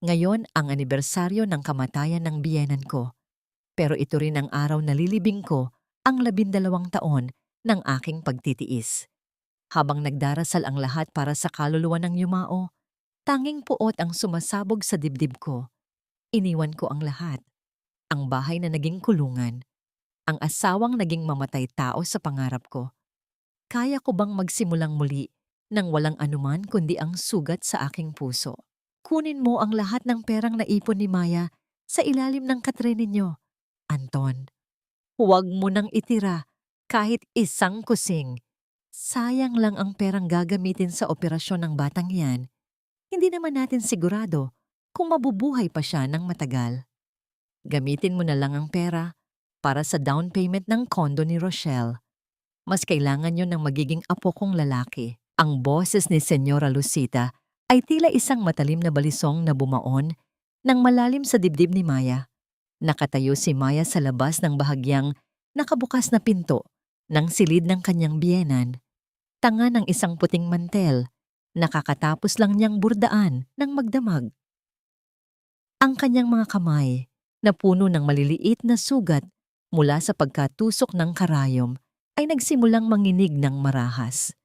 Ngayon ang anibersaryo ng kamatayan ng biyenan ko. Pero ito rin ang araw na lilibing ko ang 12 taon ng aking pagtitiis. Habang nagdarasal ang lahat para sa kaluluwa ng yumao, tanging puot ang sumasabog sa dibdib ko. Iniwan ko ang lahat. Ang bahay na naging kulungan. Ang asawang naging mamatay tao sa pangarap ko. Kaya ko bang magsimulang muli nang walang anuman kundi ang sugat sa aking puso? Kunin mo ang lahat ng perang naipon ni Maya sa ilalim ng katre ninyo. Anton, huwag mo nang itira kahit isang kusing. Sayang lang ang perang gagamitin sa operasyon ng batang yan. Hindi naman natin sigurado kung mabubuhay pa siya ng matagal. Gamitin mo na lang ang pera para sa down payment ng kondo ni Rochelle. Mas kailangan yon ng magiging apo kong lalaki. Ang boses ni Senyora Lucita ay tila isang matalim na balisong na bumaon ng malalim sa dibdib ni Maya. Nakatayo si Maya sa labas ng bahagyang nakabukas na pinto ng silid ng kanyang biyenan. Tanga ng isang puting mantel, nakakatapos lang niyang burdaan ng magdamag. Ang kanyang mga kamay na puno ng maliliit na sugat mula sa pagkatusok ng karayom ay nagsimulang manginig ng marahas.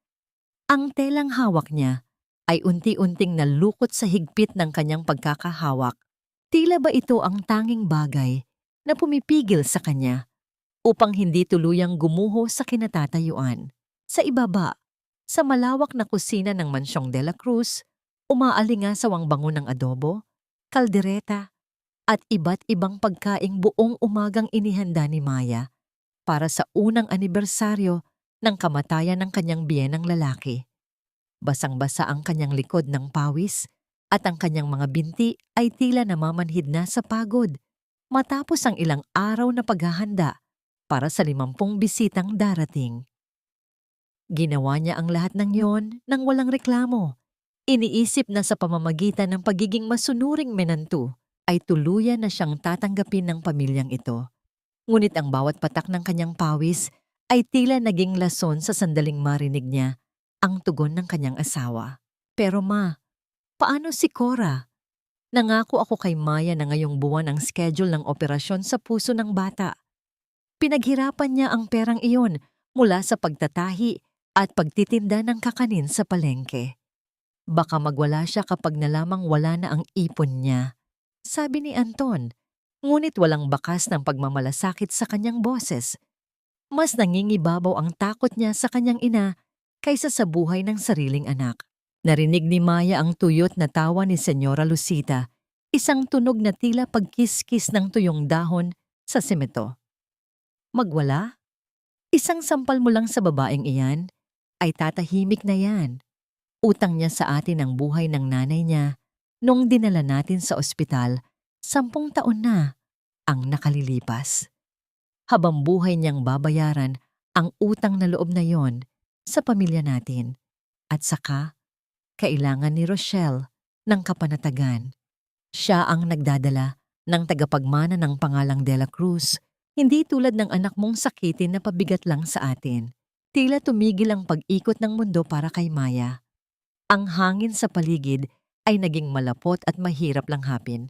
Ang telang hawak niya ay unti-unting nalukot sa higpit ng kanyang pagkakahawak. Tila ba ito ang tanging bagay na pumipigil sa kanya upang hindi tuluyang gumuho sa kinatatayuan. Sa ibaba, sa malawak na kusina ng Mansyong de la Cruz, umaalingasawang bango ng adobo, kaldereta, at iba't ibang pagkaing buong umagang inihanda ni Maya para sa unang anibersaryo ng kamatayan ng kanyang biyenang lalaki. Basang-basa ang kanyang likod ng pawis at ang kanyang mga binti ay tila namamanhid na sa pagod matapos ang ilang araw na paghahanda para sa 50 bisitang darating. Ginawa niya ang lahat ng yon nang walang reklamo. Iniisip na sa pamamagitan ng pagiging masunuring menantu ay tuluyan na siyang tatanggapin ng pamilyang ito. Ngunit ang bawat patak ng kanyang pawis ay tila naging lason sa sandaling marinig niya ang tugon ng kanyang asawa. Pero ma, paano si Cora? Nangako ako kay Maya na ngayong buwan ang schedule ng operasyon sa puso ng bata. Pinaghirapan niya ang perang iyon mula sa pagtatahi at pagtitinda ng kakanin sa palengke. Baka magwala siya kapag nalamang wala na ang ipon niya, sabi ni Anton, ngunit walang bakas ng pagmamalasakit sa kanyang boses. Mas nangingibabaw ang takot niya sa kanyang ina kaysa sa buhay ng sariling anak. Narinig ni Maya ang tuyot na tawa ni Senyora Lucita, isang tunog na tila pagkiskis ng tuyong dahon sa semento. Magwala? Isang sampal mo lang sa babaeng iyan, ay tatahimik na yan. Utang niya sa atin ang buhay ng nanay niya nung dinala natin sa ospital, 10 taon na ang nakalilipas. Habang buhay niyang babayaran ang utang na loob na yon sa pamilya natin. At saka, kailangan ni Rochelle ng kapanatagan. Siya ang nagdadala ng tagapagmana ng pangalang de la Cruz, hindi tulad ng anak mong sakitin na pabigat lang sa atin. Tila tumigil ang pag-ikot ng mundo para kay Maya. Ang hangin sa paligid ay naging malapot at mahirap langhapin.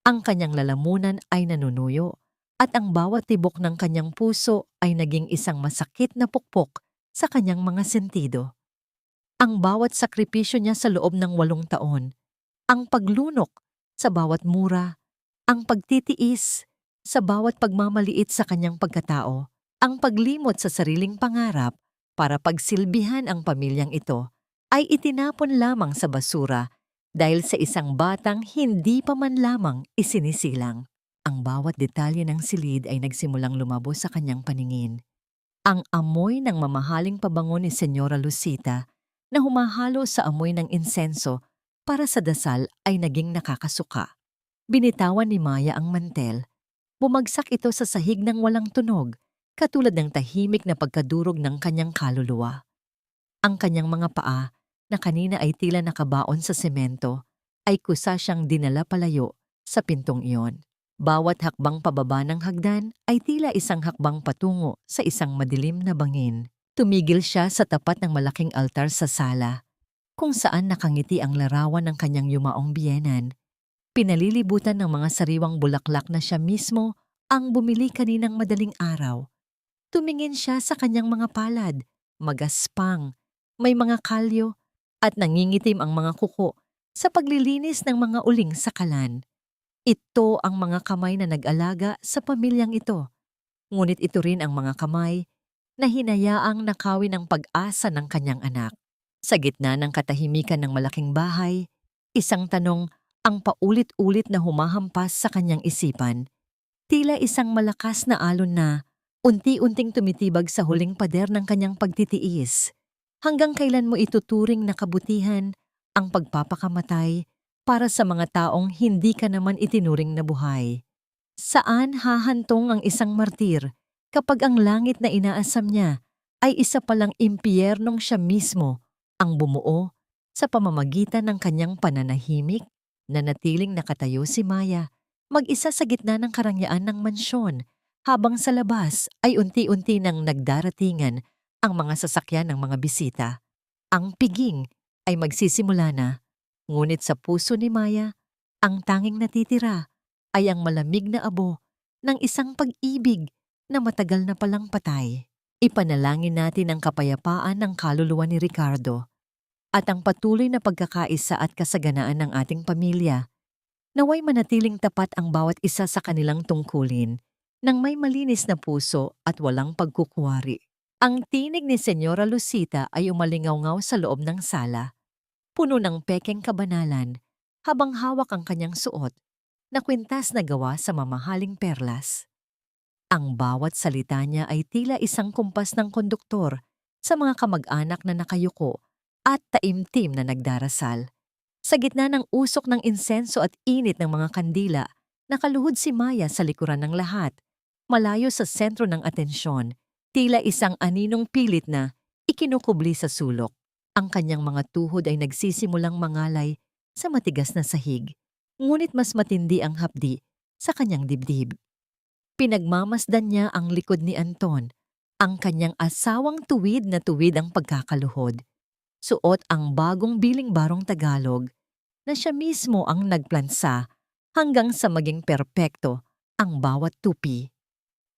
Ang kanyang lalamunan ay nanunuyo at ang bawat tibok ng kanyang puso ay naging isang masakit na pukpok sa kanyang mga sentido. Ang bawat sakripisyo niya sa loob ng 8 taon, ang paglunok sa bawat mura, ang pagtitiis sa bawat pagmamaliit sa kanyang pagkatao, ang paglimot sa sariling pangarap para pagsilbihan ang pamilyang ito, ay itinapon lamang sa basura dahil sa isang batang hindi pa man lamang isinisilang. Ang bawat detalye ng silid ay nagsimulang lumabo sa kanyang paningin. Ang amoy ng mamahaling pabango ni Senyora Lucita na humahalo sa amoy ng insenso para sa dasal ay naging nakakasuka. Binitawan ni Maya ang mantel. Bumagsak ito sa sahig ng walang tunog, katulad ng tahimik na pagkadurog ng kanyang kaluluwa. Ang kanyang mga paa, na kanina ay tila nakabaon sa semento, ay kusa siyang dinala palayo sa pintong iyon. Bawat hakbang pababa ng hagdan ay tila isang hakbang patungo sa isang madilim na bangin. Tumigil siya sa tapat ng malaking altar sa sala, kung saan nakangiti ang larawan ng kanyang yumaong biyenan. Pinalilibutan ng mga sariwang bulaklak na siya mismo ang bumili kaninang madaling araw. Tumingin siya sa kanyang mga palad, magaspang, may mga kalyo, at nangingitim ang mga kuko sa paglilinis ng mga uling sa kalan. Ito ang mga kamay na nag-alaga sa pamilyang ito. Ngunit ito rin ang mga kamay na hinayaang nakawin ang pag-asa ng kanyang anak. Sa gitna ng katahimikan ng malaking bahay, isang tanong ang paulit-ulit na humahampas sa kanyang isipan. Tila isang malakas na alon na unti-unting tumitibag sa huling pader ng kanyang pagtitiis. Hanggang kailan mo ituturing na kabutihan ang pagpapakamatay para sa mga taong hindi ka naman itinuring na buhay? Saan hahantong ang isang martir kapag ang langit na inaasam niya ay isa palang impyernong siya mismo ang bumuo sa pamamagitan ng kanyang pananahimik? Nanatiling nakatayo si Maya, mag-isa sa gitna ng karangyaan ng mansyon, habang sa labas ay unti-unti nang nagdaratingan ang mga sasakyan ng mga bisita. Ang piging ay magsisimula na, ngunit sa puso ni Maya, ang tanging natitira ay ang malamig na abo ng isang pag-ibig na matagal na palang patay. Ipanalangin natin ang kapayapaan ng kaluluwa ni Ricardo at ang patuloy na pagkakaisa at kasaganaan ng ating pamilya. Naway manatiling tapat ang bawat isa sa kanilang tungkulin nang may malinis na puso at walang pagkukuwari. Ang tinig ni Senyora Lucita ay umalingaw-ngaw sa loob ng sala, puno ng pekeng kabanalan, habang hawak ang kanyang suot na kwintas na gawa sa mamahaling perlas. Ang bawat salita niya ay tila isang kumpas ng konduktor sa mga kamag-anak na nakayuko at taimtim na nagdarasal. Sa gitna ng usok ng insenso at init ng mga kandila, nakaluhod si Maya sa likuran ng lahat, malayo sa sentro ng atensyon, tila isang aninong pilit na ikinukubli sa sulok. Ang kanyang mga tuhod ay nagsisimulang mangalay sa matigas na sahig, ngunit mas matindi ang hapdi sa kanyang dibdib. Pinagmamasdan niya ang likod ni Anton, ang kanyang asawang tuwid na tuwid ang pagkakaluhod. Suot ang bagong biling-barong Tagalog na siya mismo ang nagplansa hanggang sa maging perpekto ang bawat tupi.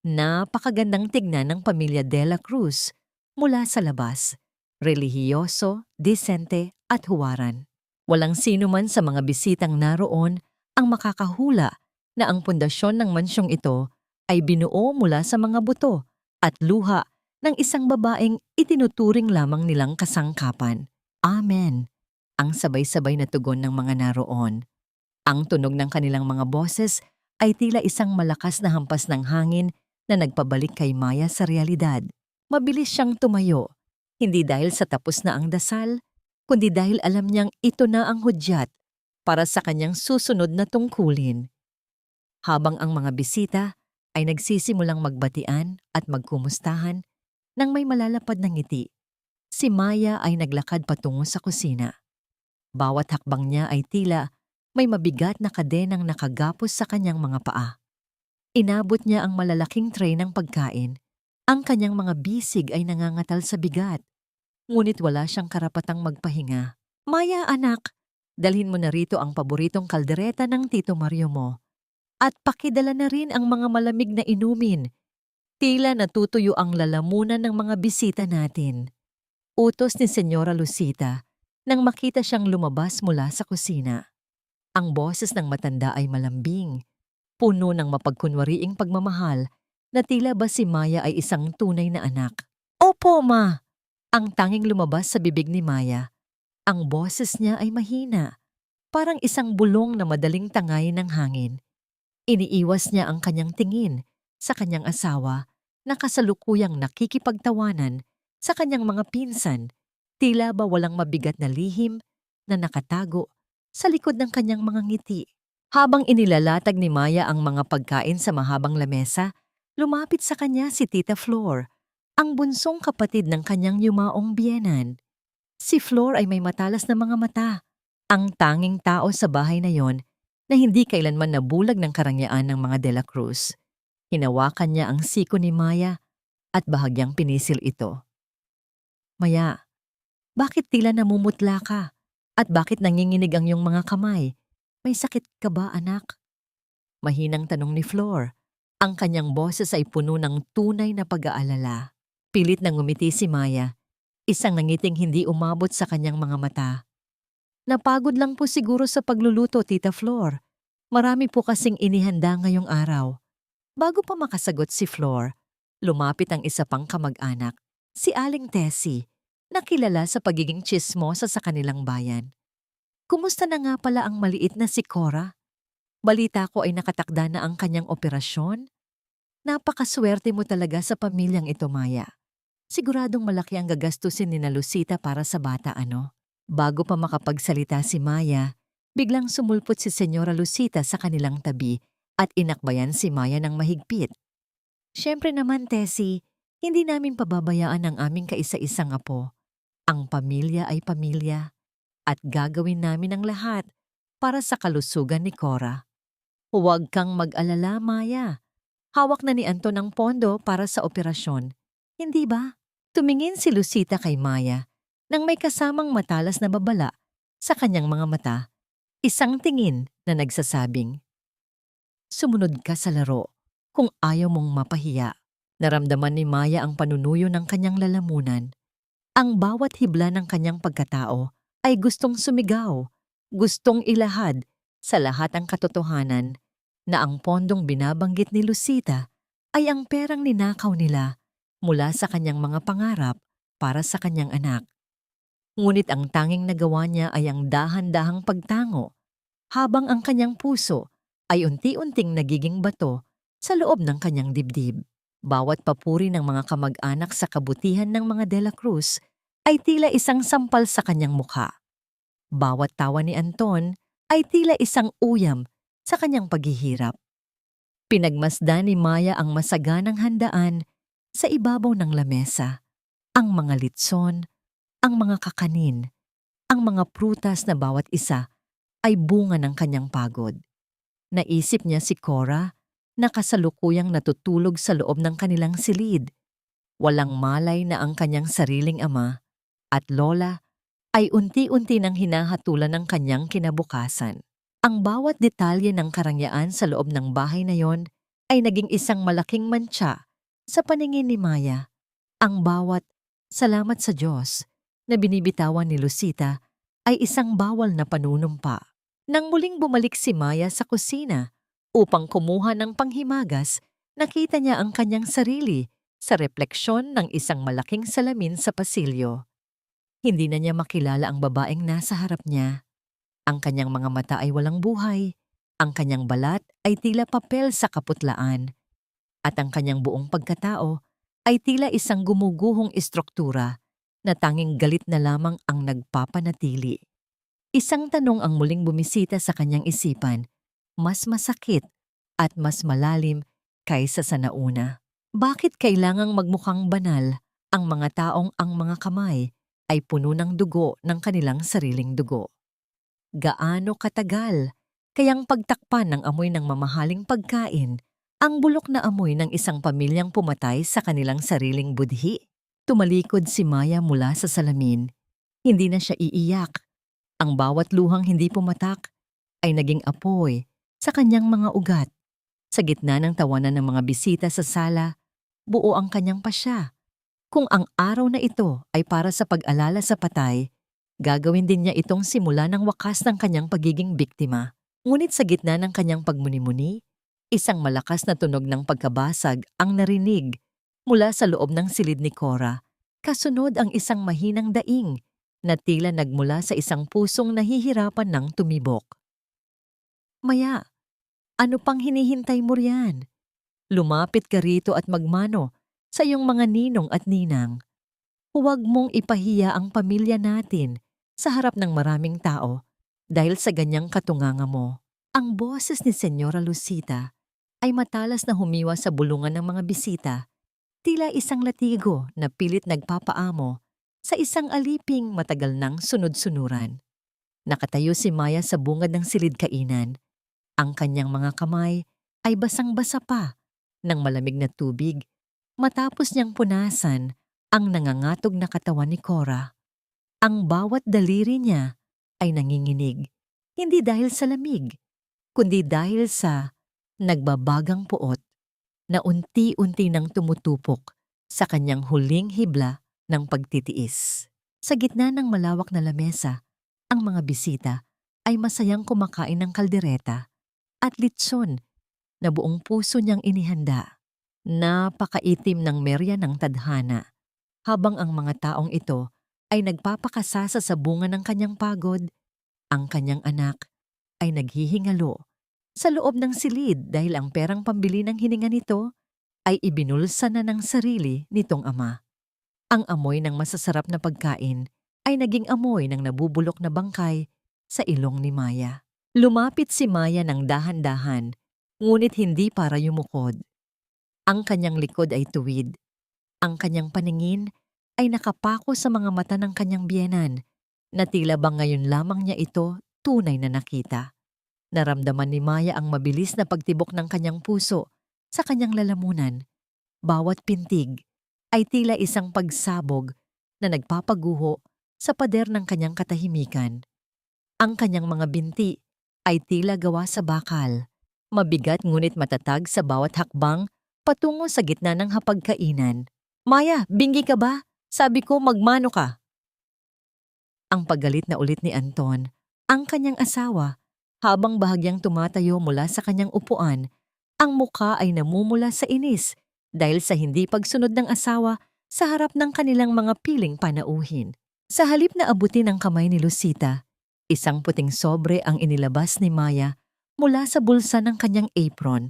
Napakagandang tignan ng pamilya De La Cruz mula sa labas, relihiyoso, disente at huwaran. Walang sino man sa mga bisitang naroon ang makakahula na ang pundasyon ng mansyong ito ay binuo mula sa mga buto at luha ng isang babaeng itinuturing lamang nilang kasangkapan. Amen, ang sabay-sabay na tugon ng mga naroon. Ang tunog ng kanilang mga boses ay tila isang malakas na hampas ng hangin na nagpabalik kay Maya sa realidad. Mabilis siyang tumayo, hindi dahil sa tapos na ang dasal, kundi dahil alam niyang ito na ang hudyat para sa kanyang susunod na tungkulin. Habang ang mga bisita ay nagsisimulang magbatian at magkumustahan, nang may malalapad na ngiti, si Maya ay naglakad patungo sa kusina. Bawat hakbang niya ay tila may mabigat na kadenang nakagapos sa kanyang mga paa. Inabot niya ang malalaking tray ng pagkain. Ang kanyang mga bisig ay nangangatal sa bigat, ngunit wala siyang karapatang magpahinga. Maya anak, dalhin mo na rito ang paboritong kaldereta ng Tito Mario mo. At pakidala na rin ang mga malamig na inumin. Tila natutuyo ang lalamunan ng mga bisita natin. Utos ni Senyora Lucita nang makita siyang lumabas mula sa kusina. Ang boses ng matanda ay malambing, puno ng mapagkunwariing pagmamahal na tila ba si Maya ay isang tunay na anak. Opo, ma! Ang tanging lumabas sa bibig ni Maya. Ang boses niya ay mahina, parang isang bulong na madaling tangayin ng hangin. Iniiwas niya ang kanyang tingin sa kanyang asawa na kasalukuyang nakikipagtawanan sa kanyang mga pinsan, tila ba walang mabigat na lihim na nakatago sa likod ng kanyang mga ngiti. Habang inilalatag ni Maya ang mga pagkain sa mahabang lamesa, lumapit sa kanya si Tita Flor, ang bunsong kapatid ng kanyang yumaong biyenan. Si Flor ay may matalas na mga mata, ang tanging tao sa bahay na yon na hindi kailanman nabulag ng karangyaan ng mga De La Cruz. Hinawakan niya ang siko ni Maya at bahagyang pinisil ito. Maya, bakit tila namumutla ka? At bakit nanginginig ang iyong mga kamay? May sakit ka ba, anak? Mahinang tanong ni Flor. Ang kanyang boses ay puno ng tunay na pag-aalala. Pilit na ngumiti si Maya, isang nangiting hindi umabot sa kanyang mga mata. Napagod lang po siguro sa pagluluto, Tita Flor. Marami po kasing inihanda ngayong araw. Bago pa makasagot si Flor, lumapit ang isa pang kamag-anak, si Aling Tessie, na kilala sa pagiging tsismosa sa kanilang bayan. Kumusta na nga pala ang maliit na si Cora? Balita ko ay nakatakda na ang kanyang operasyon. Napakaswerte mo talaga sa pamilyang ito, Maya. Siguradong malaki ang gagastusin ni na Lucita para sa bata, ano? Bago pa makapagsalita si Maya, biglang sumulpot si Senyora Lucita sa kanilang tabi at inakbayan si Maya ng mahigpit. Siyempre naman, Tessie, hindi namin pababayaan ang aming kaisa-isang apo. Ang pamilya ay pamilya at gagawin namin ang lahat para sa kalusugan ni Cora. Huwag kang mag-alala, Maya. Hawak na ni Anton ang pondo para sa operasyon. Hindi ba? Tumingin si Lucita kay Maya nang may kasamang matalas na babala sa kanyang mga mata. Isang tingin na nagsasabing, "Sumunod ka sa laro kung ayaw mong mapahiya." Naramdaman ni Maya ang panunuyo ng kanyang lalamunan. Ang bawat hibla ng kanyang pagkatao ay gustong sumigaw, gustong ilahad sa lahat ang katotohanan na ang pondong binabanggit ni Lucita ay ang perang ninakaw nila mula sa kanyang mga pangarap para sa kanyang anak. Ngunit ang tanging nagawa niya ay ang dahan-dahang pagtango habang ang kanyang puso ay unti-unting nagiging bato sa loob ng kanyang dibdib. Bawat papuri ng mga kamag-anak sa kabutihan ng mga De La Cruz ay tila isang sampal sa kanyang mukha. Bawat tawa ni Anton ay tila isang uyam sa kanyang paghihirap. Pinagmasdan ni Maya ang masaganang handaan sa ibabaw ng lamesa. Ang mga litson, ang mga kakanin, ang mga prutas na bawat isa ay bunga ng kanyang pagod. Naisip niya si Cora na kasalukuyang natutulog sa loob ng kanilang silid. Walang malay na ang kanyang sariling ama at lola ay unti-unti nang hinahatulan ng kanyang kinabukasan. Ang bawat detalye ng karangyaan sa loob ng bahay na yon ay naging isang malaking mantsa sa paningin ni Maya. Ang bawat "salamat sa Diyos" na binibitawan ni Lucita ay isang bawal na panunumpa. Nang muling bumalik si Maya sa kusina upang kumuha ng panghimagas, nakita niya ang kanyang sarili sa refleksyon ng isang malaking salamin sa pasilyo. Hindi na niya makilala ang babaeng nasa harap niya. Ang kanyang mga mata ay walang buhay, ang kanyang balat ay tila papel sa kaputlaan, at ang kanyang buong pagkatao ay tila isang gumuguhong istruktura na tanging galit na lamang ang nagpapanatili. Isang tanong ang muling bumisita sa kanyang isipan, mas masakit at mas malalim kaysa sa nauna. Bakit kailangang magmukhang banal ang mga taong ang mga kamay ay puno ng dugo ng kanilang sariling dugo? Gaano katagal kayang pagtakpan ng amoy ng mamahaling pagkain ang bulok na amoy ng isang pamilyang pumatay sa kanilang sariling budhi? Tumalikod si Maya mula sa salamin. Hindi na siya iiyak. Ang bawat luhang hindi pumatak ay naging apoy sa kanyang mga ugat. Sa gitna ng tawanan ng mga bisita sa sala, buo ang kanyang pasya. Kung ang araw na ito ay para sa pag-alala sa patay, gagawin din niya itong simula ng wakas ng kanyang pagiging biktima. Ngunit sa gitna ng kanyang pagmuni-muni, isang malakas na tunog ng pagkabasag ang narinig mula sa loob ng silid ni Cora. Kasunod ang isang mahinang daing na tila nagmula sa isang pusong nahihirapan ng tumibok. "Maya, ano pang hinihintay mo riyan? Lumapit ka rito at magmano sa iyong mga ninong at ninang. Huwag mong ipahiya ang pamilya natin sa harap ng maraming tao dahil sa ganyang katunganga mo." Ang boses ni Senyora Lucita ay matalas na humiwa sa bulungan ng mga bisita, tila isang latigo na pilit nagpapaamo sa isang aliping matagal nang sunod-sunuran. Nakatayo si Maya sa bungad ng silid kainan. Ang kanyang mga kamay ay basang-basa pa ng malamig na tubig matapos niyang punasan ang nangangatog na katawan ni Cora. Ang bawat daliri niya ay nanginginig. Hindi dahil sa lamig, kundi dahil sa nagbabagang puot na unti-unti nang tumutupok sa kanyang huling hibla ng pagtitiis. Sa gitna ng malawak na lamesa, ang mga bisita ay masayang kumakain ng kaldereta at litson na buong puso niyang inihanda. Napakaitim ng merya ng tadhana, habang ang mga taong ito ay nagpapakasasa sa bunga ng kanyang pagod. Ang kanyang anak ay naghihingalo sa loob ng silid dahil ang perang pambili ng hininga nito ay ibinulsa na ng sarili nitong ama. Ang amoy ng masasarap na pagkain ay naging amoy ng nabubulok na bangkay sa ilong ni Maya. Lumapit si Maya ng dahan-dahan, ngunit hindi para yumukod. Ang kanyang likod ay tuwid. Ang kanyang paningin ay nakapako sa mga mata ng kanyang biyenan na tila bang ngayon lamang niya ito tunay na nakita. Naramdaman ni Maya ang mabilis na pagtibok ng kanyang puso sa kanyang lalamunan. Bawat pintig ay tila isang pagsabog na nagpapaguho sa pader ng kanyang katahimikan. Ang kanyang mga binti ay tila gawa sa bakal, mabigat ngunit matatag sa bawat hakbang patungo sa gitna ng hapagkainan. Maya, bingi ka ba? Sabi ko magmano ka. Ang paggalit na ulit ni Anton, ang kanyang asawa, habang bahagyang tumatayo mula sa kanyang upuan, ang mukha ay namumula sa inis dahil sa hindi pagsunod ng asawa sa harap ng kanilang mga piling panauhin. Sa halip na abutin ang kamay ni Lucita, isang puting sobre ang inilabas ni Maya mula sa bulsa ng kanyang apron.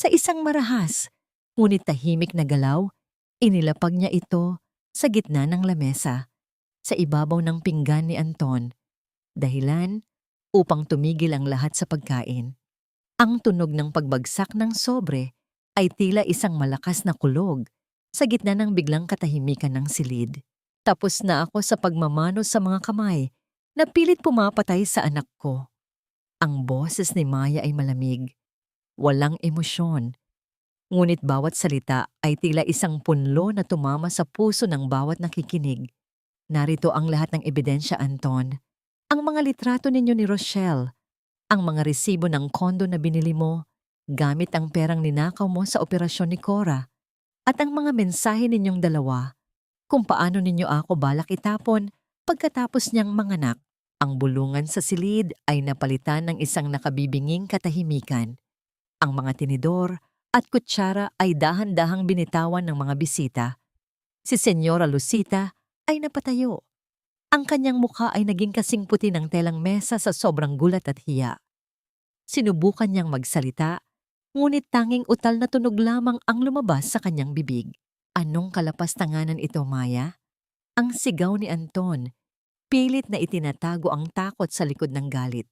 Sa isang marahas, ngunit tahimik na galaw, inilapag niya ito sa gitna ng lamesa, sa ibabaw ng pinggan ni Anton, dahilan upang tumigil ang lahat sa pagkain. Ang tunog ng pagbagsak ng sobre ay tila isang malakas na kulog sa gitna ng biglang katahimikan ng silid. Tapos na ako sa pagmamano sa mga kamay na pilit pumapatay sa anak ko. Ang boses ni Maya ay malamig, walang emosyon. Ngunit bawat salita ay tila isang punlo na tumama sa puso ng bawat nakikinig. Narito ang lahat ng ebidensya, Anton. Ang mga litrato ninyo ni Rochelle, ang mga resibo ng kondo na binili mo, gamit ang perang ninakaw mo sa operasyon ni Cora, at ang mga mensahe ninyong dalawa, kung paano ninyo ako balak itapon pagkatapos niyang manganak. Ang bulungan sa silid ay napalitan ng isang nakabibinging katahimikan. Ang mga tinidor at kutsara ay dahan-dahang binitawan ng mga bisita. Si Senyora Lucita ay napatayo. Ang kanyang mukha ay naging kasing puti ng telang mesa sa sobrang gulat at hiya. Sinubukan niyang magsalita, ngunit tanging utal na tunog lamang ang lumabas sa kanyang bibig. Anong kalapastanganan ito, Maya? Ang sigaw ni Anton, pilit na itinatago ang takot sa likod ng galit.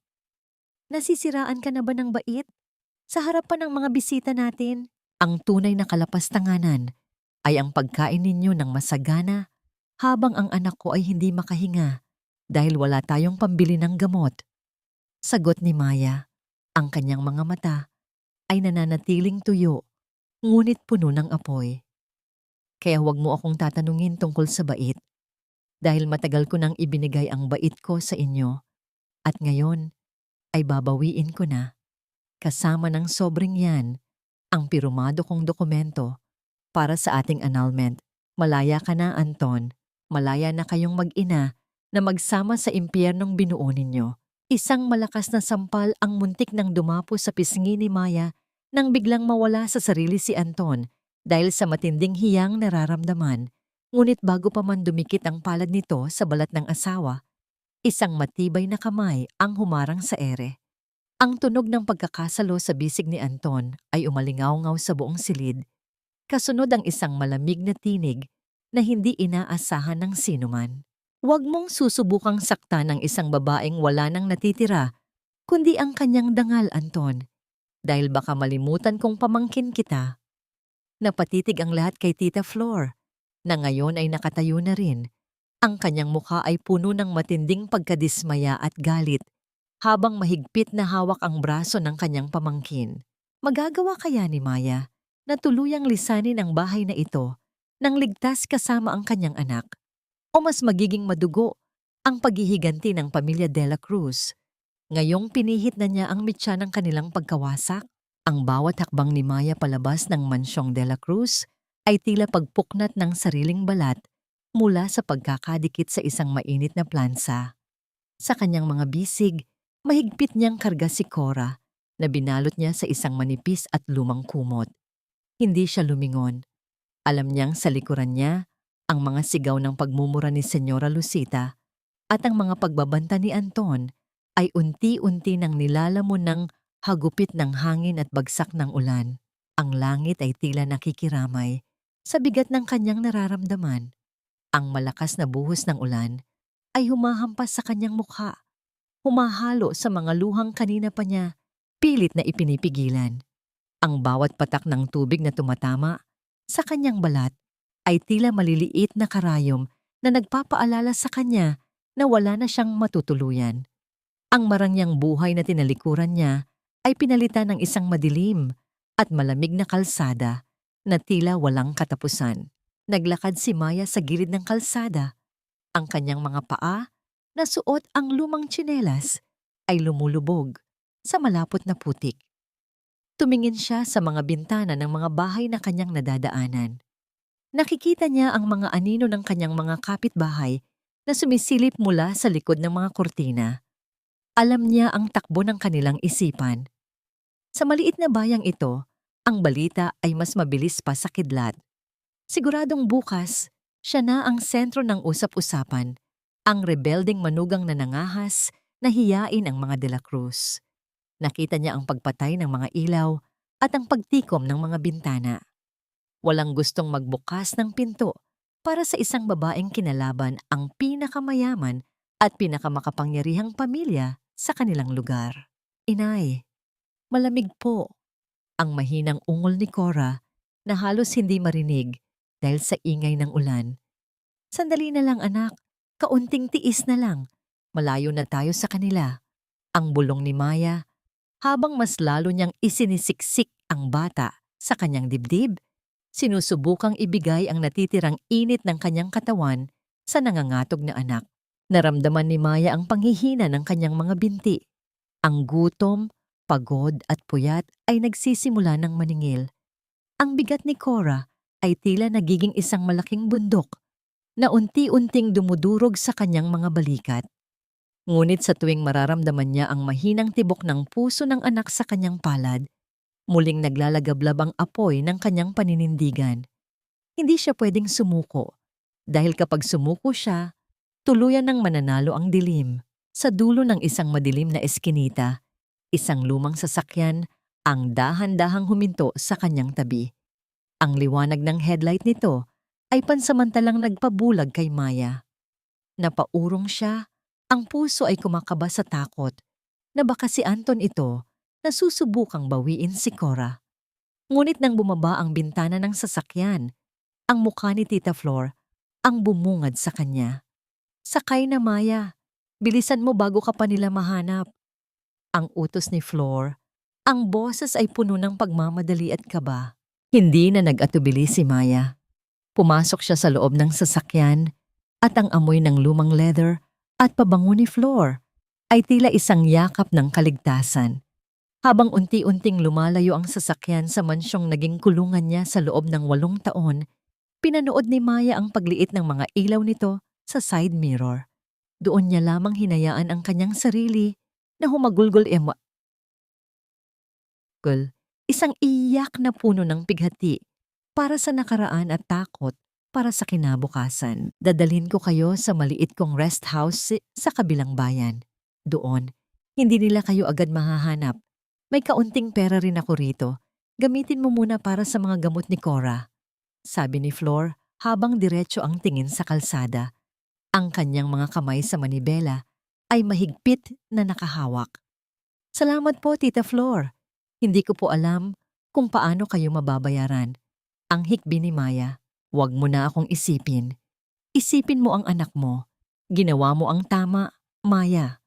Nasisiraan ka na ba ng bait? Sa harapan ng mga bisita natin, ang tunay na kalapastanganan ay ang pagkain ninyo ng masagana habang ang anak ko ay hindi makahinga dahil wala tayong pambili ng gamot. Sagot ni Maya, ang kanyang mga mata ay nananatiling tuyo, ngunit puno ng apoy. Kaya huwag mo akong tatanungin tungkol sa bait, dahil matagal ko nang ibinigay ang bait ko sa inyo, at ngayon ay babawiin ko na. Kasama ng sobrang yan, ang pirumado kong dokumento para sa ating annulment. Malaya ka na, Anton. Malaya na kayong mag-ina na magsama sa impyernong binuo ninyo. Isang malakas na sampal ang muntik ng dumapo sa pisngi ni Maya nang biglang mawala sa sarili si Anton dahil sa matinding hiyang nararamdaman. Ngunit bago pa man dumikit ang palad nito sa balat ng asawa, isang matibay na kamay ang humarang sa ere. Ang tunog ng pagkakasalo sa bisig ni Anton ay umalingaw-ngaw sa buong silid. Kasunod ang isang malamig na tinig na hindi inaasahan ng sinuman. Huwag mong susubukang saktan ng isang babaeng wala nang natitira, kundi ang kanyang dangal, Anton. Dahil baka malimutan kong pamangkin kita. Napatitig ang lahat kay Tita Flor, na ngayon ay nakatayo na rin. Ang kanyang mukha ay puno ng matinding pagkadismaya at galit, habang mahigpit na hawak ang braso ng kanyang pamangkin. Magagawa kaya ni Maya na tuluyang lisanin ang bahay na ito nang ligtas kasama ang kanyang anak? O mas magiging madugo ang paghihiganti ng pamilya De La Cruz? Ngayong pinihit na niya ang mitya ng kanilang pagkawasak, ang bawat hakbang ni Maya palabas ng Mansyong de la Cruz ay tila pagpuknat ng sariling balat mula sa pagkakadikit sa isang mainit na plansa. Sa kanyang mga bisig, mahigpit niyang karga si Cora na binalot niya sa isang manipis at lumang kumot. Hindi siya lumingon. Alam niyang sa likuran niya ang mga sigaw ng pagmumura ni Senyora Lucita at ang mga pagbabanta ni Anton ay unti-unti nang nilalamon ng hagupit ng hangin at bagsak ng ulan. Ang langit ay tila nakikiramay sa bigat ng kanyang nararamdaman. Ang malakas na buhos ng ulan ay humahampas sa kanyang mukha, humahalo sa mga luhang kanina pa niya pilit na ipinipigilan. Ang bawat patak ng tubig na tumatama sa kanyang balat ay tila maliliit na karayom na nagpapaalala sa kanya na wala na siyang matutuluyan. Ang marangyang buhay na tinalikuran niya ay pinalitan ng isang madilim at malamig na kalsada na tila walang katapusan. Naglakad si Maya sa gilid ng kalsada. Ang kanyang mga paa na suot ang lumang tsinelas ay lumulubog sa malapot na putik. Tumingin siya sa mga bintana ng mga bahay na kanyang nadadaanan. Nakikita niya ang mga anino ng kanyang mga kapitbahay na sumisilip mula sa likod ng mga kortina. Alam niya ang takbo ng kanilang isipan. Sa maliit na bayang ito, ang balita ay mas mabilis pa sa kidlat. Siguradong bukas, siya na ang sentro ng usap-usapan, ang rebelding manugang na nangahas na hiyain ang mga de la Cruz. Nakita niya ang pagpatay ng mga ilaw at ang pagtikom ng mga bintana. Walang gustong magbukas ng pinto para sa isang babaeng kinalaban ang pinakamayaman at pinakamakapangyarihang pamilya sa kanilang lugar. Inay, malamig po. Ang mahinang ungol ni Cora na halos hindi marinig dahil sa ingay ng ulan. Sandali na lang anak, kaunting tiis na lang. Malayo na tayo sa kanila. Ang bulong ni Maya, habang mas lalo niyang isinisiksik ang bata sa kanyang dibdib, sinusubukang ibigay ang natitirang init ng kanyang katawan sa nangangatog na anak. Naramdaman ni Maya ang panghihina ng kanyang mga binti. Ang gutom, pagod at puyat ay nagsisimula ng maningil. Ang bigat ni Cora ay tila nagiging isang malaking bundok na unti-unting dumudurog sa kanyang mga balikat. Ngunit sa tuwing mararamdaman niya ang mahinang tibok ng puso ng anak sa kanyang palad, muling naglalagablab ang apoy ng kanyang paninindigan. Hindi siya pwedeng sumuko, dahil kapag sumuko siya, tuluyan ng mananalo ang dilim. Sa dulo ng isang madilim na eskinita, isang lumang sasakyan ang dahan-dahang huminto sa kanyang tabi. Ang liwanag ng headlight nito ay pansamantalang nagpabulag kay Maya. Napaurong siya, ang puso ay kumakaba sa takot na baka si Anton ito na susubukang bawiin si Cora. Ngunit nang bumaba ang bintana ng sasakyan, ang mukha ni Tita Flor ang bumungad sa kanya. Sakay na Maya, bilisan mo bago ka pa nila mahanap. Ang utos ni Flor, ang boses ay puno ng pagmamadali at kaba. Hindi na nag-atubili si Maya. Pumasok siya sa loob ng sasakyan at ang amoy ng lumang leather at pabango ni Flor ay tila isang yakap ng kaligtasan. Habang unti-unting lumalayo ang sasakyan sa mansyong naging kulungan niya sa loob ng 8 taon, pinanood ni Maya ang pagliit ng mga ilaw nito sa side mirror. Doon niya lamang hinayaan ang kanyang sarili na humagulgol isang iyak na puno ng pighati para sa nakaraan at takot para sa kinabukasan. Dadalhin ko kayo sa maliit kong rest house sa kabilang bayan. Doon, hindi nila kayo agad mahahanap. May kaunting pera rin ako rito. Gamitin mo muna para sa mga gamot ni Cora. Sabi ni Flor habang diretso ang tingin sa kalsada. Ang kanyang mga kamay sa manibela ay mahigpit na nakahawak. Salamat po, Tita Flor. Hindi ko po alam kung paano kayo mababayaran. Ang hikbi ni Maya, huwag mo na akong isipin. Isipin mo ang anak mo. Ginawa mo ang tama, Maya.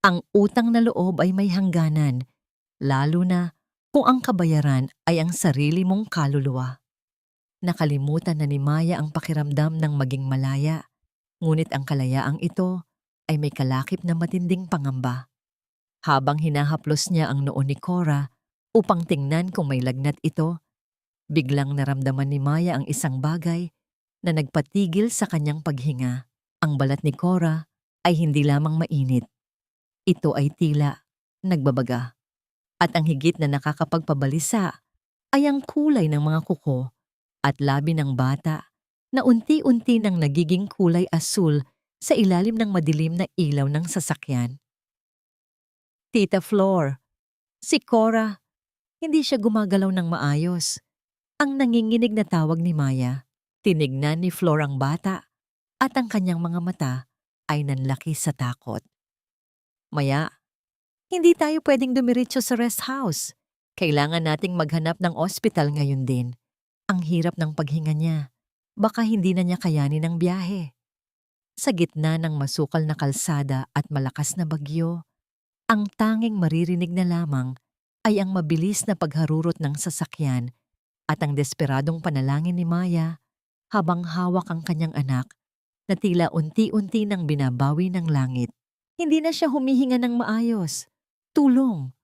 Ang utang na loob ay may hangganan, lalo na kung ang kabayaran ay ang sarili mong kaluluwa. Nakalimutan na ni Maya ang pakiramdam ng maging malaya. Ngunit ang kalayaang ito ay may kalakip na matinding pangamba. Habang hinahaplos niya ang noo ni Cora upang tingnan kung may lagnat ito, biglang naramdaman ni Maya ang isang bagay na nagpatigil sa kanyang paghinga. Ang balat ni Cora ay hindi lamang mainit. Ito ay tila nagbabaga. At ang higit na nakakapagpabalisa ay ang kulay ng mga kuko at labi ng bata na unti-unti nang nagiging kulay asul sa ilalim ng madilim na ilaw ng sasakyan. Tita Flor, si Cora, hindi siya gumagalaw ng maayos. Ang nanginginig na tawag ni Maya. Tinignan ni Flor ang bata at ang kanyang mga mata ay nanlaki sa takot. Maya, hindi tayo pwedeng dumiretso sa rest house. Kailangan nating maghanap ng ospital ngayon din. Ang hirap ng paghinga niya. Baka hindi na niya kayanin ang biyahe. Sa gitna ng masukal na kalsada at malakas na bagyo, ang tanging maririnig na lamang ay ang mabilis na pagharurot ng sasakyan at ang desperadong panalangin ni Maya habang hawak ang kanyang anak na tila unti-unti nang binabawi ng langit. Hindi na siya humihinga ng maayos. Tulong!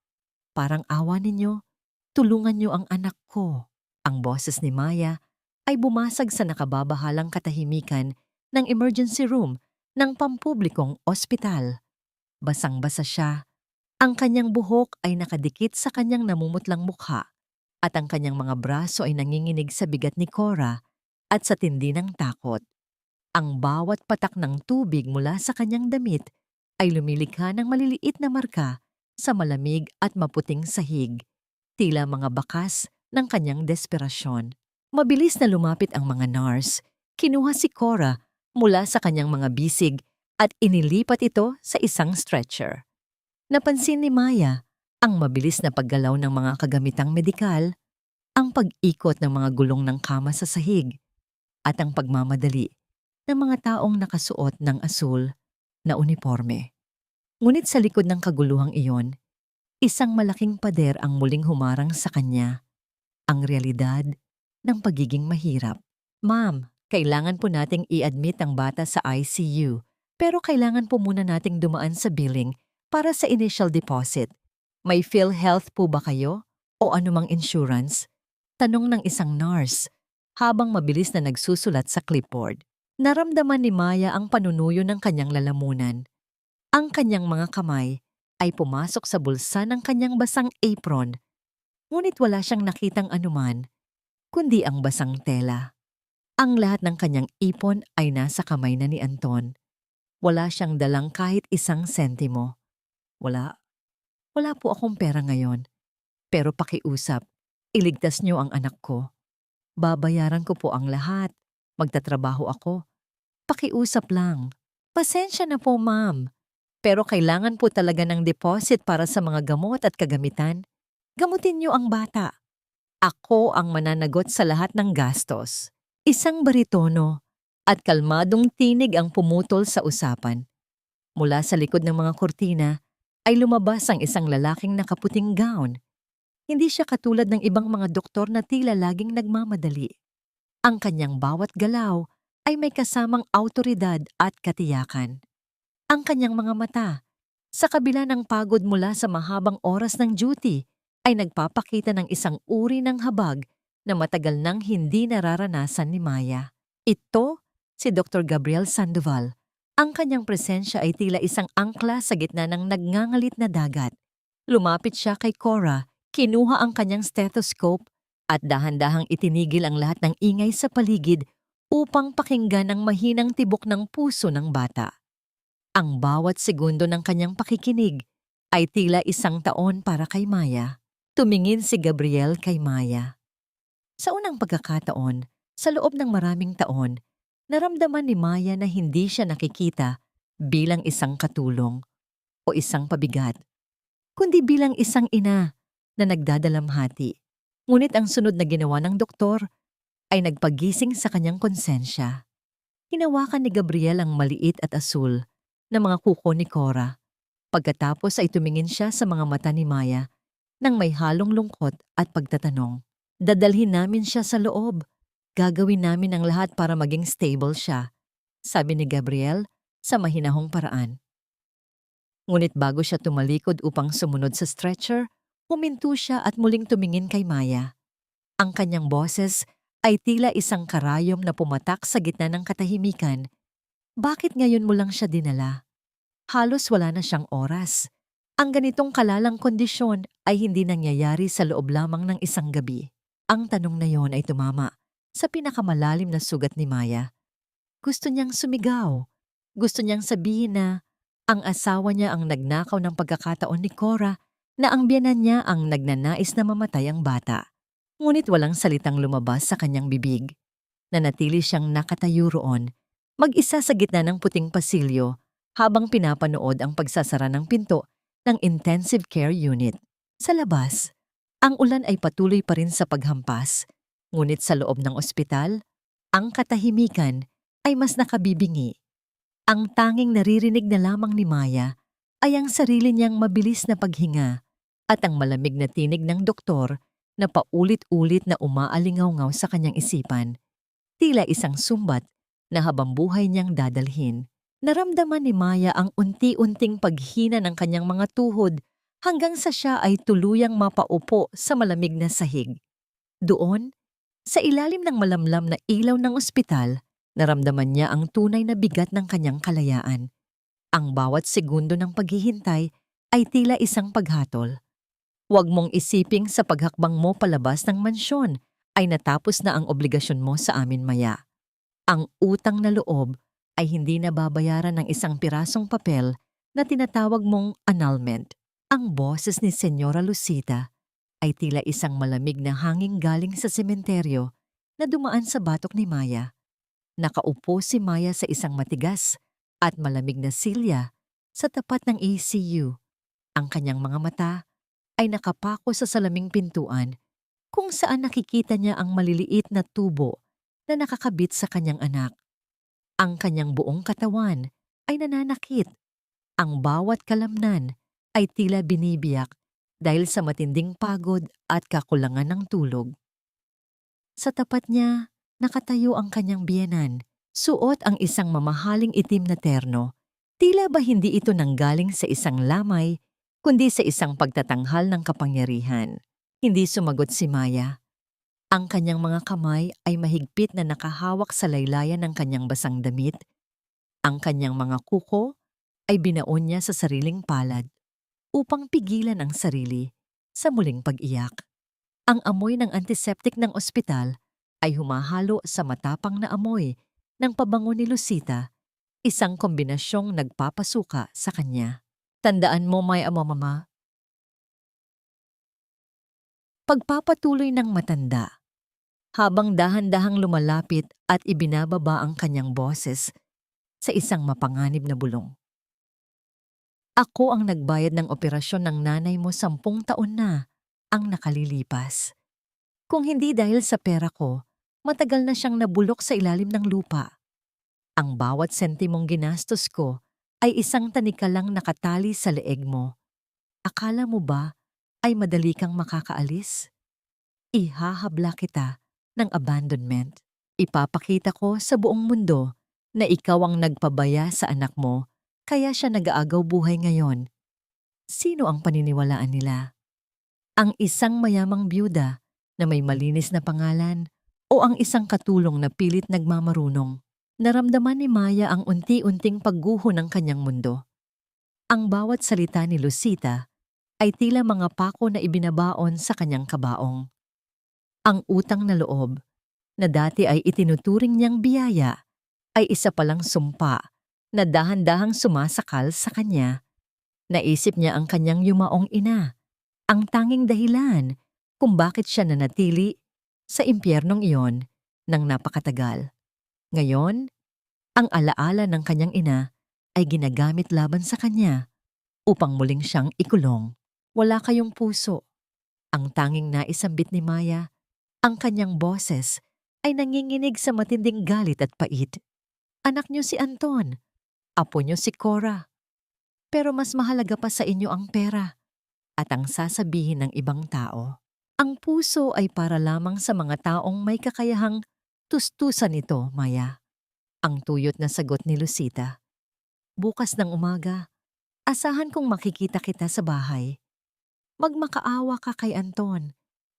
Parang awa ninyo, tulungan niyo ang anak ko. Ang boses ni Maya ay bumasag sa nakababahalang katahimikan ng emergency room ng pampublikong ospital. Basang-basa siya. Ang kanyang buhok ay nakadikit sa kanyang namumutlang mukha at ang kanyang mga braso ay nanginginig sa bigat ni Cora at sa tindi ng takot. Ang bawat patak ng tubig mula sa kanyang damit ay lumilikha ng maliliit na marka sa malamig at maputing sahig, tila mga bakas ng kanyang desperasyon. Mabilis na lumapit ang mga nurse, kinuha si Cora mula sa kanyang mga bisig at inilipat ito sa isang stretcher. Napansin ni Maya ang mabilis na paggalaw ng mga kagamitang medikal, ang pag-ikot ng mga gulong ng kama sa sahig, at ang pagmamadali ng mga taong nakasuot ng asul na uniforme. Ngunit sa likod ng kaguluhang iyon, isang malaking pader ang muling humarang sa kanya, ang realidad ng pagiging mahirap. Ma'am, kailangan po nating i-admit ang bata sa ICU, pero kailangan po muna nating dumaan sa billing para sa initial deposit. May PhilHealth po ba kayo? O anumang insurance? Tanong ng isang nurse habang mabilis na nagsusulat sa clipboard. Naramdaman ni Maya ang panunuyo ng kanyang lalamunan. Ang kanyang mga kamay ay pumasok sa bulsa ng kanyang basang apron. Ngunit wala siyang nakitang anuman, kundi ang basang tela. Ang lahat ng kanyang ipon ay nasa kamay na ni Anton. Wala siyang dalang kahit isang sentimo. Wala po akong pera ngayon. Pero pakiusap, iligtas niyo ang anak ko. Babayaran ko po ang lahat. Magtatrabaho ako. Pakiusap lang. Pasensya na po, ma'am. Pero kailangan po talaga ng deposit para sa mga gamot at kagamitan. Gamutin niyo ang bata. Ako ang mananagot sa lahat ng gastos. Isang baritono at kalmadong tinig ang pumutol sa usapan. Mula sa likod ng mga kurtina ay lumabas ang isang lalaking nakaputing gown. Hindi siya katulad ng ibang mga doktor na tila laging nagmamadali. Ang kanyang bawat galaw ay may kasamang awtoridad at katiyakan. Ang kanyang mga mata, sa kabila ng pagod mula sa mahabang oras ng duty, ay nagpapakita ng isang uri ng habag na matagal nang hindi nararanasan ni Maya. Ito si Dr. Gabriel Sandoval. Ang kanyang presensya ay tila isang angkla sa gitna ng nagngangalit na dagat. Lumapit siya kay Cora, kinuha ang kanyang stethoscope at dahan-dahang itinigil ang lahat ng ingay sa paligid upang pakinggan ang mahinang tibok ng puso ng bata. Ang bawat segundo ng kanyang pakikinig ay tila isang taon para kay Maya. Tumingin si Gabriel kay Maya. Sa unang pagkakataon, sa loob ng maraming taon, naramdaman ni Maya na hindi siya nakikita bilang isang katulong o isang pabigat, kundi bilang isang ina na nagdadalamhati. Ngunit ang sunod na ginawa ng doktor ay nagpagising sa kanyang konsensya. Hinawakan ni Gabriel ang maliit at asul na mga kuko ni Cora. Pagkatapos ay tumingin siya sa mga mata ni Maya nang may halong lungkot at pagtatanong. Dadalhin namin siya sa loob. Gagawin namin ang lahat para maging stable siya, sabi ni Gabriel sa mahinahong paraan. Ngunit bago siya tumalikod upang sumunod sa stretcher, huminto siya at muling tumingin kay Maya. Ang kanyang boses ay tila isang karayom na pumatak sa gitna ng katahimikan. Bakit ngayon mo lang siya dinala? Halos wala na siyang oras. Ang ganitong kalalang kondisyon ay hindi nangyayari sa loob lamang ng isang gabi. Ang tanong na yon ay tumama sa pinakamalalim na sugat ni Maya. Gusto niyang sumigaw. Gusto niyang sabihin na ang asawa niya ang nagnakaw ng pagkakataon ni Cora, na ang biyenan niya ang nagnanais na mamatay ang bata. Ngunit walang salitang lumabas sa kanyang bibig. Nanatili siyang nakatayo roon, mag-isa sa gitna ng puting pasilyo, habang pinapanood ang pagsasara ng pinto ng intensive care unit. Sa labas, ang ulan ay patuloy pa rin sa paghampas, ngunit sa loob ng ospital, ang katahimikan ay mas nakabibingi. Ang tanging naririnig na lamang ni Maya ay ang sarili niyang mabilis na paghinga at ang malamig na tinig ng doktor na paulit-ulit na umaalingaw-ngaw sa kanyang isipan, tila isang sumbat na habang buhay niyang dadalhin. Naramdaman ni Maya ang unti-unting paghina ng kanyang mga tuhod hanggang sa siya ay tuluyang mapaupo sa malamig na sahig. Doon, sa ilalim ng malamlam na ilaw ng ospital, naramdaman niya ang tunay na bigat ng kanyang kalayaan. Ang bawat segundo ng paghihintay ay tila isang paghatol. Huwag mong isiping sa paghakbang mo palabas ng mansyon ay natapos na ang obligasyon mo sa amin, Maya. Ang utang na loob ay hindi nababayaran ng isang pirasong papel na tinatawag mong annulment. Ang boses ni Senyora Lucita ay tila isang malamig na hangin galing sa sementeryo na dumaan sa batok ni Maya. Nakaupo si Maya sa isang matigas at malamig na silya sa tapat ng ECU. Ang kanyang mga mata ay nakapako sa salaming pintuan kung saan nakikita niya ang maliliit na tubo na nakakabit sa kanyang anak. Ang kanyang buong katawan ay nananakit. Ang bawat kalamnan ay tila binibiyak dahil sa matinding pagod at kakulangan ng tulog. Sa tapat niya, nakatayo ang kanyang biyenan, suot ang isang mamahaling itim na terno. Tila ba hindi ito nanggaling sa isang lamay, kundi sa isang pagtatanghal ng kapangyarihan. Hindi sumagot si Maya. Ang kanyang mga kamay ay mahigpit na nakahawak sa laylayan ng kanyang basang damit. Ang kanyang mga kuko ay binaon niya sa sariling palad upang pigilan ang sarili sa muling pag-iyak. Ang amoy ng antiseptic ng ospital ay humahalo sa matapang na amoy ng pabango ni Lucita, isang kombinasyong nagpapasuka sa kanya. Tandaan mo, may mama. Pagpapatuloy ng matanda. Habang dahan-dahang lumalapit at ibinababa ang kanyang boses sa isang mapanganib na bulong. Ako ang nagbayad ng operasyon ng nanay mo 10 taon na ang nakalilipas. Kung hindi dahil sa pera ko, matagal na siyang nabulok sa ilalim ng lupa. Ang bawat sentimong ginastos ko ay isang tanikalang nakatali sa leeg mo. Akala mo ba ay madali kang makakaalis? Ihahabla kita ng abandonment. Ipapakita ko sa buong mundo na ikaw ang nagpabaya sa anak mo, kaya siya nag-aagaw buhay ngayon. Sino ang paniniwalaan nila? Ang isang mayamang byuda na may malinis na pangalan o ang isang katulong na pilit nagmamarunong? Naramdaman ni Maya ang unti-unting pagguho ng kanyang mundo. Ang bawat salita ni Lucita ay tila mga pako na ibinabaon sa kanyang kabaong. Ang utang na loob, na dati ay itinuturing niyang biyaya, ay isa palang sumpa na dahan-dahang sumasakal sa kanya. Naisip niya ang kanyang yumaong ina, ang tanging dahilan kung bakit siya nanatili sa impyernong iyon ng napakatagal. Ngayon, ang alaala ng kanyang ina ay ginagamit laban sa kanya upang muling siyang ikulong. Wala kayong puso. Ang tanging naisambit ni Maya, ang kanyang boses ay nanginginig sa matinding galit at pait. Anak niyo si Anton, apo niyo si Cora. Pero mas mahalaga pa sa inyo ang pera at ang sasabihin ng ibang tao. Ang puso ay para lamang sa mga taong may kakayahang tustusan ito, Maya. Ang tuyot na sagot ni Lucita. Bukas ng umaga, Asahan kong makikita kita sa bahay. Magmakaawa ka kay Anton.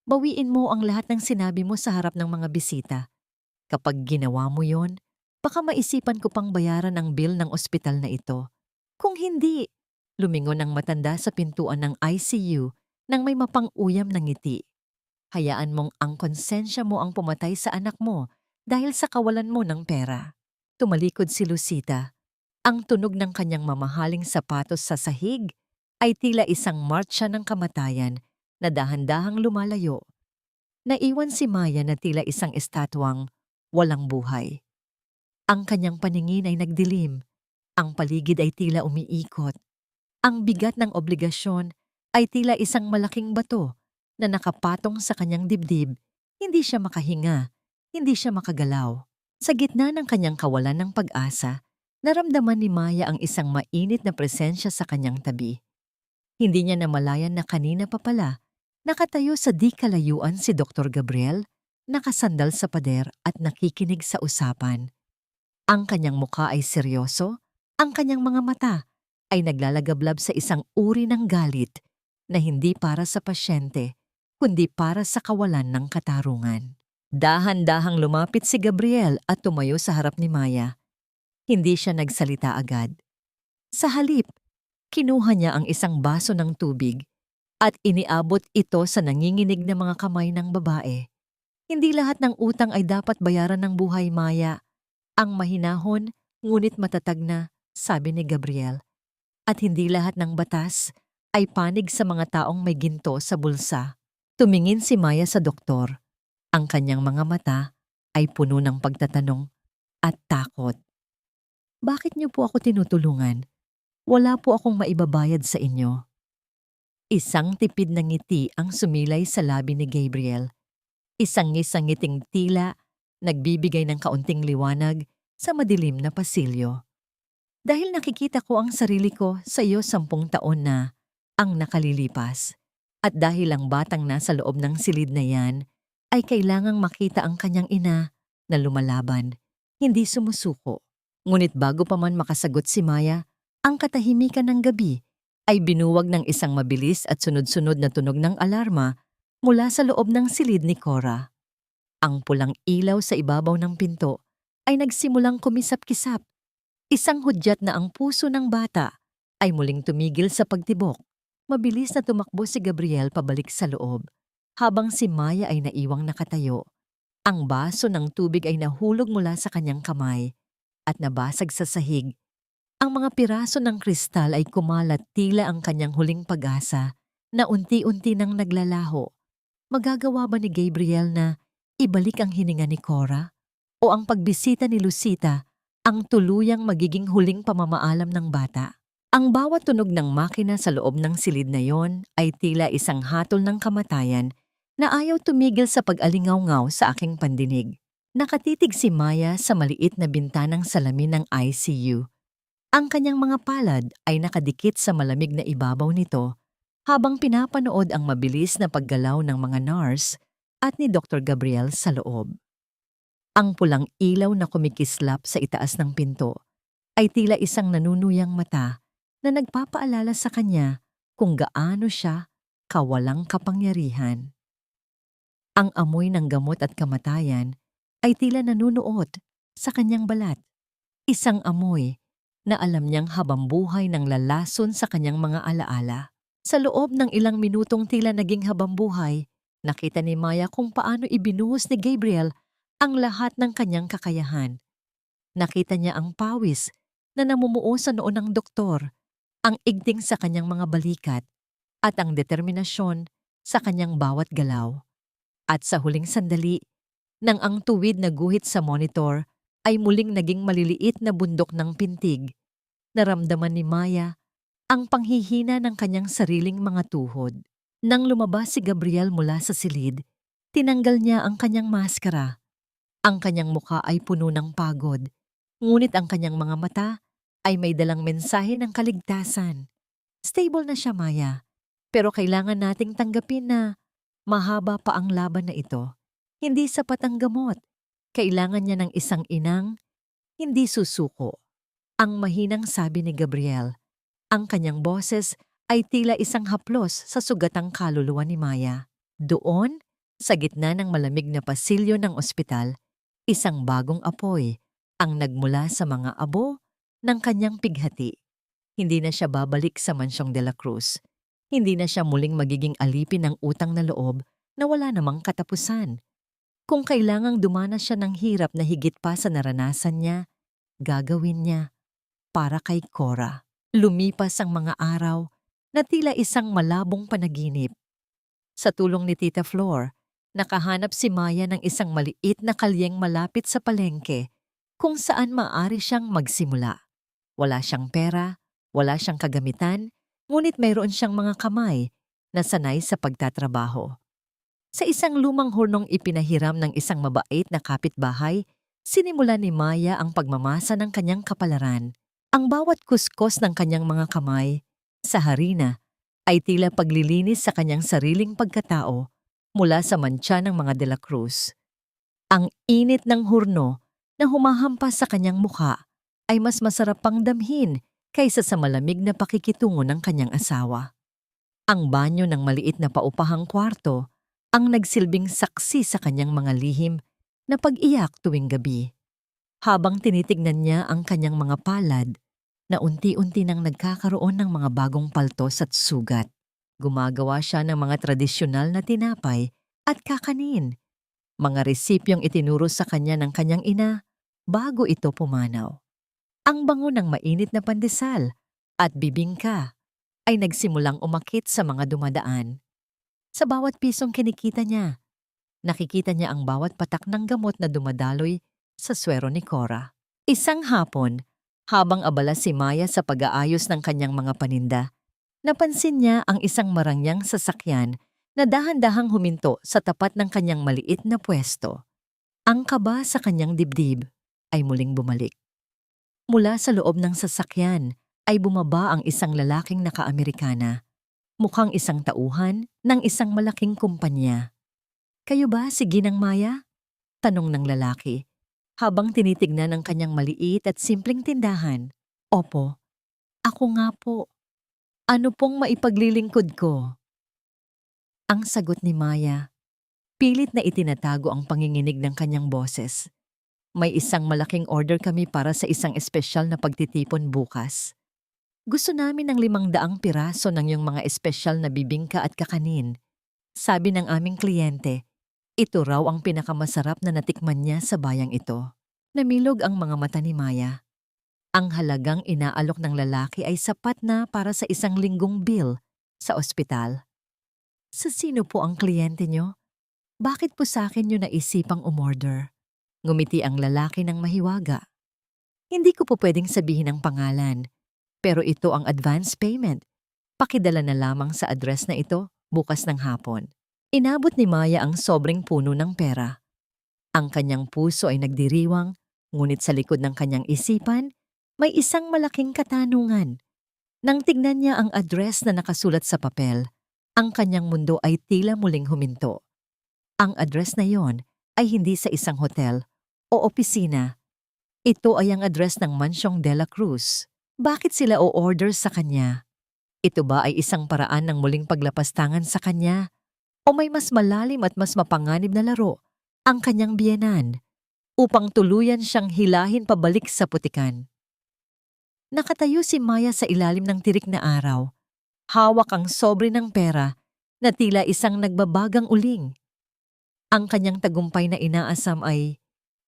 Bawiin mo ang lahat ng sinabi mo sa harap ng mga bisita. Kapag ginawa mo yon, baka maisipan ko pang bayaran ang bill ng ospital na ito. Kung hindi, lumingon ang matanda sa pintuan ng ICU nang may mapang-uyam na ngiti. Hayaan mong ang konsensya mo ang pumatay sa anak mo dahil sa kawalan mo ng pera. Tumalikod si Lucita. Ang tunog ng kanyang mamahaling sapatos sa sahig ay tila isang martsya ng kamatayan na dahan-dahang lumalayo. Naiwan si Maya na tila isang estatwang walang buhay. Ang kanyang paningin ay nagdilim. Ang paligid ay tila umiikot. Ang bigat ng obligasyon ay tila isang malaking bato na nakapatong sa kanyang dibdib. Hindi siya makahinga, hindi siya makagalaw. Sa gitna ng kanyang kawalan ng pag-asa, naramdaman ni Maya ang isang mainit na presensya sa kanyang tabi. Hindi niya namalayan na kanina pa pala, nakatayo sa di kalayuan si Dr. Gabriel, nakasandal sa pader at nakikinig sa usapan. Ang kanyang muka ay seryoso, ang kanyang mga mata ay naglalagablab sa isang uri ng galit na hindi para sa pasyente, kundi para sa kawalan ng katarungan. Dahan-dahang lumapit si Gabriel at tumayo sa harap ni Maya. Hindi siya nagsalita agad. Sa halip, kinuha niya ang isang baso ng tubig at iniabot ito sa nanginginig na mga kamay ng babae. Hindi lahat ng utang ay dapat bayaran ng buhay, Maya. Ang mahinahon, ngunit matatag na, sabi ni Gabriel. At hindi lahat ng batas ay panig sa mga taong may ginto sa bulsa. Tumingin si Maya sa doktor. Ang kanyang mga mata ay puno ng pagtatanong at takot. Bakit niyo po ako tinutulungan? Wala po akong maibabayad sa inyo. Isang tipid na ngiti ang sumilay sa labi ni Gabriel. Isang ngiting tila nagbibigay ng kaunting liwanag sa madilim na pasilyo. Dahil nakikita ko ang sarili ko sa iyo 10 taon na ang nakalilipas. At dahil ang batang nasa loob ng silid na yan ay kailangang makita ang kanyang ina na lumalaban, hindi sumusuko. Ngunit bago pa man makasagot si Maya, ang katahimikan ng gabi ay binuwag ng isang mabilis at sunod-sunod na tunog ng alarma mula sa loob ng silid ni Cora. Ang pulang ilaw sa ibabaw ng pinto ay nagsimulang kumisap-kisap. Isang hudyat na ang puso ng bata ay muling tumigil sa pagtibok. Mabilis na tumakbo si Gabriel pabalik sa loob, habang si Maya ay naiwang nakatayo. Ang baso ng tubig ay nahulog mula sa kanyang kamay at nabasag sa sahig. Ang mga piraso ng kristal ay kumalat tila ang kanyang huling pag-asa na unti-unti nang naglalaho. Magagawa ba ni Gabriel na ibalik ang hininga ni Cora? O ang pagbisita ni Lucita ang tuluyang magiging huling pamamaalam ng bata? Ang bawat tunog ng makina sa loob ng silid na yon ay tila isang hatol ng kamatayan na ayaw tumigil sa pag-alingaw-ngaw sa aking pandinig. Nakatitig si Maya sa maliit na bintanang salamin ng ICU. Ang kanyang mga palad ay nakadikit sa malamig na ibabaw nito habang pinapanood ang mabilis na paggalaw ng mga nurse at ni Dr. Gabriel sa loob. Ang pulang ilaw na kumikislap sa itaas ng pinto ay tila isang nanunuyang mata na nagpapaalala sa kanya kung gaano siya kawalang kapangyarihan. Ang amoy ng gamot at kamatayan ay tila nanunuot sa kanyang balat. Isang amoy na alam niyang habambuhay ng lalason sa kanyang mga alaala. Sa loob ng ilang minutong tila naging habambuhay, nakita ni Maya kung paano ibinuhos ni Gabriel ang lahat ng kanyang kakayahan. Nakita niya ang pawis na namumuo sa noo ng doktor, ang igting sa kanyang mga balikat, at ang determinasyon sa kanyang bawat galaw. At sa huling sandali, nang ang tuwid na guhit sa monitor ay muling naging maliliit na bundok ng pintig, naramdaman ni Maya ang panghihina ng kanyang sariling mga tuhod. Nang lumabas si Gabriel mula sa silid, tinanggal niya ang kanyang maskara. Ang kanyang mukha ay puno ng pagod, ngunit ang kanyang mga mata ay may dalang mensahe ng kaligtasan. Stable na siya, Maya, pero kailangan nating tanggapin na mahaba pa ang laban na ito. Hindi sapat ang gamot. Kailangan niya ng isang inang hindi susuko. Ang mahinang sabi ni Gabriel, Ang kanyang boses ay tila isang haplos sa sugatang kaluluwa ni Maya. Doon, sa gitna ng malamig na pasilyo ng ospital, isang bagong apoy ang nagmula sa mga abo ng kanyang pighati. Hindi na siya babalik sa Mansyong de la Cruz. Hindi na siya muling magiging alipin ng utang na loob na wala namang katapusan. Kung kailangang dumanas siya ng hirap na higit pa sa naranasan niya, gagawin niya para kay Cora. Lumipas ang mga araw na tila isang malabong panaginip. Sa tulong ni Tita Flor, nakahanap si Maya ng isang maliit na kalyeng malapit sa palengke kung saan maaari siyang magsimula. Wala siyang pera, wala siyang kagamitan, ngunit mayroon siyang mga kamay na sanay sa pagtatrabaho. Sa isang lumang hurnong ipinahiram ng isang mabait na kapitbahay, sinimula ni Maya ang pagmamasa ng kanyang kapalaran. Ang bawat kuskos ng kanyang mga kamay sa harina ay tila paglilinis sa kanyang sariling pagkatao mula sa mantsa ng mga de la Cruz. Ang init ng hurno na humahampas sa kanyang mukha ay mas masarap pang damhin kaysa sa malamig na pakikitungo ng kanyang asawa. Ang banyo ng maliit na paupahang kwarto ang nagsilbing saksi sa kanyang mga lihim na pag-iyak tuwing gabi. Habang tinitignan niya ang kanyang mga palad na unti-unti nang nagkakaroon ng mga bagong paltos at sugat. Gumagawa siya ng mga tradisyonal na tinapay at kakanin, mga resipyong itinuro sa kanya ng kanyang ina bago ito pumanaw. Ang bango ng mainit na pandesal at bibingka ay nagsimulang umakit sa mga dumadaan. Sa bawat pisong kinikita niya, nakikita niya ang bawat patak ng gamot na dumadaloy sa swero ni Cora. Isang hapon, habang abala si Maya sa pag-aayos ng kanyang mga paninda, napansin niya ang isang marangyang sasakyan na dahan-dahang huminto sa tapat ng kanyang maliit na pwesto. Ang kaba sa kanyang dibdib ay muling bumalik. Mula sa loob ng sasakyan ay bumaba ang isang lalaking naka-Amerikana, mukhang isang tauhan ng isang malaking kumpanya. "Kayo ba si Ginang Maya?" tanong ng lalaki, habang tinitignan ang kanyang maliit at simpleng tindahan. "Opo, ako nga po. Ano pong maipaglilingkod ko?" Ang sagot ni Maya, pilit na itinatago ang panginginig ng kanyang boses. "May isang malaking order kami para sa isang espesyal na pagtitipon bukas. Gusto namin ng 500 piraso ng iyong mga espesyal na bibingka at kakanin. Sabi ng aming kliyente, ito raw ang pinakamasarap na natikman niya sa bayang ito." Namilog ang mga mata ni Maya. Ang halagang inaalok ng lalaki ay sapat na para sa isang linggong bill sa ospital. "Sa sino po ang kliyente niyo? Bakit po sa akin niyo naisipang umorder?" Ngumiti ang lalaki ng mahiwaga. "Hindi ko po pwedeng sabihin ang pangalan, pero ito ang advance payment. Pakidala na lamang sa address na ito bukas ng hapon." Inabot ni Maya ang sobrang puno ng pera. Ang kanyang puso ay nagdiriwang, ngunit sa likod ng kanyang isipan, may isang malaking katanungan. Nang tignan niya ang address na nakasulat sa papel, ang kanyang mundo ay tila muling huminto. Ang address na yon ay hindi sa isang hotel o opisina. Ito ay ang address ng Mansyong de la Cruz. Bakit sila o-order sa kanya? Ito ba ay isang paraan ng muling paglapastangan sa kanya? O may mas malalim at mas mapanganib na laro ang kanyang biyenan upang tuluyan siyang hilahin pabalik sa putikan? Nakatayo si Maya sa ilalim ng tirik na araw. Hawak ang sobre ng pera na tila isang nagbabagang uling. Ang kanyang tagumpay na inaasam ay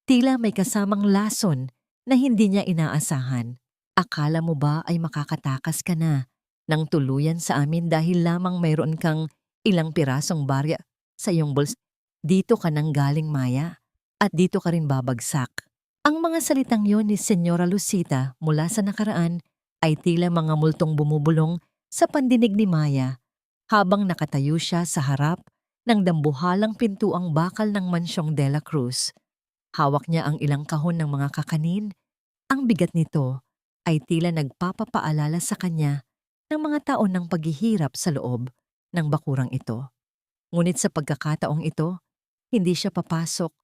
tila may kasamang lason na hindi niya inaasahan. "Akala mo ba ay makakatakas ka na ng tuluyan sa amin dahil lamang mayroon kang ilang pirasong barya sa iyong bulsa? Dito ka nang galing, Maya, at dito ka rin babagsak." Ang mga salitang yon ni Senyora Lucita mula sa nakaraan ay tila mga multong bumubulong sa pandinig ni Maya habang nakatayo siya sa harap ng dambuhalang pintuang bakal ng Mansyong de la Cruz. Hawak niya ang ilang kahon ng mga kakanin. Ang bigat nito ay tila nagpapapaalala sa kanya ng mga taon ng paghihirap sa loob ng bakurang ito. Ngunit sa pagkakataong ito, hindi siya papasok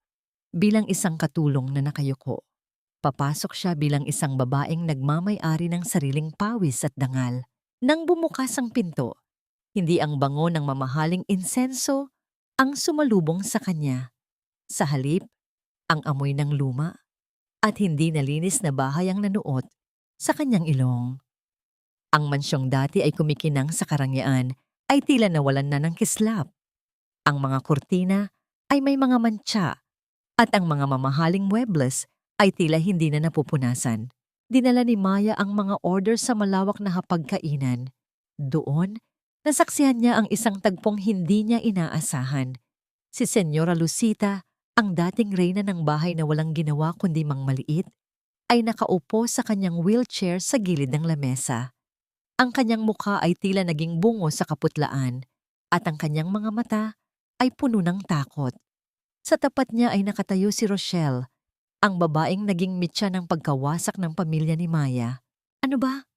bilang isang katulong na nakayuko. Papasok siya bilang isang babaeng nagmamay-ari ng sariling pawis at dangal. Nang bumukas ang pinto, hindi ang bango ng mamahaling insenso ang sumalubong sa kanya. Sa halip, ang amoy ng luma at hindi nalinis na bahay ang nanuot sa kanyang ilong. Ang mansyong dati ay kumikinang sa karangyaan ay tila nawalan na ng kislap. Ang mga kurtina ay may mga mantsa at ang mga mamahaling muebles ay tila hindi na napupunasan. Dinala ni Maya ang mga order sa malawak na hapagkainan. Doon, nasaksihan niya ang isang tagpong hindi niya inaasahan. Si Senyora Lucita, ang dating reyna ng bahay na walang ginawa kundi maliit, ay nakaupo sa kanyang wheelchair sa gilid ng lamesa. Ang kanyang mukha ay tila naging bungo sa kaputlaan at ang kanyang mga mata ay puno ng takot. Sa tapat niya ay nakatayo si Rochelle, ang babaeng naging mitya ng pagkawasak ng pamilya ni Maya. Ano ba?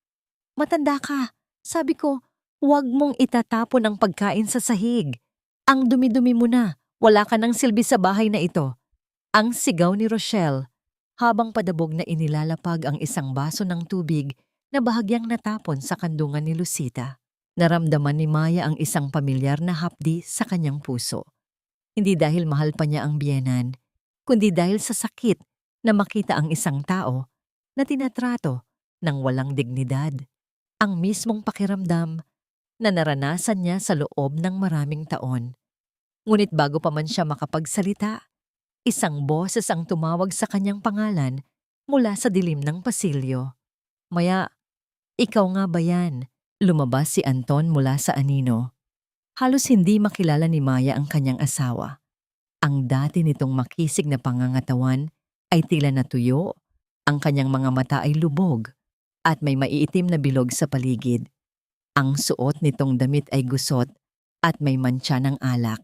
Matanda ka. Sabi ko, huwag mong itatapon ang pagkain sa sahig. Ang dumi-dumi mo na. Wala ka ng silbi sa bahay na ito. Ang sigaw ni Rochelle, habang padabog na inilalapag ang isang baso ng tubig na bahagyang natapon sa kandungan ni Lucita. Naramdaman ni Maya ang isang pamilyar na hapdi sa kanyang puso. Hindi dahil mahal pa niya ang biyenan, kundi dahil sa sakit na makita ang isang tao na tinatrato ng walang dignidad. Ang mismong pakiramdam na naranasan niya sa loob ng maraming taon. Ngunit bago pa man siya makapagsalita, isang boses ang tumawag sa kanyang pangalan mula sa dilim ng pasilyo. Maya, ikaw nga ba yan? Lumabas si Anton mula sa anino. Halos hindi makilala ni Maya ang kanyang asawa. Ang dati nitong makisig na pangangatawan ay tila natuyo, ang kanyang mga mata ay lubog, at may maiitim na bilog sa paligid. Ang suot nitong damit ay gusot at may mantsa ng alak.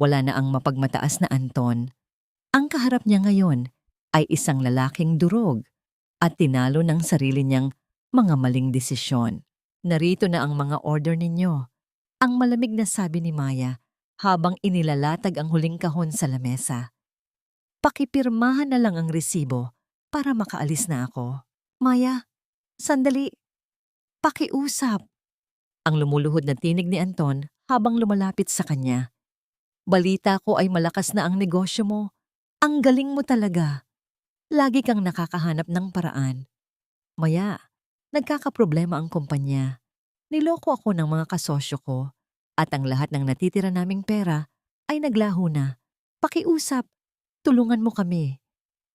Wala na ang mapagmataas na Anton. Ang kaharap niya ngayon ay isang lalaking durog at tinalo ng sarili niyang mga maling desisyon. Narito na ang mga order ninyo. Ang malamig na sabi ni Maya habang inilalatag ang huling kahon sa lamesa. Pakipirmahan na lang ang resibo para makaalis na ako. Maya, sandali. Pakiusap. Ang lumuluhod na tinig ni Anton habang lumalapit sa kanya. Balita ko ay malakas na ang negosyo mo. Ang galing mo talaga. Lagi kang nakakahanap ng paraan. Maya, nagkakaproblema ang kumpanya. Niloko ako ng mga kasosyo ko at ang lahat ng natitira naming pera ay naglaho na. Pakiusap, tulungan mo kami.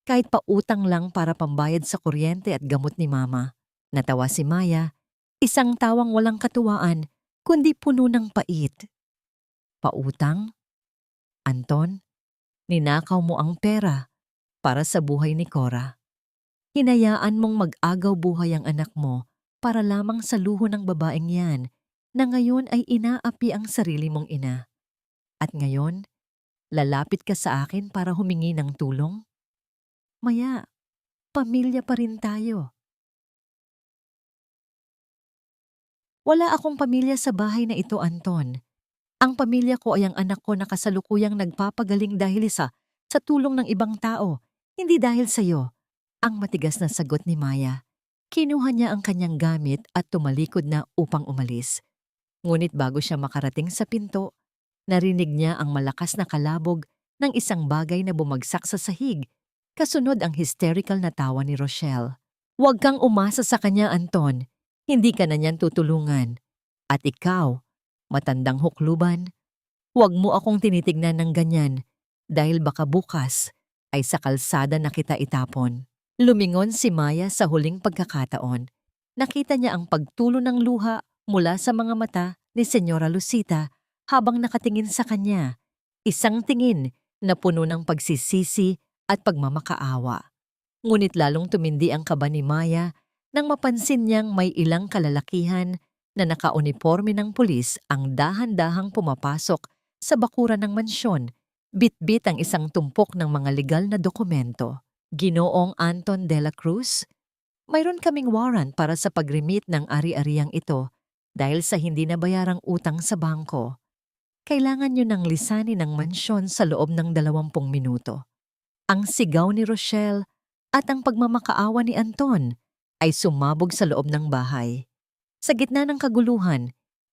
Kahit pautang lang para pambayad sa kuryente at gamot ni Mama. Natawa si Maya, isang tawang walang katuwaan kundi puno ng pait. Pautang? Anton, ninakaw mo ang pera para sa buhay ni Cora. Hinayaan mong mag-agaw buhay ang anak mo para lamang sa luho ng babaeng yan na ngayon ay inaapi ang sarili mong ina. At ngayon, lalapit ka sa akin para humingi ng tulong? Maya, pamilya pa rin tayo. Wala akong pamilya sa bahay na ito, Anton. Ang pamilya ko ay ang anak ko na kasalukuyang nagpapagaling dahil sa tulong ng ibang tao, hindi dahil sa iyo. Ang matigas na sagot ni Maya. Kinuha niya ang kanyang gamit at tumalikod na upang umalis. Ngunit bago siya makarating sa pinto, narinig niya ang malakas na kalabog ng isang bagay na bumagsak sa sahig. Kasunod ang hysterical na tawa ni Rochelle. Huwag kang umasa sa kanya, Anton. Hindi ka na niyan tutulungan. At ikaw, matandang hukluban, huwag mo akong tinitignan ng ganyan dahil baka bukas ay sa kalsada na kita itapon. Lumingon si Maya sa huling pagkakataon. Nakita niya ang pagtulo ng luha mula sa mga mata ni Senyora Lucita habang nakatingin sa kanya. Isang tingin na puno ng pagsisisi at pagmamakaawa. Ngunit lalong tumindi ang kaba ni Maya nang mapansin niyang may ilang kalalakihan na nakauniporme ng pulis ang dahan-dahang pumapasok sa bakuran ng mansyon, bit-bit ang isang tumpok ng mga legal na dokumento. Ginoong Anton de la Cruz, mayroon kaming warrant para sa pag-remit ng ari-ariang ito dahil sa hindi nabayarang utang sa bangko. Kailangan niyo ng lisanin ng mansyon sa loob ng 20 minuto. Ang sigaw ni Rochelle At ang pagmamakaawa ni Anton ay sumabog sa loob ng bahay. Sa gitna ng kaguluhan,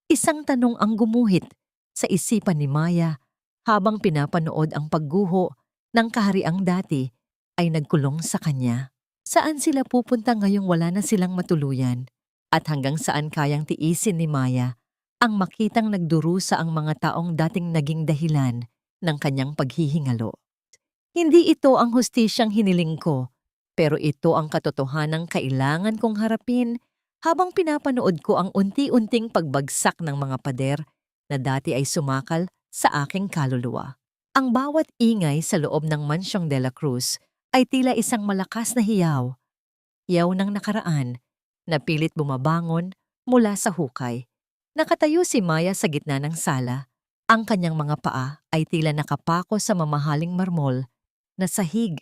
isang tanong ang gumuhit sa isipan ni Maya habang pinapanood ang pagguho ng kahariang dati ay nagkulong sa kanya. Saan sila pupunta ngayong wala na silang matuluyan? At hanggang saan kayang tiisin ni Maya ang makitang nagdurusa ang mga taong dating naging dahilan ng kanyang paghihingalo? Hindi ito ang hustisyang hiniling ko, pero ito ang katotohanang kailangan kong harapin habang pinapanood ko ang unti-unting pagbagsak ng mga pader na dati ay sumakal sa aking kaluluwa. Ang bawat ingay sa loob ng Mansyong de la Cruz ay tila isang malakas na hiyaw ng nakaraan na pilit bumabangon mula sa hukay. Nakatayo si Maya sa gitna ng sala. Ang kanyang mga paa ay tila nakapako sa mamahaling marmol na sahig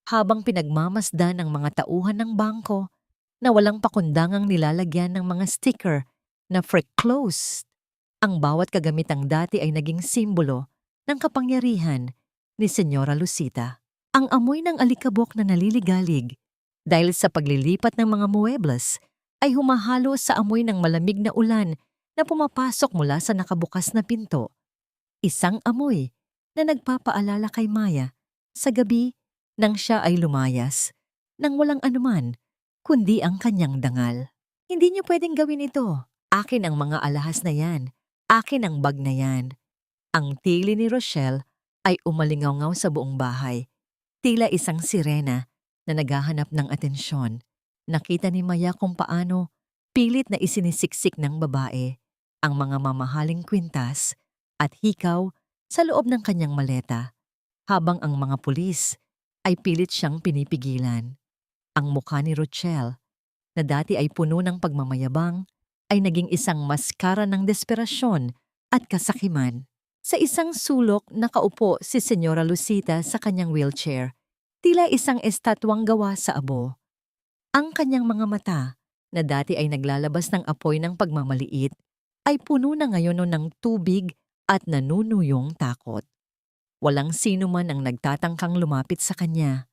habang pinagmamasdan ng mga tauhan ng bangko na walang pakundangang nilalagyan ng mga sticker na foreclosed. Ang bawat kagamitang dati ay naging simbolo ng kapangyarihan ni Senyora Lucita. Ang amoy ng alikabok na naliligalig dahil sa paglilipat ng mga muebles ay humahalo sa amoy ng malamig na ulan na pumapasok mula sa nakabukas na pinto. Isang amoy na nagpapaalala kay Maya sa gabi nang siya ay lumayas nang walang anuman kundi ang kanyang dangal. Hindi niyo pwedeng gawin ito. Akin ang mga alahas na yan. Akin ang bag na yan. Ang tili ni Rochelle ay umalingaw sa buong bahay. Tila isang sirena na naghahanap ng atensyon. Nakita ni Maya kung paano pilit na isinisiksik ng babae ang mga mamahaling kwintas at hikaw sa loob ng kanyang maleta, habang ang mga pulis ay pilit siyang pinipigilan. Ang mukha ni Rochelle, na dati ay puno ng pagmamayabang, ay naging isang maskara ng desperasyon at kasakiman. Sa isang sulok nakaupo si Senyora Lucita sa kanyang wheelchair, tila isang estatwang gawa sa abo. Ang kanyang mga mata, na dati ay naglalabas ng apoy ng pagmamaliit, ay puno na ngayon ng tubig at nanunuyong takot. Walang sino man ang nagtatangkang lumapit sa kanya.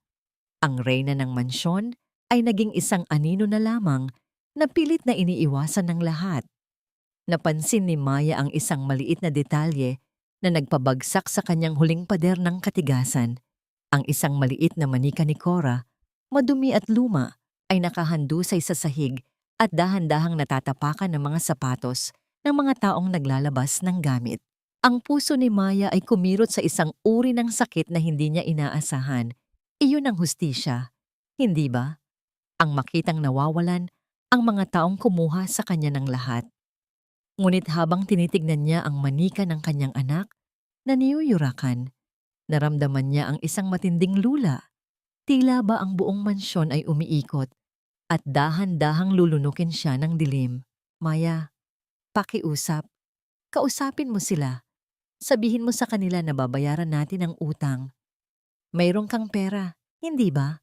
Ang reyna ng mansyon ay naging isang anino na lamang na pilit na iniiwasan ng lahat. Napansin ni Maya ang isang maliit na detalye na nagpabagsak sa kanyang huling pader ng katigasan. Ang isang maliit na manika ni Cora, madumi at luma, ay nakahandusay sa sahig at dahan-dahang natatapakan ng mga sapatos ng mga taong naglalabas ng gamit. Ang puso ni Maya ay kumirot sa isang uri ng sakit na hindi niya inaasahan. Iyon ang hustisya, hindi ba? Ang makitang nawawalan ang mga taong kumuha sa kanya ng lahat. Ngunit habang tinitignan niya ang manika ng kanyang anak na niyuyurakan, naramdaman niya ang isang matinding lula. Tila ba ang buong mansyon ay umiikot at dahan-dahang lulunukin siya ng dilim. Maya, pakiusap. Kausapin mo sila. Sabihin mo sa kanila na babayaran natin ang utang. Mayroon kang pera, hindi ba?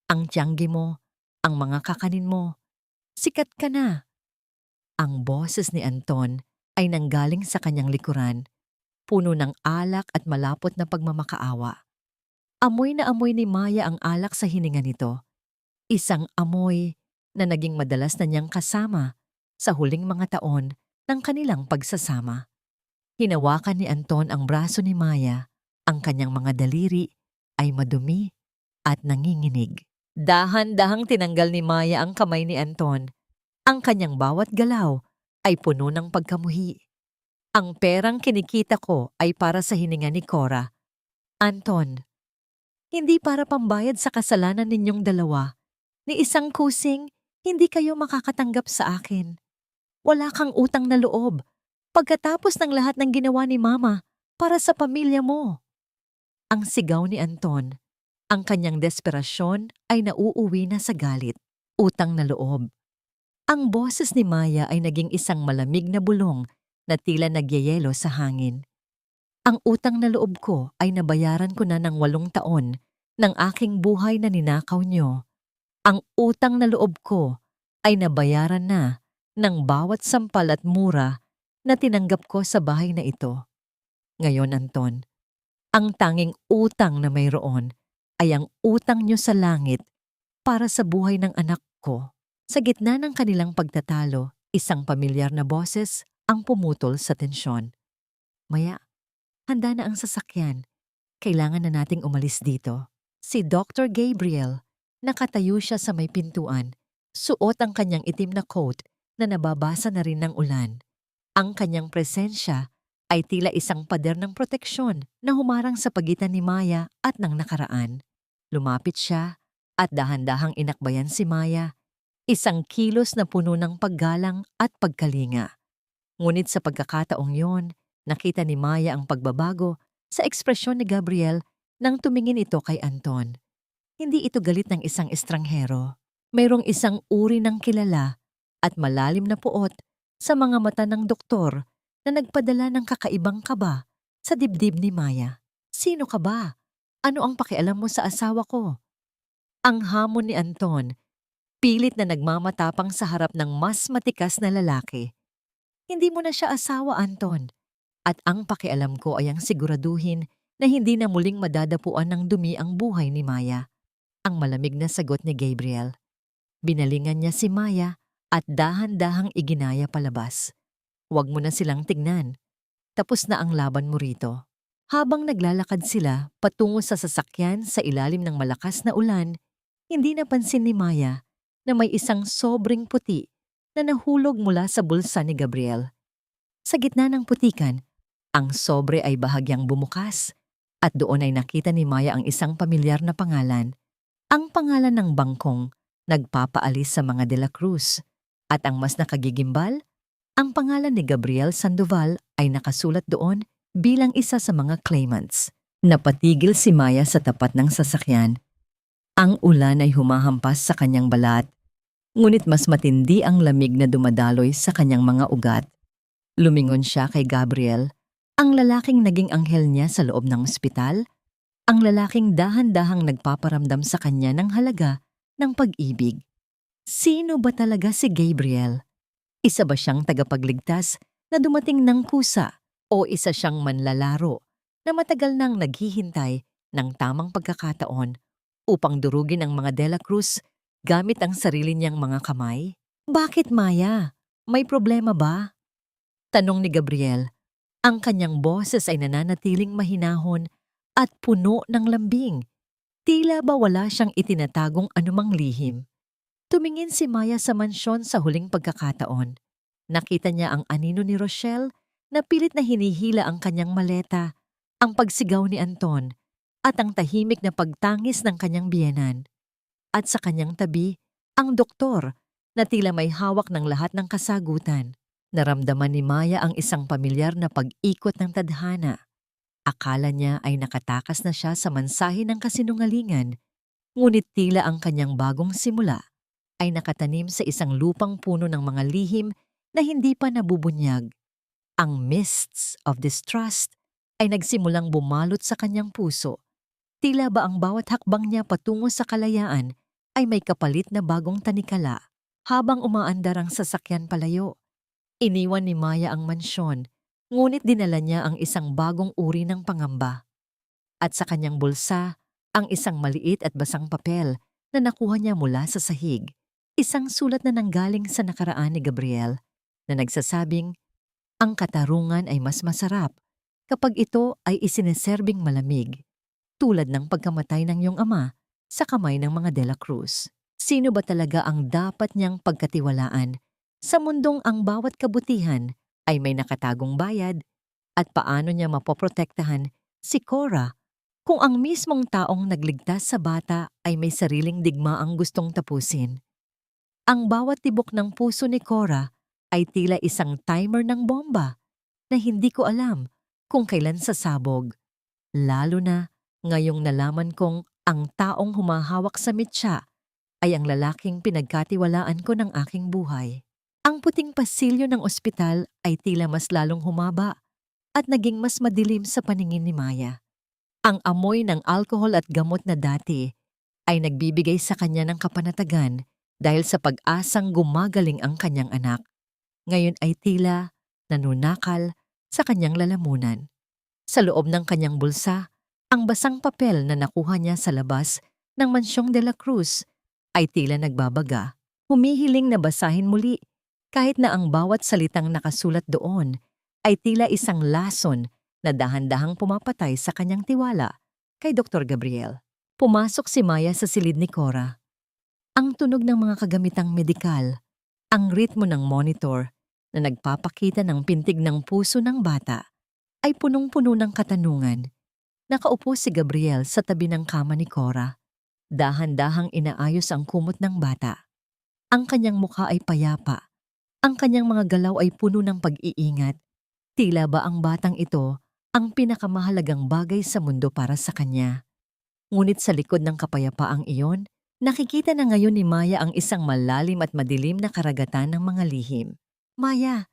Ang tiyanggi mo, ang mga kakanin mo. Sikat ka na. Ang boses ni Anton ay nanggaling sa kanyang likuran, puno ng alak at malapot na pagmamakaawa. Amoy na amoy ni Maya ang alak sa hininga nito. Isang amoy na naging madalas na niyang kasama sa huling mga taon ng kanilang pagsasama. Hinawakan ni Anton ang braso ni Maya. Ang kanyang mga daliri ay madumi at nanginginig. Dahan-dahang tinanggal ni Maya ang kamay ni Anton. Ang kanyang bawat galaw ay puno ng pagkamuhi. Ang perang kinikita ko ay para sa hininga ni Cora. Anton, hindi para pambayad sa kasalanan ninyong dalawa. Ni isang kusing, hindi kayo makakatanggap sa akin. Wala kang utang na loob. Pagkatapos ng lahat ng ginawa ni Mama para sa pamilya mo. Ang sigaw ni Anton, ang kanyang desperasyon ay nauuwi na sa galit, utang na loob. Ang boses ni Maya ay naging isang malamig na bulong na tila nagyayelo sa hangin. Ang utang na loob ko ay nabayaran ko na ng 8 taon ng aking buhay na ninakaw niyo. Ang utang na loob ko ay nabayaran na ng bawat sampal at mura na tinanggap ko sa bahay na ito. Ngayon, Anton, ang tanging utang na mayroon ay ang utang niyo sa langit para sa buhay ng anak ko. Sa gitna ng kanilang pagtatalo, isang pamilyar na boses ang pumutol sa tensyon. Maya, handa na ang sasakyan. Kailangan na nating umalis dito. Si Dr. Gabriel, nakatayo siya sa may pintuan. Suot ang kanyang itim na coat na nababasa na rin ng ulan. Ang kanyang presensya ay tila isang pader ng proteksyon na humarang sa pagitan ni Maya at ng nakaraan. Lumapit siya at dahan-dahang inakbayan si Maya, isang kilos na puno ng paggalang at pagkalinga. Ngunit sa pagkakataong yon, nakita ni Maya ang pagbabago sa ekspresyon ni Gabriel nang tumingin ito kay Anton. Hindi ito galit ng isang estranghero. Mayroong isang uri ng kilala at malalim na puot sa mga mata ng doktor na nagpadala ng kakaibang kaba sa dibdib ni Maya. Sino ka ba? Ano ang pakialam mo sa asawa ko? Ang hamon ni Anton, pilit na nagmamatapang sa harap ng mas matikas na lalaki. Hindi mo na siya asawa, Anton. At ang pakialam ko ay ang siguraduhin na hindi na muling madadapuan ng dumi ang buhay ni Maya. Ang malamig na sagot ni Gabriel. Binalingan niya si Maya at dahan-dahang iginaya palabas. Huwag mo na silang tignan. Tapos na ang laban mo rito. Habang naglalakad sila patungo sa sasakyan sa ilalim ng malakas na ulan, hindi napansin ni Maya na may isang sobrang puti na nahulog mula sa bulsa ni Gabriel. Sa gitna ng putikan, ang sobre ay bahagyang bumukas at doon ay nakita ni Maya ang isang pamilyar na pangalan. Ang pangalan ng bangkong nagpapaalis sa mga De La Cruz at ang mas nakagigimbal, ang pangalan ni Gabriel Sandoval ay nakasulat doon bilang isa sa mga claimants. Napatigil si Maya sa tapat ng sasakyan. Ang ulan ay humahampas sa kanyang balat, ngunit mas matindi ang lamig na dumadaloy sa kanyang mga ugat. Lumingon siya kay Gabriel, ang lalaking naging anghel niya sa loob ng ospital, ang lalaking dahan-dahang nagpaparamdam sa kanya ng halaga ng pag-ibig. Sino ba talaga si Gabriel? Isa ba siyang tagapagligtas na dumating ng kusa o isa siyang manlalaro na matagal nang naghihintay ng tamang pagkakataon upang durugin ang mga De La Cruz gamit ang sarili niyang mga kamay? Bakit, Maya? May problema ba? Tanong ni Gabriel. Ang kanyang boses ay nananatiling mahinahon at puno ng lambing. Tila ba wala siyang itinatagong anumang lihim. Tumingin si Maya sa mansyon sa huling pagkakataon. Nakita niya ang anino ni Rochelle na pilit na hinihila ang kanyang maleta, ang pagsigaw ni Anton, at ang tahimik na pagtangis ng kanyang biyenan. At sa kanyang tabi, ang doktor na tila may hawak ng lahat ng kasagutan. Naramdaman ni Maya ang isang pamilyar na pag-ikot ng tadhana. Akala niya ay nakatakas na siya sa mensahe ng kasinungalingan, ngunit tila ang kanyang bagong simula ay nakatanim sa isang lupang puno ng mga lihim na hindi pa nabubunyag. Ang mists of distrust ay nagsimulang bumalot sa kanyang puso. Tila ba ang bawat hakbang niya patungo sa kalayaan ay may kapalit na bagong tanikala. Habang umaandar ang sasakyan palayo, iniwan ni Maya ang mansyon, ngunit dinala niya ang isang bagong uri ng pangamba. At sa kanyang bulsa, ang isang maliit at basang papel na nakuha niya mula sa sahig. Isang sulat na nanggaling sa nakaraan ni Gabriel na nagsasabing, ang katarungan ay mas masarap kapag ito ay isiniserbing malamig, tulad ng pagkamatay ng iyong ama sa kamay ng mga De La Cruz. Sino ba talaga ang dapat niyang pagkatiwalaan sa mundong ang bawat kabutihan ay may nakatagong bayad, at paano niya mapoprotektahan si Cora kung ang mismong taong nagligtas sa bata ay may sariling digmaang gustong tapusin? Ang bawat tibok ng puso ni Cora ay tila isang timer ng bomba na hindi ko alam kung kailan sasabog. Lalo na ngayong nalaman kong ang taong humahawak sa mitsa ay ang lalaking pinagkatiwalaan ko ng aking buhay. Ang puting pasilyo ng ospital ay tila mas lalong humaba at naging mas madilim sa paningin ni Maya. Ang amoy ng alkohol at gamot na dati ay nagbibigay sa kanya ng kapanatagan dahil sa pag-asang gumagaling ang kanyang anak. Ngayon ay tila nanunakal sa kanyang lalamunan. Sa loob ng kanyang bulsa, Ang basang papel na nakuha niya sa labas ng Mansyong de la Cruz ay tila nagbabaga, humihiling na basahin muli kahit na ang bawat salitang nakasulat doon ay tila isang lason na dahan-dahang pumapatay sa kanyang tiwala kay Dr. Gabriel. Pumasok si Maya sa silid ni Cora. Ang tunog ng mga kagamitang medikal, ang ritmo ng monitor na nagpapakita ng pintig ng puso ng bata ay punong-puno ng katanungan. Nakaupo si Gabriel sa tabi ng kama ni Cora. Dahan-dahang inaayos ang kumot ng bata. Ang kanyang mukha ay payapa. Ang kanyang mga galaw ay puno ng pag-iingat. Tila ba ang batang ito ang pinakamahalagang bagay sa mundo para sa kanya. Ngunit sa likod ng kapayapaang iyon, nakikita na ngayon ni Maya ang isang malalim at madilim na karagatan ng mga lihim. Maya,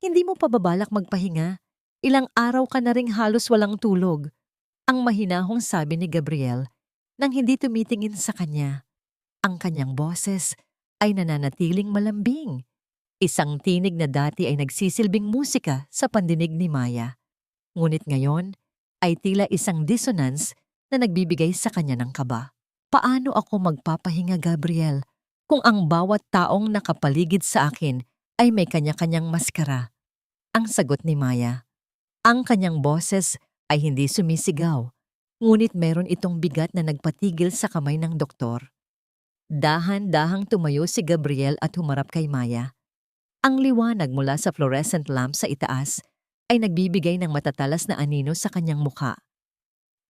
hindi mo pa babalak magpahinga? Ilang araw ka na ring halos walang tulog. Ang mahinahong sabi ni Gabriel nang hindi tumitingin sa kanya. Ang kanyang boses ay nananatiling malambing. Isang tinig na dati ay nagsisilbing musika sa pandinig ni Maya. Ngunit ngayon ay tila isang dissonance na nagbibigay sa kanya ng kaba. Paano ako magpapahinga, Gabriel, kung ang bawat taong nakapaligid sa akin ay may kanya-kanyang maskara? Ang sagot ni Maya. Ang kanyang boses ay hindi sumisigaw, ngunit meron itong bigat na nagpatigil sa kamay ng doktor. Dahan-dahang tumayo si Gabriel at humarap kay Maya. Ang liwanag mula sa fluorescent lamp sa itaas ay nagbibigay ng matatalas na anino sa kanyang mukha.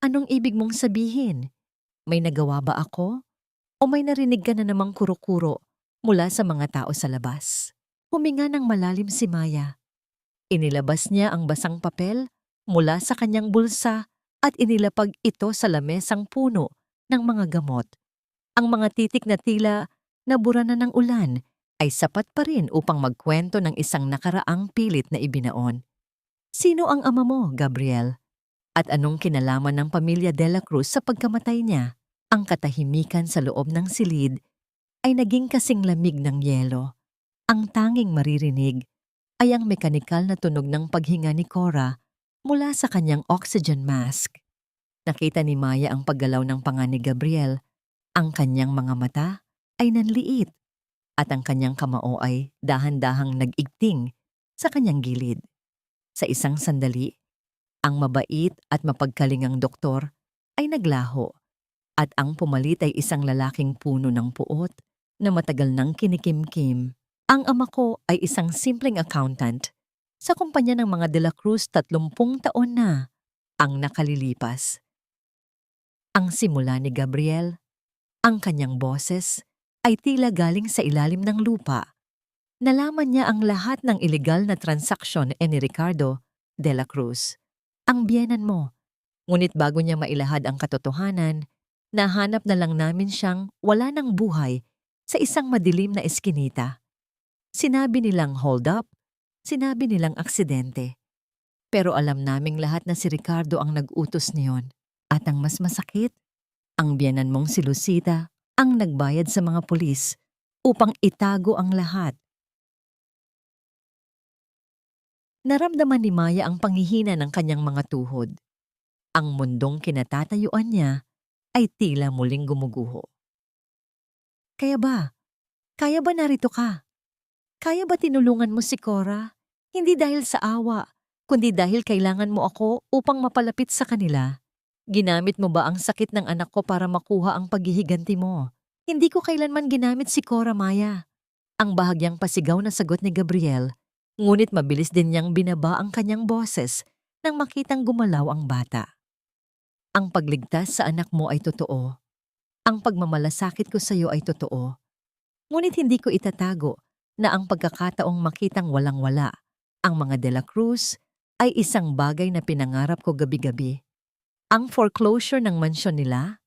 Anong ibig mong sabihin? May nagawa ba ako? O may narinig ka na namang kuro-kuro mula sa mga tao sa labas? Huminga ng malalim si Maya. Inilabas niya ang basang papel mula sa kanyang bulsa at inilapag ito sa lamesang puno ng mga gamot. Ang mga titik na tila nabura na ng ulan ay sapat pa rin upang magkwento ng isang nakaraang pilit na ibinaon. Sino ang ama mo, Gabriel? At anong kinalaman ng pamilya de la Cruz sa pagkamatay niya? Ang katahimikan sa loob ng silid ay naging kasing lamig ng yelo. Ang tanging maririnig ay ang mekanikal na tunog ng paghinga ni Cora mula sa kanyang oxygen mask. Nakita ni Maya ang paggalaw ng panga ni Gabriel. Ang kanyang mga mata ay nanliit at ang kanyang kamao ay dahan-dahang nag-igting sa kanyang gilid. Sa isang sandali, ang mabait at mapagkalingang doktor ay naglaho at ang pumalit ay isang lalaking puno ng puot na matagal nang kinikimkim. Ang ama ko ay isang simpleng accountant sa kumpanya ng mga de la Cruz 30 taon na ang nakalilipas. Ang simula ni Gabriel, ang kanyang boses ay tila galing sa ilalim ng lupa. Nalaman niya ang lahat ng ilegal na transaksyon ni Ricardo de la Cruz, ang biyenan mo. Ngunit bago niya mailahad ang katotohanan, nahanap na lang namin siyang wala ng buhay sa isang madilim na eskinita. Sinabi nilang hold up, sinabi nilang aksidente. Pero alam naming lahat na si Ricardo ang nag-utos niyon. At ang mas masakit, ang biyenan mong si Lucita ang nagbayad sa mga pulis upang itago ang lahat. Naramdaman ni Maya ang panghihina ng kanyang mga tuhod. Ang mundong kinatatayuan niya ay tila muling gumuguho. Kaya ba? Kaya ba narito ka? Kaya ba tinulungan mo si Cora? Hindi dahil sa awa, kundi dahil kailangan mo ako upang mapalapit sa kanila. Ginamit mo ba ang sakit ng anak ko para makuha ang paghihiganti mo? Hindi ko kailanman ginamit si Cora, Maya. Ang bahagyang pasigaw na sagot ni Gabriel, ngunit mabilis din niyang binaba ang kanyang boses nang makitang gumalaw ang bata. Ang pagligtas sa anak mo ay totoo. Ang pagmamalasakit ko sa iyo ay totoo. Ngunit hindi ko itatago na ang pagkakataong makitang walang-wala ang mga de la Cruz ay isang bagay na pinangarap ko gabi-gabi. Ang foreclosure ng mansyon nila,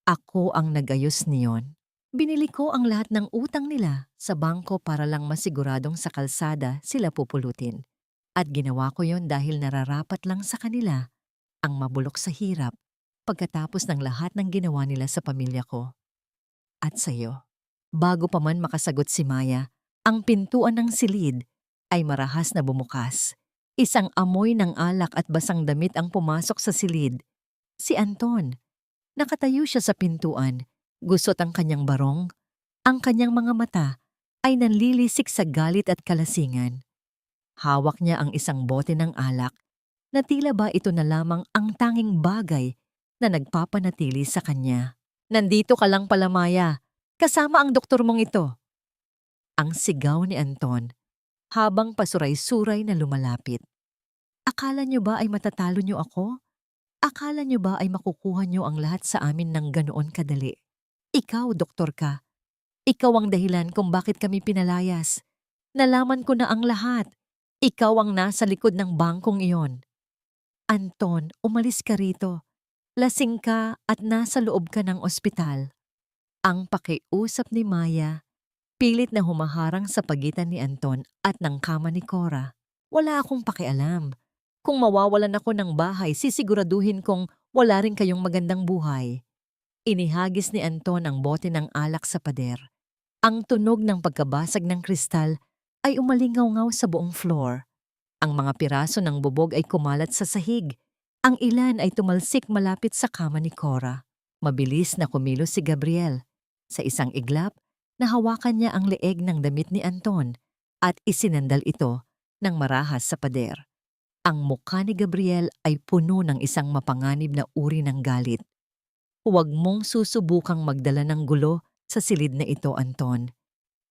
ako ang nagayos niyon. Binili ko ang lahat ng utang nila sa bangko para lang masiguradong sa kalsada sila pupulutin. At ginawa ko yon dahil nararapat lang sa kanila ang mabulok sa hirap pagkatapos ng lahat ng ginawa nila sa pamilya ko. At sa iyo. Bago pa man makasagot si Maya, ang pintuan ng silid ay marahas na bumukas. Isang amoy ng alak at basang damit ang pumasok sa silid. Si Anton. Nakatayo siya sa pintuan. Gusot ang kanyang barong. Ang kanyang mga mata ay nanlilisik sa galit at kalasingan. Hawak niya ang isang bote ng alak na tila ba ito na lamang ang tanging bagay na nagpapanatili sa kanya. Nandito ka lang pala, Maya. Kasama ang doktor mong ito. Ang sigaw ni Anton habang pasuray-suray na lumalapit. Akala niyo ba ay matatalo niyo ako? Akala niyo ba ay makukuha niyo ang lahat sa amin ng ganoon kadali? Ikaw, doktor ka. Ikaw ang dahilan kung bakit kami pinalayas. Nalaman ko na ang lahat. Ikaw ang nasa likod ng bangkong iyon. Anton, umalis ka rito. Lasing ka at nasa loob ka ng ospital. Ang pakiusap ni Maya, pilit na humaharang sa pagitan ni Anton at ng kama ni Cora. Wala akong pakialam. Kung mawawalan ako ng bahay, sisiguraduhin kong wala rin kayong magandang buhay. Inihagis ni Anton ang bote ng alak sa pader. Ang tunog ng pagkabasag ng kristal ay umalingaw-ngaw sa buong floor. Ang mga piraso ng bubog ay kumalat sa sahig. Ang ilan ay tumalsik malapit sa kama ni Cora. Mabilis na kumilos si Gabriel. Sa isang iglap, nahawakan niya ang leeg ng damit ni Anton at isinandal ito ng marahas sa pader. Ang mukha ni Gabriel ay puno ng isang mapanganib na uri ng galit. Huwag mong susubukang magdala ng gulo sa silid na ito, Anton.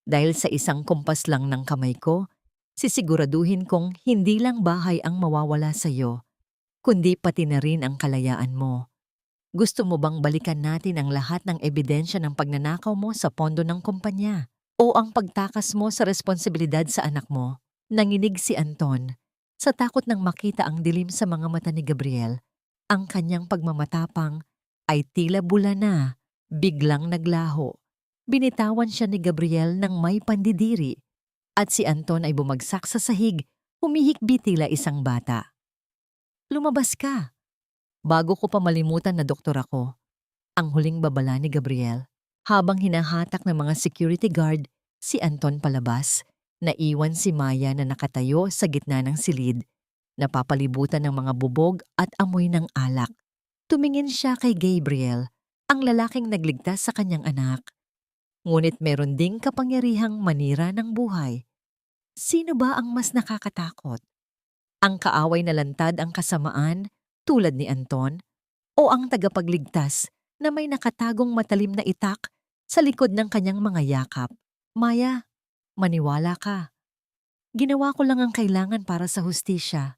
Dahil sa isang kumpas lang ng kamay ko, sisiguraduhin kong hindi lang bahay ang mawawala sa iyo, kundi pati na rin ang kalayaan mo. Gusto mo bang balikan natin ang lahat ng ebidensya ng pagnanakaw mo sa pondo ng kumpanya? O ang pagtakas mo sa responsibilidad sa anak mo? Nanginig si Anton. Sa takot ng makita ang dilim sa mga mata ni Gabriel, ang kanyang pagmamatapang ay tila bula na, biglang naglaho. Binitawan siya ni Gabriel ng may pandidiri at si Anton ay bumagsak sa sahig, humihikbi tila isang bata. Lumabas ka! Bago ko pa malimutan na doktor ako, ang huling babala ni Gabriel. Habang hinahatak ng mga security guard si Anton palabas, naiwan si Maya na nakatayo sa gitna ng silid, napapalibutan ng mga bubog at amoy ng alak. Tumingin siya kay Gabriel, ang lalaking nagligtas sa kanyang anak. Ngunit meron ding kapangyarihang manira ng buhay. Sino ba ang mas nakakatakot? Ang kaaway na lantad ang kasamaan tulad ni Anton o ang tagapagligtas na may nakatagong matalim na itak sa likod ng kanyang mga yakap? Maya, maniwala ka. Ginawa ko lang ang kailangan para sa hustisya,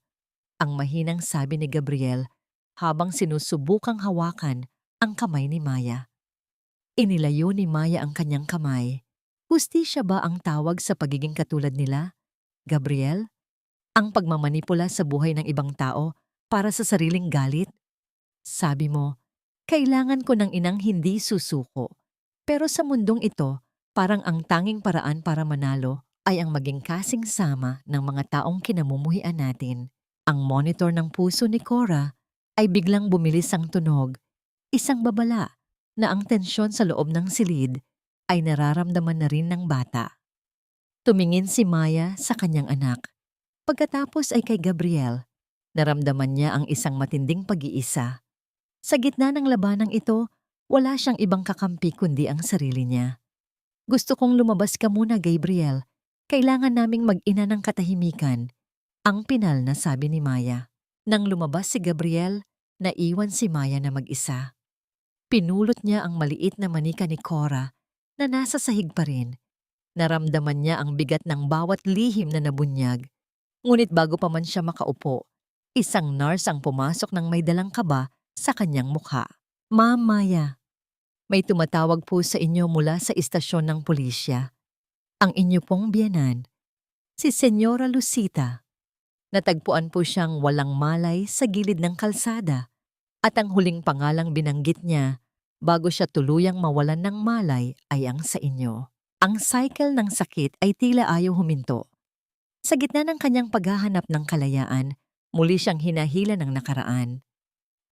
ang mahinang sabi ni Gabriel habang sinusubukang hawakan ang kamay ni Maya. Inilayo ni Maya ang kanyang kamay. Hustisya ba ang tawag sa pagiging katulad nila, Gabriel? Ang pagmamanipula sa buhay ng ibang tao para sa sariling galit? Sabi mo, kailangan ko ng inang hindi susuko. Pero sa mundong ito, parang ang tanging paraan para manalo ay ang maging kasing-sama ng mga taong kinamumuhian natin. Ang monitor ng puso ni Cora ay biglang bumilis ang tunog. Isang babala na ang tensyon sa loob ng silid ay nararamdaman na rin ng bata. Tumingin si Maya sa kanyang anak. Pagkatapos ay kay Gabriel. Naramdaman niya ang isang matinding pag-iisa. Sa gitna ng labanang ito, wala siyang ibang kakampi kundi ang sarili niya. Gusto kong lumabas ka muna, Gabriel. Kailangan naming mag-ina ng katahimikan. Ang pinal na sabi ni Maya. Nang lumabas si Gabriel, naiwan si Maya na mag-isa. Pinulot niya ang maliit na manika ni Cora na nasa sahig pa rin. Naramdaman niya ang bigat ng bawat lihim na nabunyag. Ngunit bago pa man siya makaupo, isang nurse ang pumasok ng may dalang kaba sa kanyang mukha. Ma'am Maya, may tumatawag po sa inyo mula sa istasyon ng pulisya. Ang inyo pong biyenan, si Senyora Lucita. Natagpuan po siyang walang malay sa gilid ng kalsada at ang huling pangalang binanggit niya bago siya tuluyang mawalan ng malay ay ang sa inyo. Ang cycle ng sakit ay tila ayaw huminto. Sa gitna ng kanyang paghahanap ng kalayaan, muli siyang hinahila ng nakaraan.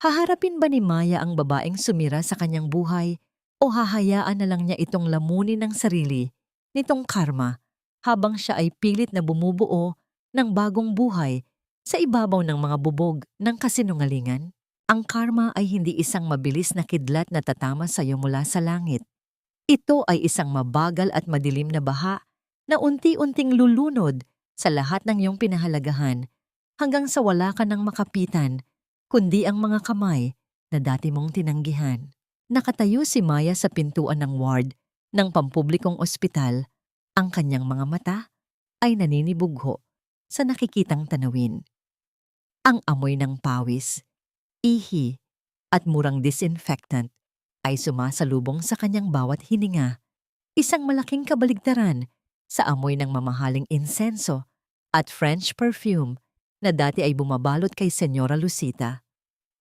Haharapin ba ni Maya ang babaeng sumira sa kanyang buhay o hahayaan na lang niya itong lamunin ng sarili nitong karma habang siya ay pilit na bumubuo ng bagong buhay sa ibabaw ng mga bubog ng kasinungalingan? Ang karma ay hindi isang mabilis na kidlat na tatama sa iyo mula sa langit. Ito ay isang mabagal at madilim na baha na unti-unting lulunod sa lahat ng iyong pinahalagahan hanggang sa wala ka nang makapitan, kundi ang mga kamay na dati mong tinanggihan. Nakatayo si Maya sa pintuan ng ward ng pampublikong ospital. Ang kanyang mga mata ay naninibugho sa nakikitang tanawin. Ang amoy ng pawis, ihi, at murang disinfectant ay sumasalubong sa kanyang bawat hininga, isang malaking kabaligtaran sa amoy ng mamahaling insenso at French perfume na dati ay bumabalot kay Senyora Lucita.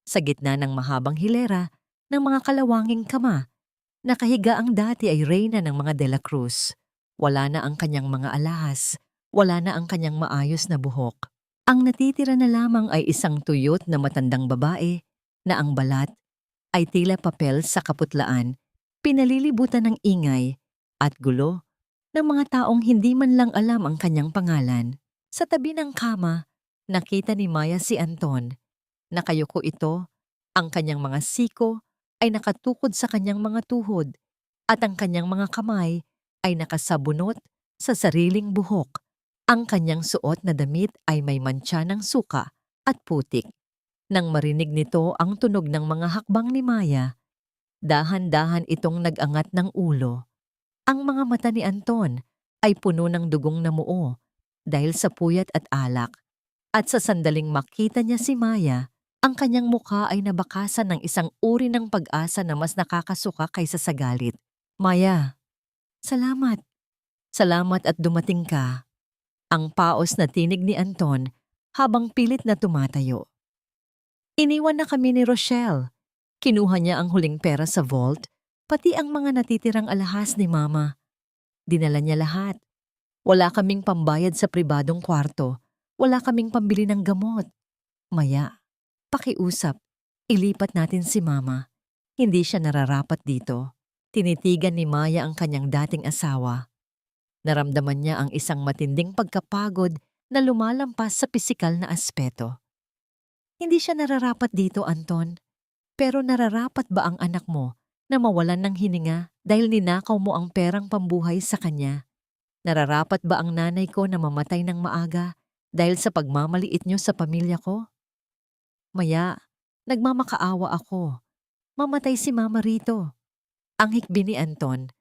Sa gitna ng mahabang hilera ng mga kalawanging kama, nakahiga ang dati ay reyna ng mga De La Cruz. Wala na ang kanyang mga alahas, wala na ang kanyang maayos na buhok. Ang natitira na lamang ay isang tuyot na matandang babae na ang balat ay tila papel sa kaputlaan, pinalilibutan ng ingay at gulo ng mga taong hindi man lang alam ang kanyang pangalan. Sa tabi ng kama, nakita ni Maya si Anton. Nakayuko ito, ang kanyang mga siko ay nakatukod sa kanyang mga tuhod at ang kanyang mga kamay ay nakasabunot sa sariling buhok. Ang kanyang suot na damit ay may mantsa ng suka at putik. Nang marinig nito ang tunog ng mga hakbang ni Maya, dahan-dahan itong nag-angat ng ulo. Ang mga mata ni Anton ay puno ng dugong namuo dahil sa puyat at alak. At sa sandaling makita niya si Maya, ang kanyang mukha ay nabakasan ng isang uri ng pag-asa na mas nakakasuka kaysa sa galit. Maya, salamat. Salamat at dumating ka. Ang paos na tinig ni Anton habang pilit na tumatayo. Iniwan na kami ni Rochelle. Kinuha niya ang huling pera sa vault, pati ang mga natitirang alahas ni Mama. Dinala niya lahat. Wala kaming pambayad sa pribadong kwarto. Wala kaming pambili ng gamot. Maya, pakiusap. Ilipat natin si Mama. Hindi siya nararapat dito. Tinitigan ni Maya ang kanyang dating asawa. Naramdaman niya ang isang matinding pagkapagod na lumalampas sa pisikal na aspeto. Hindi siya nararapat dito, Anton. Pero nararapat ba ang anak mo na mawalan ng hininga dahil ninakaw mo ang perang pambuhay sa kanya? Nararapat ba ang nanay ko na mamatay ng maaga dahil sa pagmamaliit niyo sa pamilya ko? Maya, nagmamakaawa ako. Mamatay si Mama rito. Ang hikbi ni Anton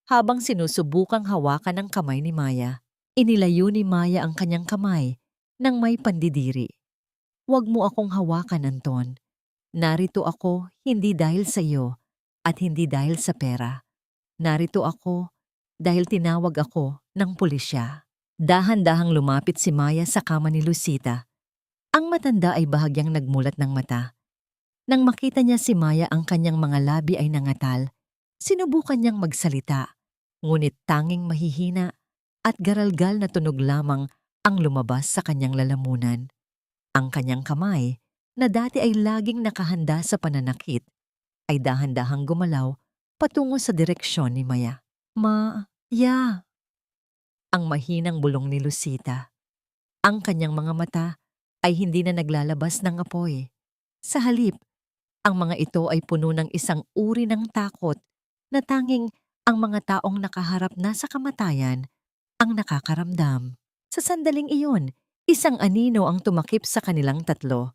habang sinusubukang hawakan ang kamay ni Maya. Inilayo ni Maya ang kanyang kamay nang may pandidiri. Huwag mo akong hawakan, Anton. Narito ako hindi dahil sa iyo at hindi dahil sa pera. Narito ako dahil tinawag ako ng pulisya. Dahan-dahang lumapit si Maya sa kama ni Lucita. Ang matanda ay bahagyang nagmulat ng mata. Nang makita niya si Maya, ang kanyang mga labi ay nangatal. Sinubukan niyang magsalita, ngunit tanging mahihina at garalgal na tunog lamang ang lumabas sa kanyang lalamunan. Ang kanyang kamay, na dati ay laging nakahanda sa pananakit, ay dahan-dahang gumalaw patungo sa direksyon ni Maya. Maya! Ang mahinang bulong ni Lucita. Ang kanyang mga mata ay hindi na naglalabas ng apoy. Sa halip, ang mga ito ay puno ng isang uri ng takot na tanging ang mga taong nakaharap na sa kamatayan ang nakakaramdam. Sa sandaling iyon, isang anino ang tumakip sa kanilang tatlo.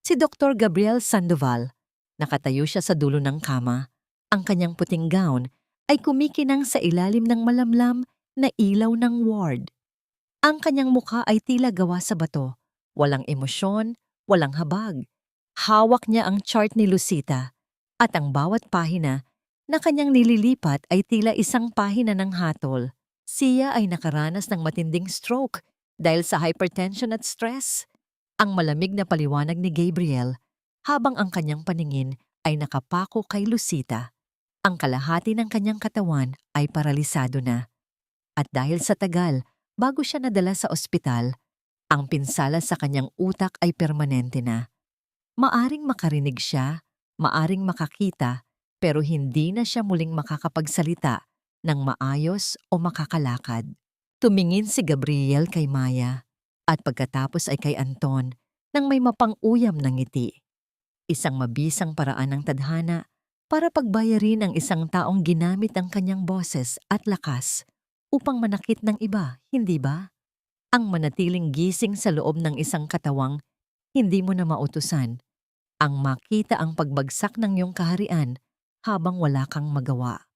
Si Dr. Gabriel Sandoval. Nakatayo siya sa dulo ng kama. Ang kanyang puting gown ay kumikinang sa ilalim ng malamlam na ilaw ng ward. Ang kanyang mukha ay tila gawa sa bato. Walang emosyon, walang habag. Hawak niya ang chart ni Lucita at ang bawat pahina na kanyang nililipat ay tila isang pahina ng hatol. Siya ay nakaranas ng matinding stroke dahil sa hypertension at stress. Ang malamig na paliwanag ni Gabriel habang ang kanyang paningin ay nakapako kay Lucita. Ang kalahati ng kanyang katawan ay paralisado na. At dahil sa tagal, bago siya nadala sa ospital, ang pinsala sa kanyang utak ay permanente na. Maaring makarinig siya, maaring makakita, pero hindi na siya muling makakapagsalita ng maayos o makakalakad. Tumingin si Gabriel kay Maya at pagkatapos ay kay Anton nang may mapang-uyam ng ngiti. Isang mabisang paraan ng tadhana para pagbayarin ang isang taong ginamit ang kanyang boses at lakas upang manakit ng iba, hindi ba? Ang manatiling gising sa loob ng isang katawang hindi mo na mautusan, ang makita ang pagbagsak ng iyong kaharian habang wala kang magawa.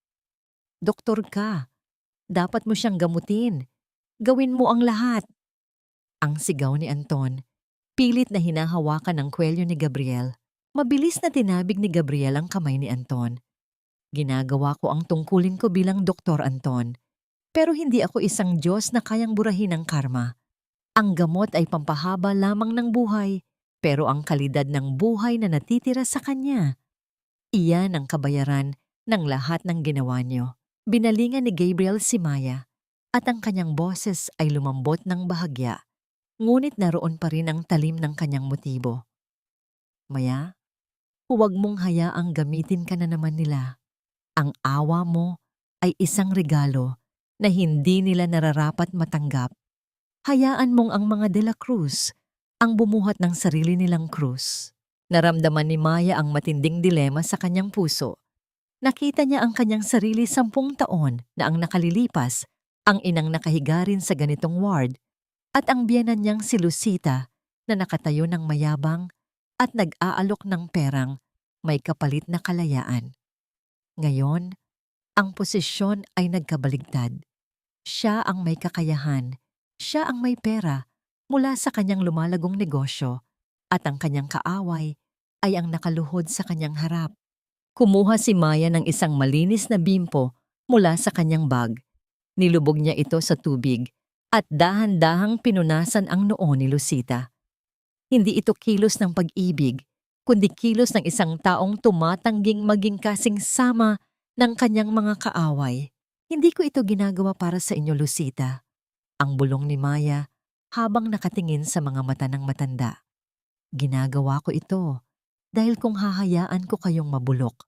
Doktor ka, dapat mo siyang gamutin. Gawin mo ang lahat. Ang sigaw ni Anton, pilit na hinahawakan ang kwelyo ni Gabriel. Mabilis na tinabig ni Gabriel ang kamay ni Anton. Ginagawa ko ang tungkulin ko bilang Doktor Anton. Pero hindi ako isang Diyos na kayang burahin ang karma. Ang gamot ay pampahaba lamang ng buhay, pero ang kalidad ng buhay na natitira sa kanya, iyan ang kabayaran ng lahat ng ginawa niyo. Binalingan ni Gabriel si Maya at ang kanyang boses ay lumambot ng bahagya, ngunit naroon pa rin ang talim ng kanyang motibo. Maya, huwag mong hayaang gamitin ka na naman nila. Ang awa mo ay isang regalo na hindi nila nararapat matanggap. Hayaan mong ang mga De La Cruz ang bumuhat ng sarili nilang krus. Naramdaman ni Maya ang matinding dilema sa kanyang puso. Nakita niya ang kanyang sarili 10 taon na ang nakalilipas, ang inang nakahiga rin sa ganitong ward, at ang biyenan niyang si Lucita na nakatayo ng mayabang at nag-aalok ng perang may kapalit na kalayaan. Ngayon, ang posisyon ay nagkabaligtad. Siya ang may kakayahan, siya ang may pera mula sa kanyang lumalagong negosyo, at ang kanyang kaaway ay ang nakaluhod sa kanyang harap. Kumuha si Maya ng isang malinis na bimpo mula sa kanyang bag. Nilubog niya ito sa tubig at dahan-dahang pinunasan ang noo ni Lucita. Hindi ito kilos ng pag-ibig, kundi kilos ng isang taong tumatangging maging kasing sama ng kanyang mga kaaway. Hindi ko ito ginagawa para sa inyo, Lucita. Ang bulong ni Maya habang nakatingin sa mga mata ng matanda. Ginagawa ko ito dahil kung hahayaan ko kayong mabulok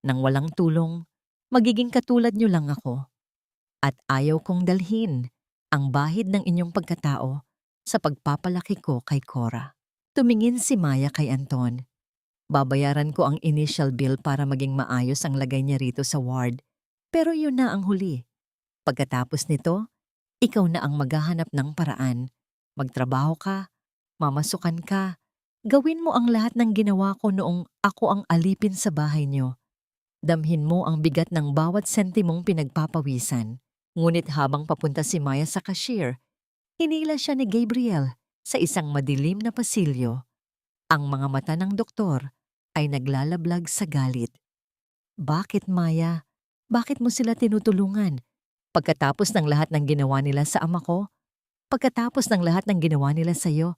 nang walang tulong, magiging katulad niyo lang ako. At ayaw kong dalhin ang bahid ng inyong pagkatao sa pagpapalaki ko kay Cora. Tumingin si Maya kay Anton. Babayaran ko ang initial bill para maging maayos ang lagay niya rito sa ward. Pero yun na ang huli. Pagkatapos nito, ikaw na ang maghahanap ng paraan. Magtrabaho ka, mamasukan ka, gawin mo ang lahat ng ginawa ko noong ako ang alipin sa bahay niyo. Damhin mo ang bigat ng bawat sentimong pinagpapawisan. Ngunit habang papunta si Maya sa cashier, hinila siya ni Gabriel sa isang madilim na pasilyo. Ang mga mata ng doktor ay naglalablag sa galit. Bakit, Maya? Bakit mo sila tinutulungan? Pagkatapos ng lahat ng ginawa nila sa ama ko? Pagkatapos ng lahat ng ginawa nila sa iyo?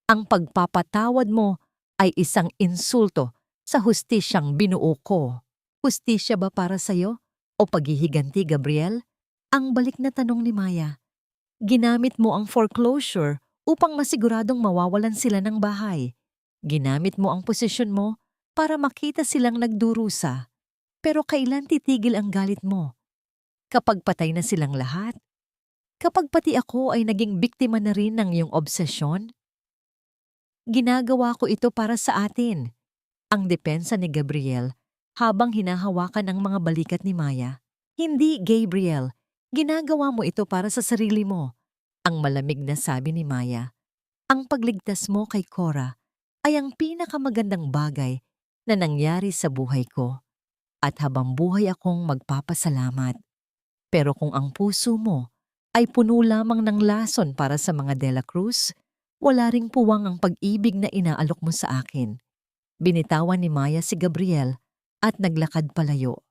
Ang pagpapatawad mo ay isang insulto sa hustisyang binuo ko. Hustisya ba para sa iyo o paghihiganti, Gabriel? Ang balik na tanong ni Maya. Ginamit mo ang foreclosure upang masiguradong mawawalan sila ng bahay. Ginamit mo ang posisyon mo para makita silang nagdurusa. Pero kailan titigil ang galit mo? Kapag patay na silang lahat? Kapag pati ako ay naging biktima na rin ng iyong obsesyon? Ginagawa ko ito para sa atin. Ang depensa ni Gabriel habang hinahawakan ang mga balikat ni Maya. Hindi, Gabriel. Ginagawa mo ito para sa sarili mo. Ang malamig na sabi ni Maya. Ang pagligtas mo kay Cora ay ang pinakamagandang bagay na nangyari sa buhay ko. At habang buhay akong magpapasalamat. Pero kung ang puso mo ay puno lamang ng lason para sa mga De La Cruz, wala ring puwang ang pag-ibig na inaalok mo sa akin. Binitawan ni Maya si Gabriel at naglakad palayo.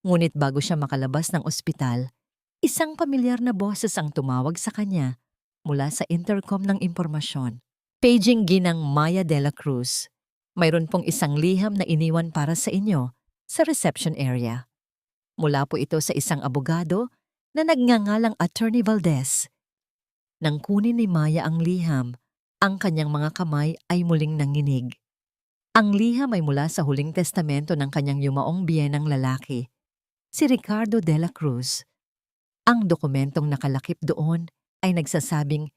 Ngunit bago siya makalabas ng ospital, isang pamilyar na boses ang tumawag sa kanya mula sa intercom ng impormasyon. Paging ginang Maya De La Cruz. Mayroon pong isang liham na iniwan para sa inyo sa reception area. Mula po ito sa isang abogado na nagngangalang Attorney Valdez. Nang kunin ni Maya ang liham, ang kanyang mga kamay ay muling nanginig. Ang liham ay mula sa huling testamento ng kanyang yumaong biyenang lalaki, si Ricardo De La Cruz. Ang dokumentong nakalakip doon ay nagsasabing,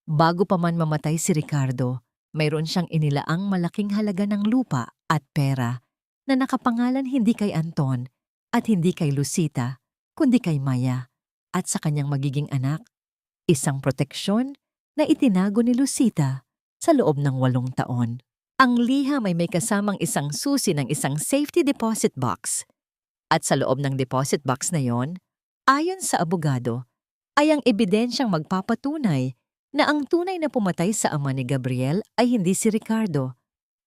bago pa man mamatay si Ricardo, mayroon siyang inilaang malaking halaga ng lupa at pera na nakapangalan hindi kay Anton at hindi kay Lucita, kundi kay Maya at sa kanyang magiging anak. Isang proteksyon na itinago ni Lucita sa loob ng 8 taon. Ang liham ay may kasamang isang susi ng isang safety deposit box. At sa loob ng deposit box na yon, ayon sa abogado, ay ang ebidensyang magpapatunay na ang tunay na pumatay sa ama ni Gabriel ay hindi si Ricardo,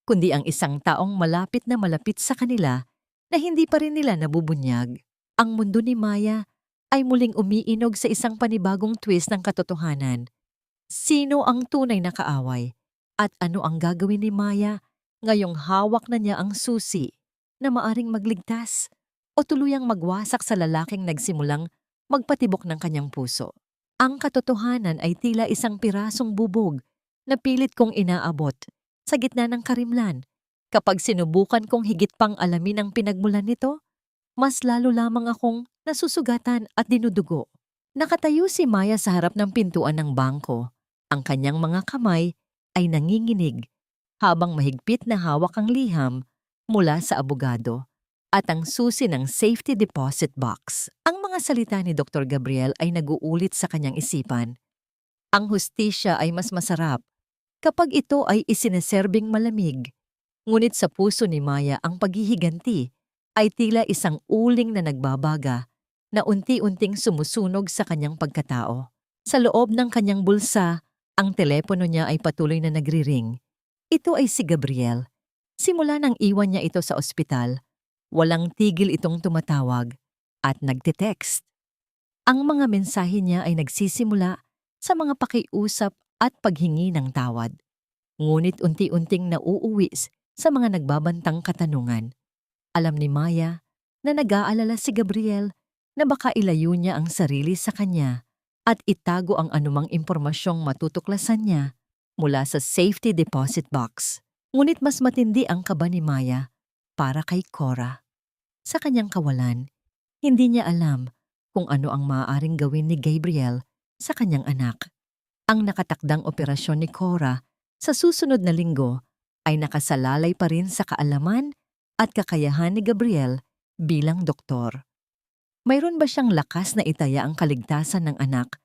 kundi ang isang taong malapit na malapit sa kanila na hindi pa rin nila nabubunyag. Ang mundo ni Maya ay muling umiinog sa isang panibagong twist ng katotohanan. Sino ang tunay na kaaway? At ano ang gagawin ni Maya ngayong hawak na niya ang susi na maaring magligtas o tuluyang magwasak sa lalaking nagsimulang magpatibok ng kanyang puso? Ang katotohanan ay tila isang pirasong bubog na pilit kong inaabot sa gitna ng karimlan. Kapag sinubukan kong higit pang alamin ang pinagmulan nito, mas lalo lamang akong nasusugatan at dinudugo. Nakatayo si Maya sa harap ng pintuan ng bangko. Ang kanyang mga kamay ay nanginginig habang mahigpit na hawak ang liham mula sa abogado at ang susi ng safety deposit box. Ang mga salita ni Dr. Gabriel ay naguulit sa kanyang isipan. Ang hustisya ay mas masarap kapag ito ay isineserbing malamig. Ngunit sa puso ni Maya ang paghihiganti ay tila isang uling na nagbabaga na unti-unting sumusunog sa kanyang pagkatao. Sa loob ng kanyang bulsa, ang telepono niya ay patuloy na nagriring. Ito ay si Gabriel. Simula nang iwan niya ito sa ospital, walang tigil itong tumatawag at nagte-text. Ang mga mensahe niya ay nagsisimula sa mga pakiusap at paghingi ng tawad. Ngunit unti-unting nauuwi sa mga nagbabantang katanungan. Alam ni Maya na nag-aalala si Gabriel na baka ilayo niya ang sarili sa kanya at itago ang anumang impormasyong matutuklasan niya mula sa safety deposit box. Ngunit mas matindi ang kaba ni Maya para kay Cora. Sa kanyang kawalan, hindi niya alam kung ano ang maaaring gawin ni Gabriel sa kanyang anak. Ang nakatakdang operasyon ni Cora sa susunod na linggo ay nakasalalay pa rin sa kaalaman at kakayahan ni Gabriel bilang doktor. Mayroon ba siyang lakas na itaya ang kaligtasan ng anak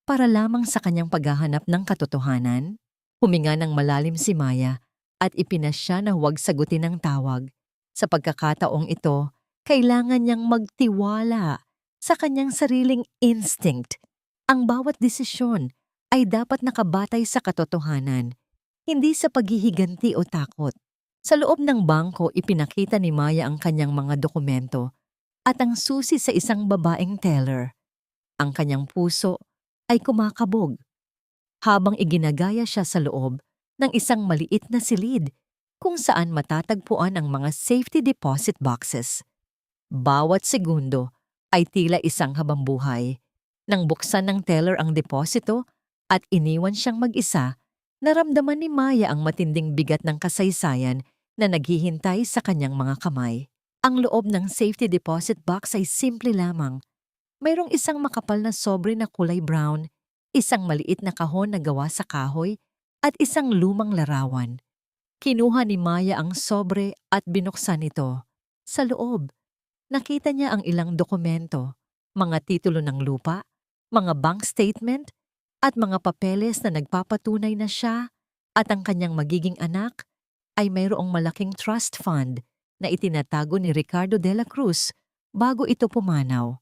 para lamang sa kanyang paghahanap ng katotohanan? Huminga ng malalim si Maya at ipinasya na huwag sagutin ang tawag. Sa pagkakataong ito, kailangan niyang magtiwala sa kanyang sariling instinct. Ang bawat desisyon ay dapat nakabatay sa katotohanan, hindi sa paghihiganti o takot. Sa loob ng bangko, ipinakita ni Maya ang kanyang mga dokumento at ang susi sa isang babaeng teller. Ang kanyang puso ay kumakabog habang iginagaya siya sa loob ng isang maliit na silid kung saan matatagpuan ang mga safety deposit boxes. Bawat segundo ay tila isang habambuhay. Nang buksan ng teller ang deposito at iniwan siyang mag-isa, naramdaman ni Maya ang matinding bigat ng kasaysayan na naghihintay sa kanyang mga kamay. Ang loob ng safety deposit box ay simple lamang. Mayroong isang makapal na sobre na kulay brown, isang maliit na kahon na gawa sa kahoy, at isang lumang larawan. Kinuha ni Maya ang sobre at binuksan ito. Sa loob, nakita niya ang ilang dokumento, mga titulo ng lupa, mga bank statement, at mga papeles na nagpapatunay na siya at ang kanyang magiging anak ay mayroong malaking trust fund na itinatago ni Ricardo de la Cruz bago ito pumanaw.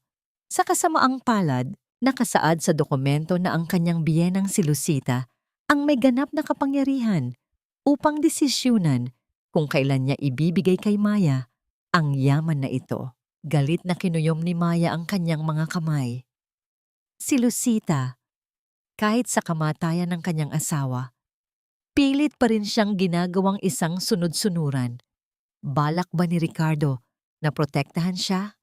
Sa kasamaang palad, nakasaad sa dokumento na ang kanyang biyenang si Lucita ang may ganap na kapangyarihan upang desisyunan kung kailan niya ibibigay kay Maya ang yaman na ito. Galit na kinuyom ni Maya ang kanyang mga kamay. Si Lucita, kahit sa kamatayan ng kanyang asawa, pilit pa rin siyang ginagawang isang sunod-sunuran. Balak ba ni Ricardo na protektahan siya?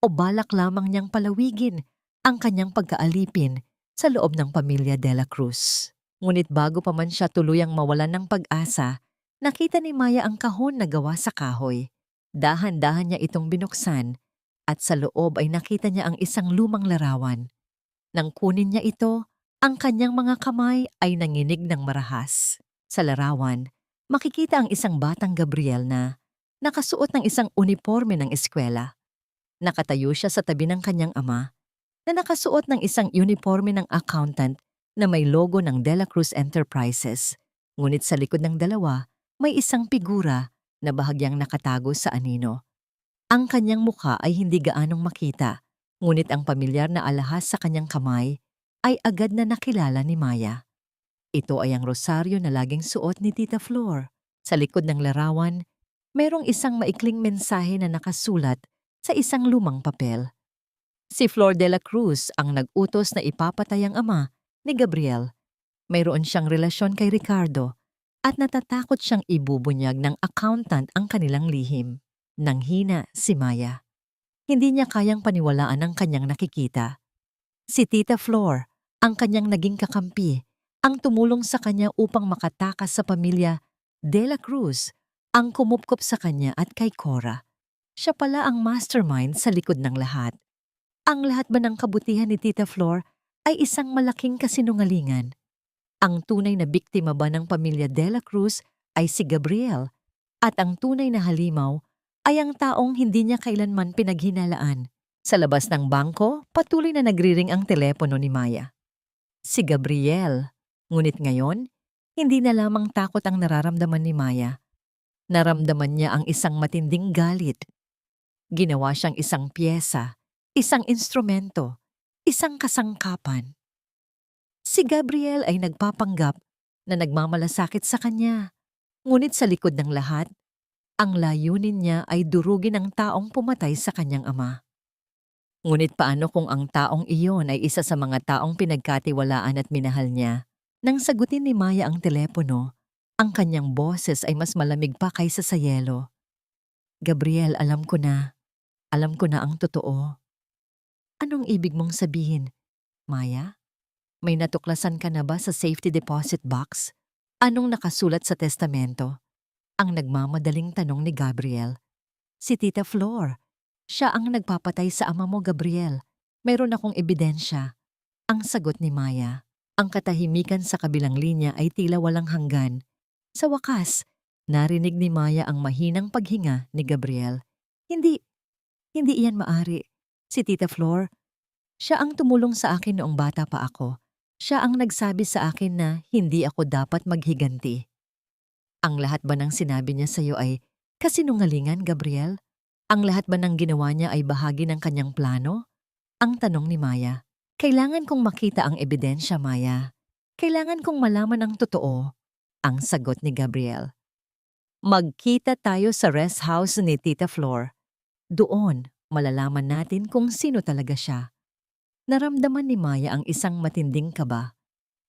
O balak lamang niyang palawigin ang kanyang pagkaalipin sa loob ng pamilya de la Cruz? Ngunit bago pa man siya tuluyang mawalan ng pag-asa, nakita ni Maya ang kahon na gawa sa kahoy. Dahan-dahan niya itong binuksan at sa loob ay nakita niya ang isang lumang larawan. Nang kunin niya ito, ang kanyang mga kamay ay nanginig ng marahas. Sa larawan, makikita ang isang batang Gabriel na nakasuot ng isang uniforme ng eskwela. Nakatayo siya sa tabi ng kanyang ama, na nakasuot ng isang uniforme ng accountant na may logo ng De La Cruz Enterprises. Ngunit sa likod ng dalawa, may isang figura na bahagyang nakatago sa anino. Ang kanyang mukha ay hindi gaanong makita, ngunit ang pamilyar na alahas sa kanyang kamay ay agad na nakilala ni Maya. Ito ay ang rosaryo na laging suot ni Tita Flor. Sa likod ng larawan, mayroong isang maikling mensahe na nakasulat sa isang lumang papel. Si Flor de la Cruz ang nag-utos na ipapatay ang ama ni Gabriel. Mayroon siyang relasyon kay Ricardo at natatakot siyang ibubunyag ng accountant ang kanilang lihim. Nanghina si Maya. Hindi niya kayang paniwalaan ang kanyang nakikita. Si Tita Flor, ang kanyang naging kakampi, ang tumulong sa kanya upang makatakas sa pamilya De La Cruz, ang kumupkop sa kanya at kay Cora. Siya pala ang mastermind sa likod ng lahat. Ang lahat ba ng kabutihan ni Tita Flor ay isang malaking kasinungalingan? Ang tunay na biktima ba ng pamilya De La Cruz ay si Gabriel, at ang tunay na halimaw ay ang taong hindi niya kailanman pinaghinalaan. Sa labas ng bangko, patuloy na nagriring ang telepono ni Maya. Si Gabriel. Ngunit ngayon, hindi na lamang takot ang nararamdaman ni Maya. Naramdaman niya ang isang matinding galit. Ginawa siyang isang piyesa, isang instrumento, isang kasangkapan. Si Gabriel ay nagpapanggap na nagmamalasakit sa kanya. Ngunit sa likod ng lahat, ang layunin niya ay durugin ang taong pumatay sa kanyang ama. Ngunit paano kung ang taong iyon ay isa sa mga taong pinagkatiwalaan at minahal niya? Nang sagutin ni Maya ang telepono, ang kanyang boses ay mas malamig pa kaysa sa yelo. Gabriel, alam ko na. Alam ko na ang totoo. Anong ibig mong sabihin, Maya? May natuklasan ka na ba sa safety deposit box? Anong nakasulat sa testamento? Ang nagmamadaling tanong ni Gabriel. Si Tita Flor. Siya ang nagpapatay sa ama mo, Gabriel. Mayroon akong ebidensya. Ang sagot ni Maya. Ang katahimikan sa kabilang linya ay tila walang hanggan. Sa wakas, narinig ni Maya ang mahinang paghinga ni Gabriel. Hindi iyan maari. Si Tita Flor, siya ang tumulong sa akin noong bata pa ako. Siya ang nagsabi sa akin na hindi ako dapat maghiganti. Ang lahat ba ng sinabi niya sa iyo ay kasinungalingan, Gabriel? Ang lahat ba ng ginawa niya ay bahagi ng kanyang plano? Ang tanong ni Maya. Kailangan kong makita ang ebidensya, Maya. Kailangan kong malaman ang totoo. Ang sagot ni Gabriel. Magkita tayo sa rest house ni Tita Flor. Doon, malalaman natin kung sino talaga siya. Naramdaman ni Maya ang isang matinding kaba.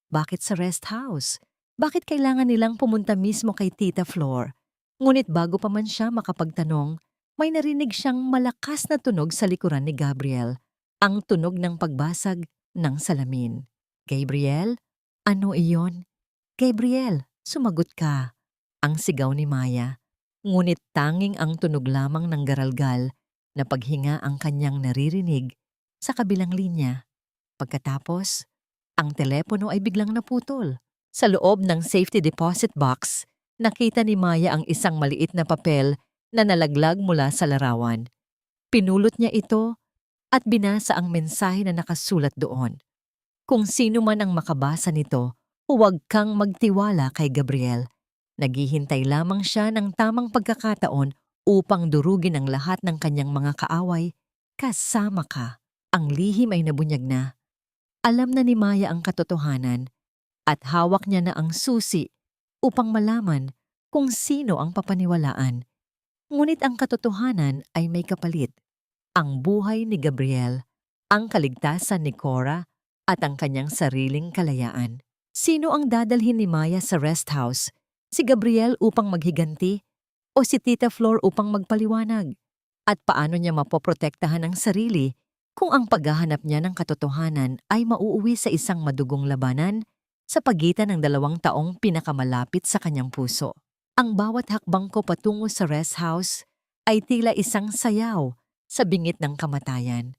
Bakit sa rest house? Bakit kailangan nilang pumunta mismo kay Tita Flor? Ngunit bago pa man siya makapagtanong, may narinig siyang malakas na tunog sa likuran ni Gabriel. Ang tunog ng pagbasag ng salamin. Gabriel? Ano iyon? Gabriel, sumagot ka. Ang sigaw ni Maya. Ngunit tanging ang tunog lamang ng garalgal na paghinga ang kanyang naririnig sa kabilang linya. Pagkatapos, ang telepono ay biglang naputol. Sa loob ng safety deposit box, nakita ni Maya ang isang maliit na papel na nalaglag mula sa larawan. Pinulot niya ito at binasa ang mensahe na nakasulat doon. Kung sino man ang makabasa nito, huwag kang magtiwala kay Gabriel. Naghihintay lamang siya ng tamang pagkakataon upang durugin ang lahat ng kanyang mga kaaway. Kasama ka. Ang lihim ay nabunyag na. Alam na ni Maya ang katotohanan at hawak niya na ang susi upang malaman kung sino ang papaniwalaan. Ngunit ang katotohanan ay may kapalit. Ang buhay ni Gabriel, ang kaligtasan ni Cora, at ang kanyang sariling kalayaan. Sino ang dadalhin ni Maya sa rest house? Si Gabriel upang maghiganti o si Tita Flor upang magpaliwanag? At paano niya mapoprotektahan ang sarili kung ang paghahanap niya ng katotohanan ay mauuwi sa isang madugong labanan sa pagitan ng 2 taong pinakamalapit sa kanyang puso? Ang bawat hakbang ko patungo sa rest house ay tila isang sayaw sa bingit ng kamatayan.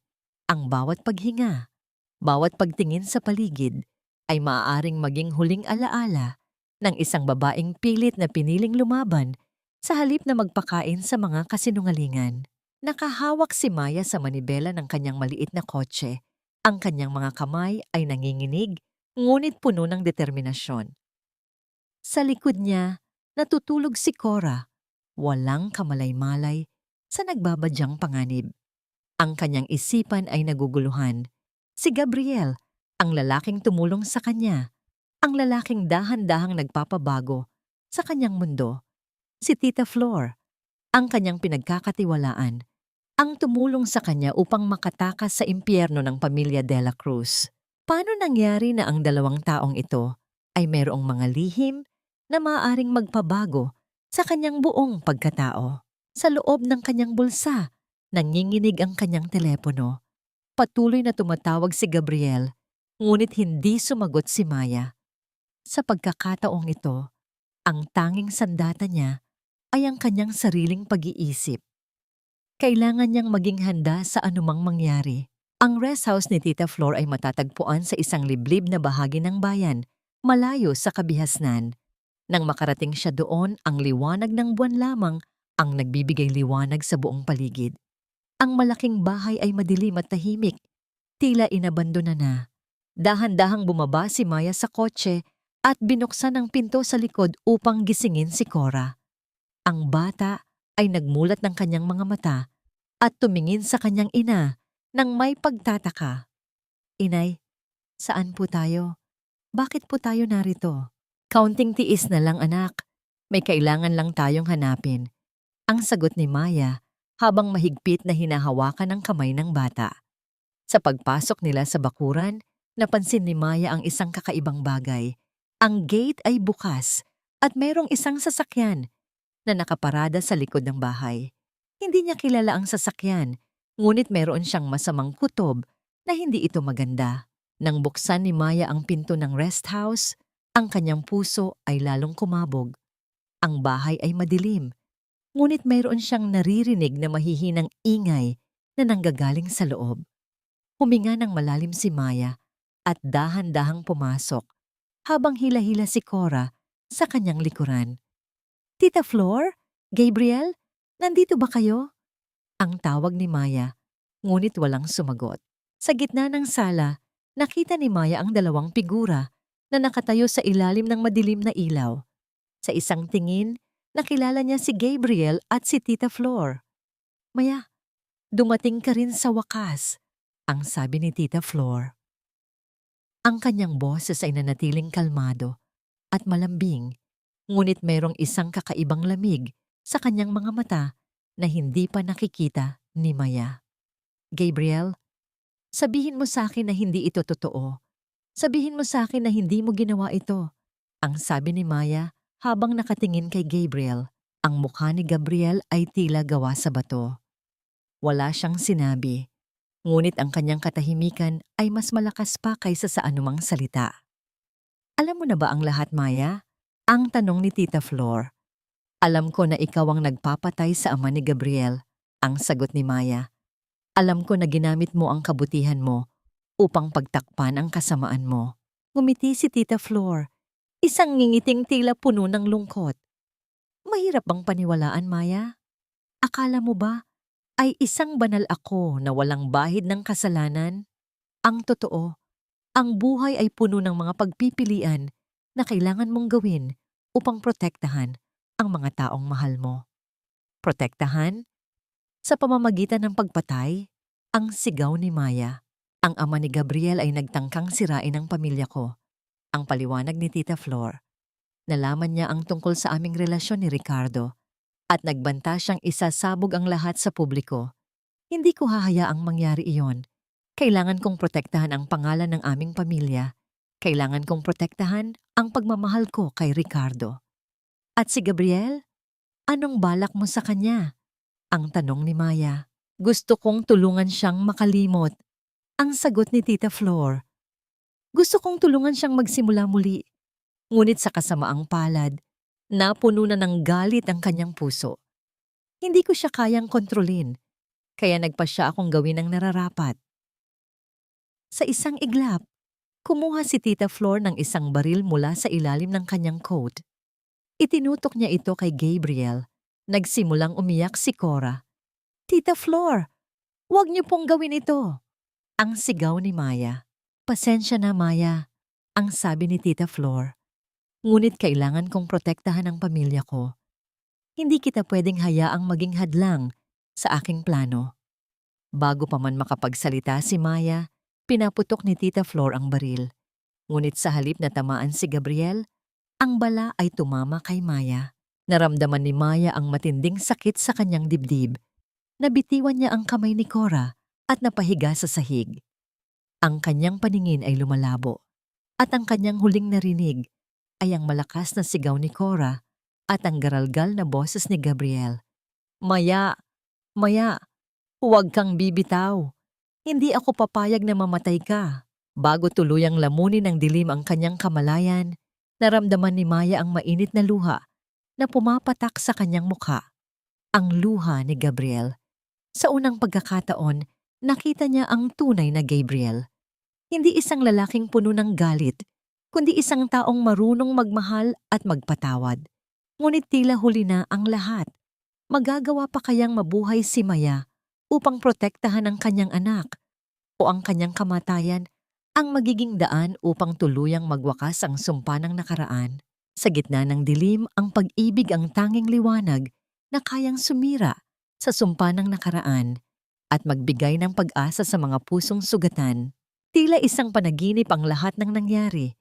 Ang bawat paghinga, bawat pagtingin sa paligid ay maaaring maging huling alaala ng isang babaeng pilit na piniling lumaban Sa halip na magpakain sa mga kasinungalingan, nakahawak si Maya sa manibela ng kanyang maliit na kotse. Ang kanyang mga kamay ay nanginginig, ngunit puno ng determinasyon. Sa likod niya, natutulog si Cora, walang kamalay-malay sa nagbabadyang panganib. Ang kanyang isipan ay naguguluhan. Si Gabriel, ang lalaking tumulong sa kanya, ang lalaking dahan-dahang nagpapabago sa kanyang mundo. Si Tita Flor, ang kanyang pinagkakatiwalaan, ang tumulong sa kanya upang makatakas sa impyerno ng pamilya De La Cruz. Paano nangyari na ang dalawang taong ito ay mayroong mga lihim na maaaring magpabago sa kanyang buong pagkatao? Sa loob ng kanyang bulsa, nanginginig ang kanyang telepono. Patuloy na tumatawag si Gabriel, ngunit hindi sumagot si Maya. Sa pagkakataong ito, ang tanging sandata niya ay ang kanyang sariling pag-iisip. Kailangan niyang maging handa sa anumang mangyari. Ang rest house ni Tita Flor ay matatagpuan sa isang liblib na bahagi ng bayan, malayo sa kabihasnan. Nang makarating siya doon, ang liwanag ng buwan lamang ang nagbibigay liwanag sa buong paligid. Ang malaking bahay ay madilim at tahimik, tila inabandona na. Dahan-dahang bumaba si Maya sa kotse at binuksan ang pinto sa likod upang gisingin si Cora. Ang bata ay nagmulat ng kanyang mga mata at tumingin sa kanyang ina nang may pagtataka. "Inay, saan po tayo? Bakit po tayo narito?" "Kaunting tiis na lang, anak. May kailangan lang tayong hanapin," ang sagot ni Maya habang mahigpit na hinahawakan ang kamay ng bata. Sa pagpasok nila sa bakuran, napansin ni Maya ang isang kakaibang bagay. Ang gate ay bukas at mayroong isang sasakyan na nakaparada sa likod ng bahay. Hindi niya kilala ang sasakyan, ngunit mayroon siyang masamang kutob na hindi ito maganda. Nang buksan ni Maya ang pinto ng rest house, ang kanyang puso ay lalong kumabog. Ang bahay ay madilim, ngunit mayroon siyang naririnig na mahihinang ingay na nanggagaling sa loob. Huminga ng malalim si Maya at dahan-dahang pumasok habang hila-hila si Cora sa kanyang likuran. "Tita Flor? Gabriel? Nandito ba kayo?" Ang tawag ni Maya, ngunit walang sumagot. Sa gitna ng sala, nakita ni Maya ang dalawang figura na nakatayo sa ilalim ng madilim na ilaw. Sa isang tingin, nakilala niya si Gabriel at si Tita Flor. "Maya, dumating ka rin sa wakas," ang sabi ni Tita Flor. Ang kanyang boses ay nanatiling kalmado at malambing, ngunit mayroong isang kakaibang lamig sa kanyang mga mata na hindi pa nakikita ni Maya. "Gabriel, sabihin mo sa akin na hindi ito totoo. Sabihin mo sa akin na hindi mo ginawa ito," ang sabi ni Maya habang nakatingin kay Gabriel. Ang mukha ni Gabriel ay tila gawa sa bato. Wala siyang sinabi, ngunit ang kanyang katahimikan ay mas malakas pa kaysa sa anumang salita. "Alam mo na ba ang lahat, Maya?" ang tanong ni Tita Flor. "Alam ko na ikaw ang nagpapatay sa ama ni Gabriel," ang sagot ni Maya. "Alam ko na ginamit mo ang kabutihan mo upang pagtakpan ang kasamaan mo." Ngumiti si Tita Flor, isang ngingiting tila puno ng lungkot. "Mahirap bang paniwalaan, Maya? Akala mo ba ay isang banal ako na walang bahid ng kasalanan? Ang totoo, ang buhay ay puno ng mga pagpipilian na kailangan mong gawin upang protektahan ang mga taong mahal mo." "Protektahan? Sa pamamagitan ng pagpatay?" ang sigaw ni Maya. "Ang ama ni Gabriel ay nagtangkang sirain ang pamilya ko," ang paliwanag ni Tita Flor. "Nalaman niya ang tungkol sa aming relasyon ni Ricardo at nagbanta siyang isasabog ang lahat sa publiko. Hindi ko hahayaang mangyari iyon. Kailangan kong protektahan ang pangalan ng aming pamilya. Kailangan kong protektahan ang pagmamahal ko kay Ricardo." "At si Gabriel? Anong balak mo sa kanya?" ang tanong ni Maya. "Gusto kong tulungan siyang makalimot," ang sagot ni Tita Flor. "Gusto kong tulungan siyang magsimula muli. Ngunit sa kasamaang palad, napuno na ng galit ang kanyang puso. Hindi ko siya kayang kontrolin, kaya nagpa siya akong gawin ang nararapat." Sa isang iglap, kumuha si Tita Flor ng isang baril mula sa ilalim ng kanyang coat. Itinutok niya ito kay Gabriel Nagsimulang umiyak si Cora. Tita Flor, huwag niyo pong gawin ito. Ang sigaw ni Maya. Pasensya na, Maya, ang sabi ni Tita Flor. Ngunit kailangan kong protektahan ang pamilya ko. Hindi kita pwedeng hayaang maging hadlang sa aking plano. Bago pa man makapagsalita si Maya, pinaputok ni Tita Flor ang baril. Ngunit sa halip na tamaan si Gabriel, ang bala ay tumama kay Maya. Naramdaman ni Maya ang matinding sakit sa kanyang dibdib. Nabitiwan niya ang kamay ni Cora at napahiga sa sahig. Ang kanyang paningin ay lumalabo at ang kanyang huling narinig ay ang malakas na sigaw ni Cora at ang garalgal na boses ni Gabriel. Maya, Maya, huwag kang bibitaw. Hindi ako papayag na mamatay ka. Bago tuluyang lamunin ng dilim ang kanyang kamalayan, naramdaman ni Maya ang mainit na luha na pumapatak sa kanyang mukha. Ang luha ni Gabriel. Sa unang pagkakataon, nakita niya ang tunay na Gabriel. Hindi isang lalaking puno ng galit, kundi isang taong marunong magmahal at magpatawad. Ngunit tila huli na ang lahat. Magagawa pa kayang mabuhay si Maya upang protektahan ang kanyang anak? O ang kanyang kamatayan ang magiging daan upang tuluyang magwakas ang sumpa ng nakaraan? Sa gitna ng dilim, ang pag-ibig ang tanging liwanag na kayang sumira sa sumpa ng nakaraan at magbigay ng pag-asa sa mga pusong sugatan. Tila isang panaginip ang lahat ng nangyari.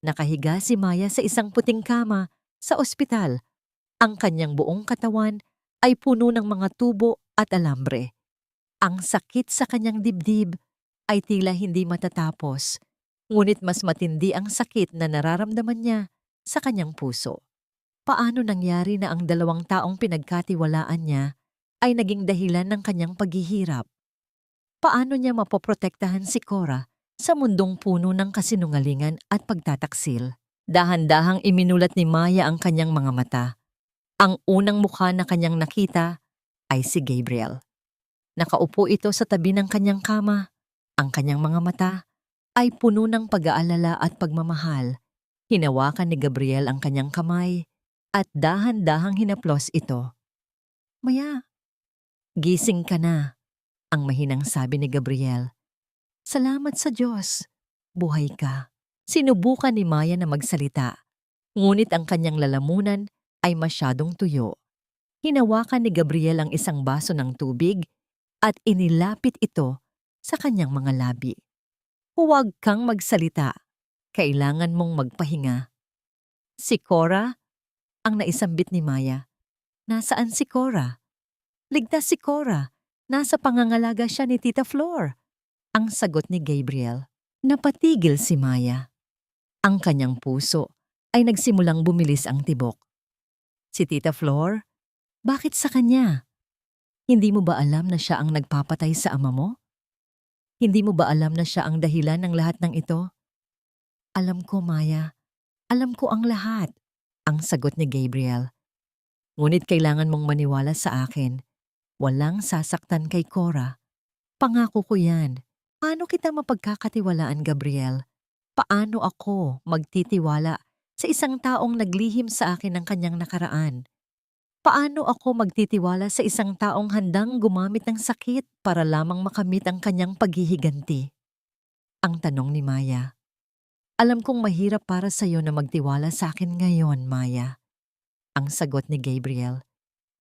Nakahiga si Maya sa isang puting kama sa ospital. Ang kanyang buong katawan ay puno ng mga tubo at alambre. Ang sakit sa kanyang dibdib ay tila hindi matatapos, ngunit mas matindi ang sakit na nararamdaman niya sa kanyang puso. Paano nangyari na ang 2 taong pinagkatiwalaan niya ay naging dahilan ng kanyang paghihirap? Paano niya mapoprotektahan si Cora sa mundong puno ng kasinungalingan at pagtataksil? Dahan-dahang iminulat ni Maya ang kanyang mga mata. Ang unang mukha na kanyang nakita ay si Gabriel. Nakaupo ito sa tabi ng kanyang kama. Ang kanyang mga mata ay puno ng pag-aalala at pagmamahal. Hinawakan ni Gabriel ang kanyang kamay at dahan-dahang hinaplos ito. Maya, gising ka na, ang mahinang sabi ni Gabriel. Salamat sa Diyos, buhay ka. Sinubukan ni Maya na magsalita, ngunit ang kanyang lalamunan ay masyadong tuyo. Hinawakan ni Gabriel ang isang baso ng tubig at inilapit ito sa kanyang mga labi. Huwag kang magsalita. Kailangan mong magpahinga. Si Cora? Ang naisambit ni Maya. Nasaan si Cora? Ligtas si Cora. Nasa pangangalaga siya ni Tita Flor. Ang sagot ni Gabriel. Napatigil si Maya. Ang kanyang puso ay nagsimulang bumilis ang tibok. Si Tita Flor? Bakit sa kanya? Hindi mo ba alam na siya ang nagpapatay sa ama mo? Hindi mo ba alam na siya ang dahilan ng lahat ng ito? Alam ko, Maya. Alam ko ang lahat, ang sagot ni Gabriel. Ngunit kailangan mong maniwala sa akin. Walang sasaktan kay Cora. Pangako ko yan. Paano kita mapagkakatiwalaan, Gabriel? Paano ako magtitiwala sa isang taong naglihim sa akin ng kanyang nakaraan? Paano ako magtitiwala sa isang taong handang gumamit ng sakit para lamang makamit ang kanyang paghihiganti? Ang tanong ni Maya. Alam kong mahirap para sa iyo na magtiwala sa akin ngayon, Maya. Ang sagot ni Gabriel.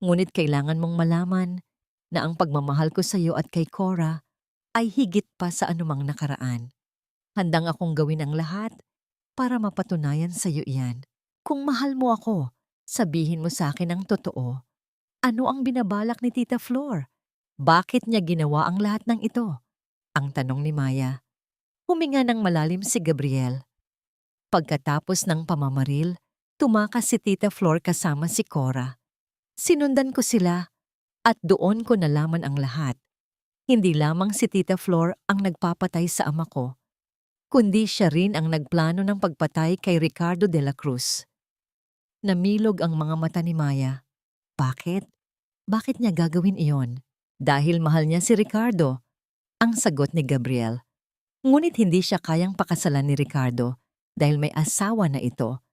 Ngunit kailangan mong malaman na ang pagmamahal ko sa iyo at kay Cora ay higit pa sa anumang nakaraan. Handang akong gawin ang lahat para mapatunayan sa iyo iyan. Kung mahal mo ako, sabihin mo sa akin ang totoo. Ano ang binabalak ni Tita Flor? Bakit niya ginawa ang lahat ng ito? Ang tanong ni Maya. Huminga ng malalim si Gabriel. Pagkatapos ng pamamaril, tumakas si Tita Flor kasama si Cora. Sinundan ko sila at doon ko nalaman ang lahat. Hindi lamang si Tita Flor ang nagpapatay sa ama ko, kundi siya rin ang nagplano ng pagpatay kay Ricardo de la Cruz. Namilog ang mga mata ni Maya. Bakit? Bakit niya gagawin iyon? Dahil mahal niya si Ricardo, ang sagot ni Gabriel. Ngunit hindi siya kayang pakasalan ni Ricardo dahil may asawa na ito.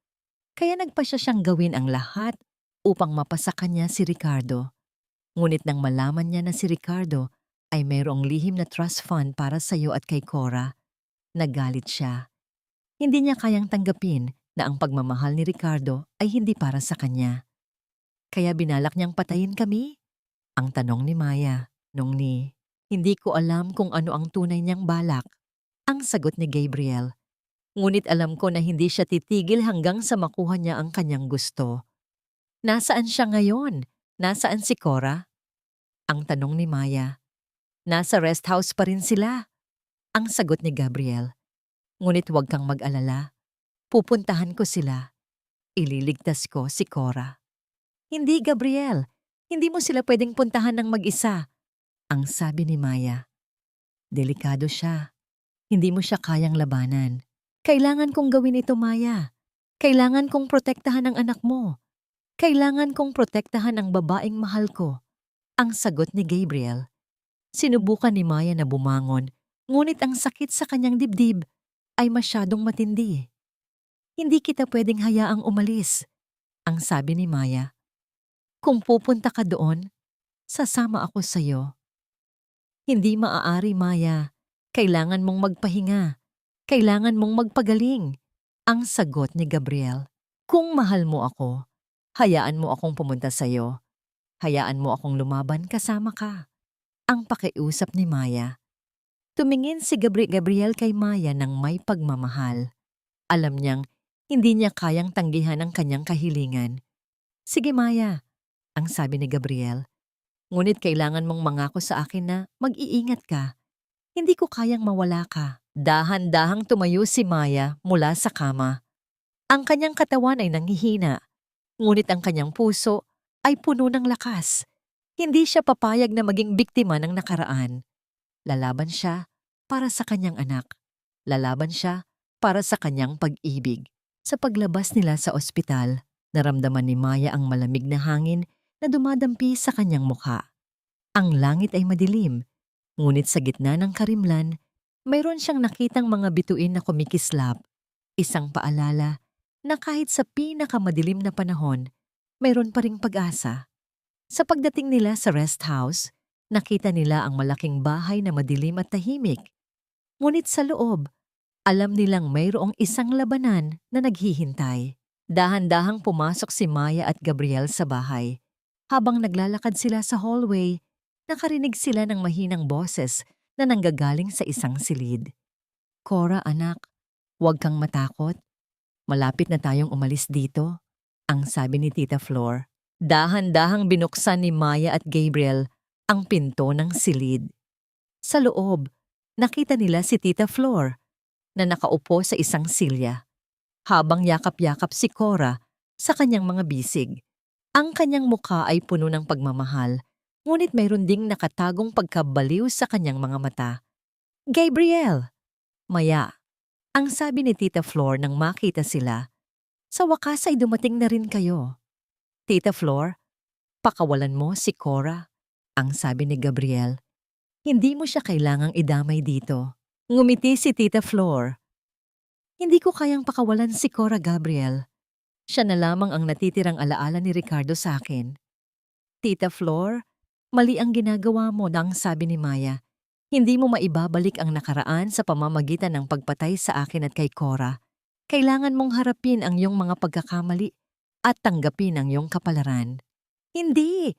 Kaya nagpasya siyang gawin ang lahat upang mapasa kanya si Ricardo. Ngunit nang malaman niya na si Ricardo ay mayroong lihim na trust fund para sa iyo at kay Cora, nagalit siya. Hindi niya kayang tanggapin na ang pagmamahal ni Ricardo ay hindi para sa kanya. Kaya binalak niyang patayin kami? Ang tanong ni Maya. Hindi ko alam kung ano ang tunay niyang balak. Ang sagot ni Gabriel. Ngunit alam ko na hindi siya titigil hanggang sa makuha niya ang kanyang gusto. Nasaan siya ngayon? Nasaan si Cora? Ang tanong ni Maya. Nasa rest house pa rin sila. Ang sagot ni Gabriel. Ngunit huwag kang mag-alala. Pupuntahan ko sila. Ililigtas ko si Cora. Hindi, Gabriel. Hindi mo sila pwedeng puntahan ng mag-isa. Ang sabi ni Maya. Delikado siya. Hindi mo siya kayang labanan. Kailangan kong gawin ito, Maya. Kailangan kong protektahan ang anak mo. Kailangan kong protektahan ang babaeng mahal ko. Ang sagot ni Gabriel. Sinubukan ni Maya na bumangon, ngunit ang sakit sa kanyang dibdib ay masyadong matindi. Hindi kita pwedeng hayaang umalis. Ang sabi ni Maya. Kung pupunta ka doon, sasama ako sa'yo. Hindi maaari, Maya. Kailangan mong magpahinga. Kailangan mong magpagaling. Ang sagot ni Gabriel. Kung mahal mo ako, hayaan mo akong pumunta sa'yo. Hayaan mo akong lumaban kasama ka. Ang pakiusap ni Maya. Tumingin si Gabriel kay Maya ng may pagmamahal. Alam niyang hindi niya kayang tanggihan ang kanyang kahilingan. Sige, Maya, ang sabi ni Gabriel. Ngunit kailangan mong mangako sa akin na mag-iingat ka. Hindi ko kayang mawala ka. Dahan-dahang tumayo si Maya mula sa kama. Ang kanyang katawan ay nanghihina, ngunit ang kanyang puso ay puno ng lakas. Hindi siya papayag na maging biktima ng nakaraan. Lalaban siya para sa kanyang anak. Lalaban siya para sa kanyang pag-ibig. Sa paglabas nila sa ospital, naramdaman ni Maya ang malamig na hangin na dumadampi sa kanyang mukha. Ang langit ay madilim, ngunit sa gitna ng karimlan, mayroon siyang nakitang mga bituin na kumikislap. Isang paalala na kahit sa pinakamadilim na panahon, mayroon pa ring pag-asa. Sa pagdating nila sa rest house, nakita nila ang malaking bahay na madilim at tahimik. Ngunit sa loob, alam nilang mayroong isang labanan na naghihintay. Dahan-dahang pumasok si Maya at Gabriel sa bahay. Habang naglalakad sila sa hallway, nakarinig sila ng mahinang boses na nanggagaling sa isang silid. Cora, anak, huwag kang matakot. Malapit na tayong umalis dito, ang sabi ni Tita Flor. Dahan-dahang binuksan ni Maya at Gabriel ang pinto ng silid. Sa loob, nakita nila si Tita Flor na nakaupo sa isang silya, habang yakap-yakap si Cora sa kanyang mga bisig. Ang kanyang mukha ay puno ng pagmamahal, ngunit mayroon ding nakatagong pagkabaliw sa kanyang mga mata. Gabriel! Maya, ang sabi ni Tita Flor nang makita sila. Sa wakas ay dumating na rin kayo. Tita Flor, pakawalan mo si Cora, ang sabi ni Gabriel. Hindi mo siya kailangang idamay dito. Ngumiti si Tita Flor. Hindi ko kayang pakawalan si Cora, Gabriel. Siya na lamang ang natitirang alaala ni Ricardo sa akin. Tita Flor, mali ang ginagawa mo, nang sabi ni Maya. Hindi mo maibabalik ang nakaraan sa pamamagitan ng pagpatay sa akin at kay Cora. Kailangan mong harapin ang iyong mga pagkakamali at tanggapin ang iyong kapalaran. Hindi!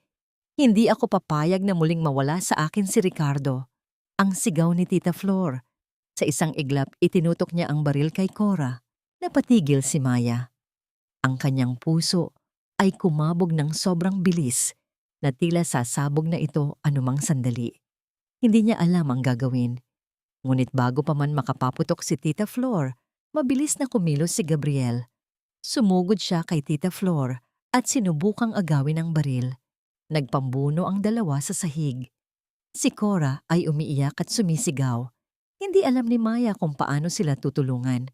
Hindi ako papayag na muling mawala sa akin si Ricardo. Ang sigaw ni Tita Flor. Sa isang iglap, itinutok niya ang baril kay Cora. Napatigil si Maya. Ang kanyang puso ay kumabog ng sobrang bilis na tila sasabog na ito anumang sandali. Hindi niya alam ang gagawin. Ngunit bago pa man makapaputok si Tita Flor, mabilis na kumilos si Gabriel. Sumugod siya kay Tita Flor at sinubukang agawin ang baril. Nagpambuno ang dalawa sa sahig. Si Cora ay umiiyak at sumisigaw. Hindi alam ni Maya kung paano sila tutulungan.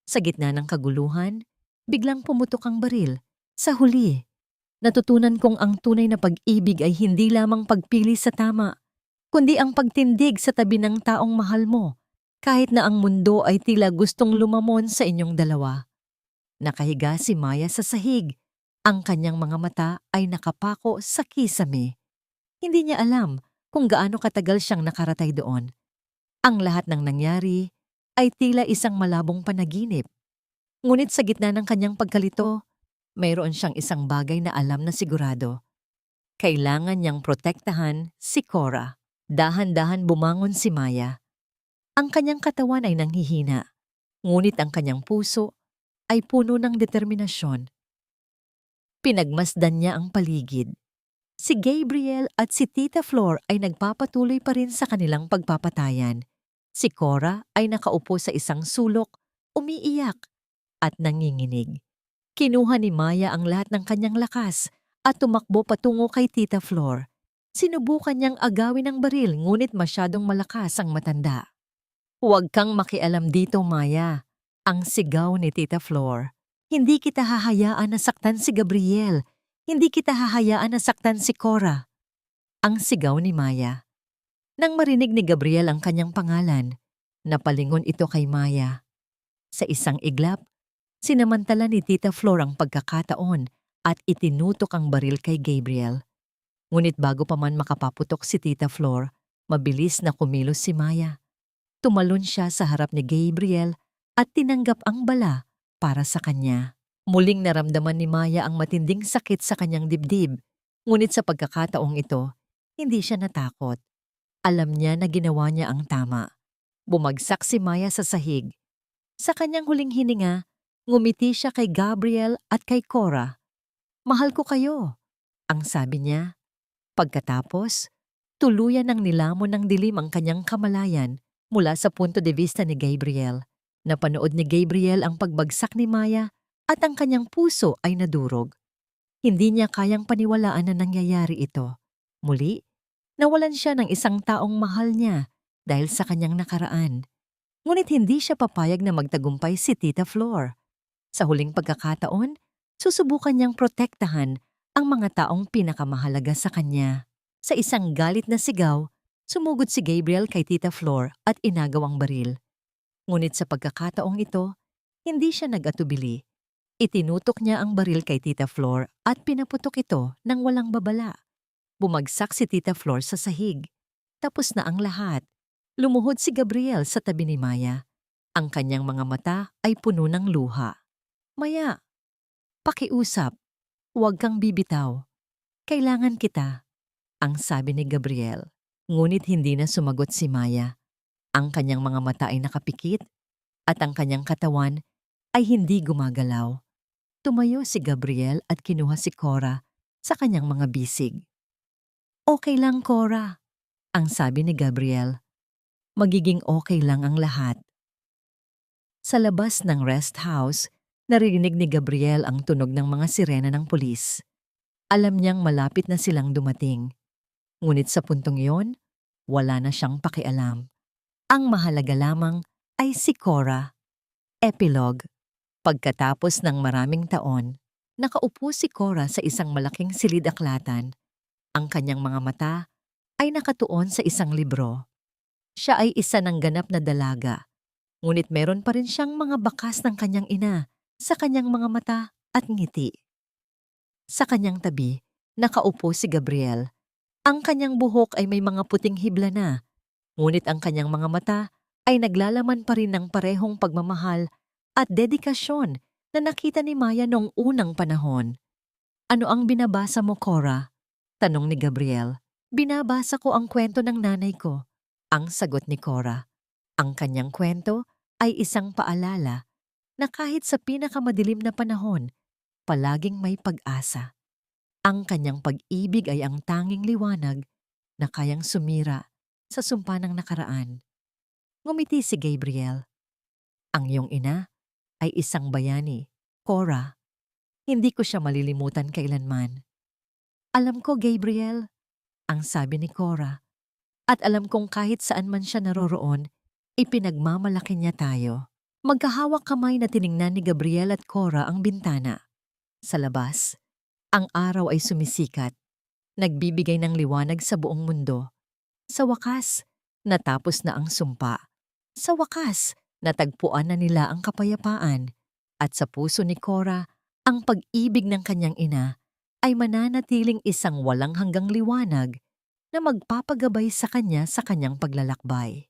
Sa gitna ng kaguluhan, biglang pumutok ang baril. Sa huli, natutunan kong ang tunay na pag-ibig ay hindi lamang pagpili sa tama, kundi ang pagtindig sa tabi ng taong mahal mo, kahit na ang mundo ay tila gustong lumamon sa inyong dalawa. Nakahiga si Maya sa sahig, Ang kanyang mga mata ay nakapako sa kisame. Hindi niya alam kung gaano katagal siyang nakaratay doon. Ang lahat ng nangyari ay tila isang malabong panaginip. Ngunit sa gitna ng kanyang pagkalito, mayroon siyang isang bagay na alam na sigurado. Kailangan niyang protektahan si Cora. Dahan-dahan bumangon si Maya. Ang kanyang katawan ay nanghihina, ngunit ang kanyang puso ay puno ng determinasyon. Pinagmasdan niya ang paligid. Si Gabriel at si Tita Flor ay nagpapatuloy pa rin sa kanilang pagpapatayan. Si Cora ay nakaupo sa isang sulok, umiiyak at nanginginig. Kinuha ni Maya ang lahat ng kanyang lakas at tumakbo patungo kay Tita Flor. Sinubukan niyang agawin ang baril ngunit masyadong malakas ang matanda. "Huwag kang makialam dito, Maya," ang sigaw ni Tita Flor. "Hindi kita hahayaan na saktan si Gabriel. Hindi kita hahayaan na saktan si Cora." Ang sigaw ni Maya. Nang marinig ni Gabriel ang kanyang pangalan, napalingon ito kay Maya. Sa isang iglap, sinamantala ni Tita Flor ang pagkakataon at itinutok ang baril kay Gabriel. Ngunit bago pa man makapaputok si Tita Flor, mabilis na kumilos si Maya. Tumalon siya sa harap ni Gabriel at tinanggap ang bala para sa kanya. Muling naramdaman ni Maya ang matinding sakit sa kanyang dibdib. Ngunit sa pagkakataong ito, hindi siya natakot. Alam niya na ginawa niya ang tama. Bumagsak si Maya sa sahig. Sa kanyang huling hininga, ngumiti siya kay Gabriel at kay Cora. "Mahal ko kayo," ang sabi niya. Pagkatapos, tuluyan ng nilamon ng dilim ang kanyang kamalayan mula sa punto de vista ni Gabriel. Napanood ni Gabriel ang pagbagsak ni Maya at ang kanyang puso ay nadurog. Hindi niya kayang paniwalaan na nangyayari ito. Muli, nawalan siya ng isang taong mahal niya dahil sa kanyang nakaraan. Ngunit hindi siya papayag na magtagumpay si Tita Flor. Sa huling pagkakataon, susubukan niyang protektahan ang mga taong pinakamahalaga sa kanya. Sa isang galit na sigaw, sumugod si Gabriel kay Tita Flor at inagaw ang baril. Ngunit sa pagkakataong ito, hindi siya nag-atubili. Itinutok niya ang baril kay Tita Flor at pinaputok ito ng walang babala. Bumagsak si Tita Flor sa sahig. Tapos na ang lahat. Lumuhod si Gabriel sa tabi ni Maya. Ang kanyang mga mata ay puno ng luha. "Maya, pakiusap. Huwag kang bibitaw. Kailangan kita," ang sabi ni Gabriel. Ngunit hindi na sumagot si Maya. Ang kanyang mga mata ay nakapikit at ang kanyang katawan ay hindi gumagalaw. Tumayo si Gabriel at kinuha si Cora sa kanyang mga bisig. "Okay lang, Cora," ang sabi ni Gabriel. "Magiging okay lang ang lahat." Sa labas ng rest house, naririnig ni Gabriel ang tunog ng mga sirena ng pulis. Alam niyang malapit na silang dumating. Ngunit sa puntong iyon, wala na siyang pakialam. Ang mahalaga lamang ay si Cora. Epilogue. Pagkatapos ng maraming taon, nakaupo si Cora sa isang malaking silid-aklatan. Ang kanyang mga mata ay nakatuon sa isang libro. Siya ay isa ng ganap na dalaga. Ngunit meron pa rin siyang mga bakas ng kanyang ina sa kanyang mga mata at ngiti. Sa kanyang tabi, nakaupo si Gabriel. Ang kanyang buhok ay may mga puting hibla na, ngunit ang kanyang mga mata ay naglalaman pa rin ng parehong pagmamahal at dedikasyon na nakita ni Maya noong unang panahon. "Ano ang binabasa mo, Cora?" tanong ni Gabriel. "Binabasa ko ang kwento ng nanay ko," ang sagot ni Cora. Ang kanyang kwento ay isang paalala na kahit sa pinakamadilim na panahon, palaging may pag-asa. Ang kanyang pag-ibig ay ang tanging liwanag na kayang sumira sa sumpa ng nakaraan. Ngumiti si Gabriel. "Ang iyong ina ay isang bayani, Cora. Hindi ko siya malilimutan kailanman." "Alam ko, Gabriel," ang sabi ni Cora. "At alam kong kahit saan man siya naroroon, ipinagmamalaki niya tayo." Magkahawak kamay na tiningnan ni Gabriel at Cora ang bintana. Sa labas, ang araw ay sumisikat, nagbibigay ng liwanag sa buong mundo. Sa wakas, natapos na ang sumpa. Sa wakas, natagpuan na nila ang kapayapaan. At sa puso ni Cora ang pag-ibig ng kanyang ina ay mananatiling isang walang hanggang liwanag na magpapagabay sa kanya sa kanyang paglalakbay.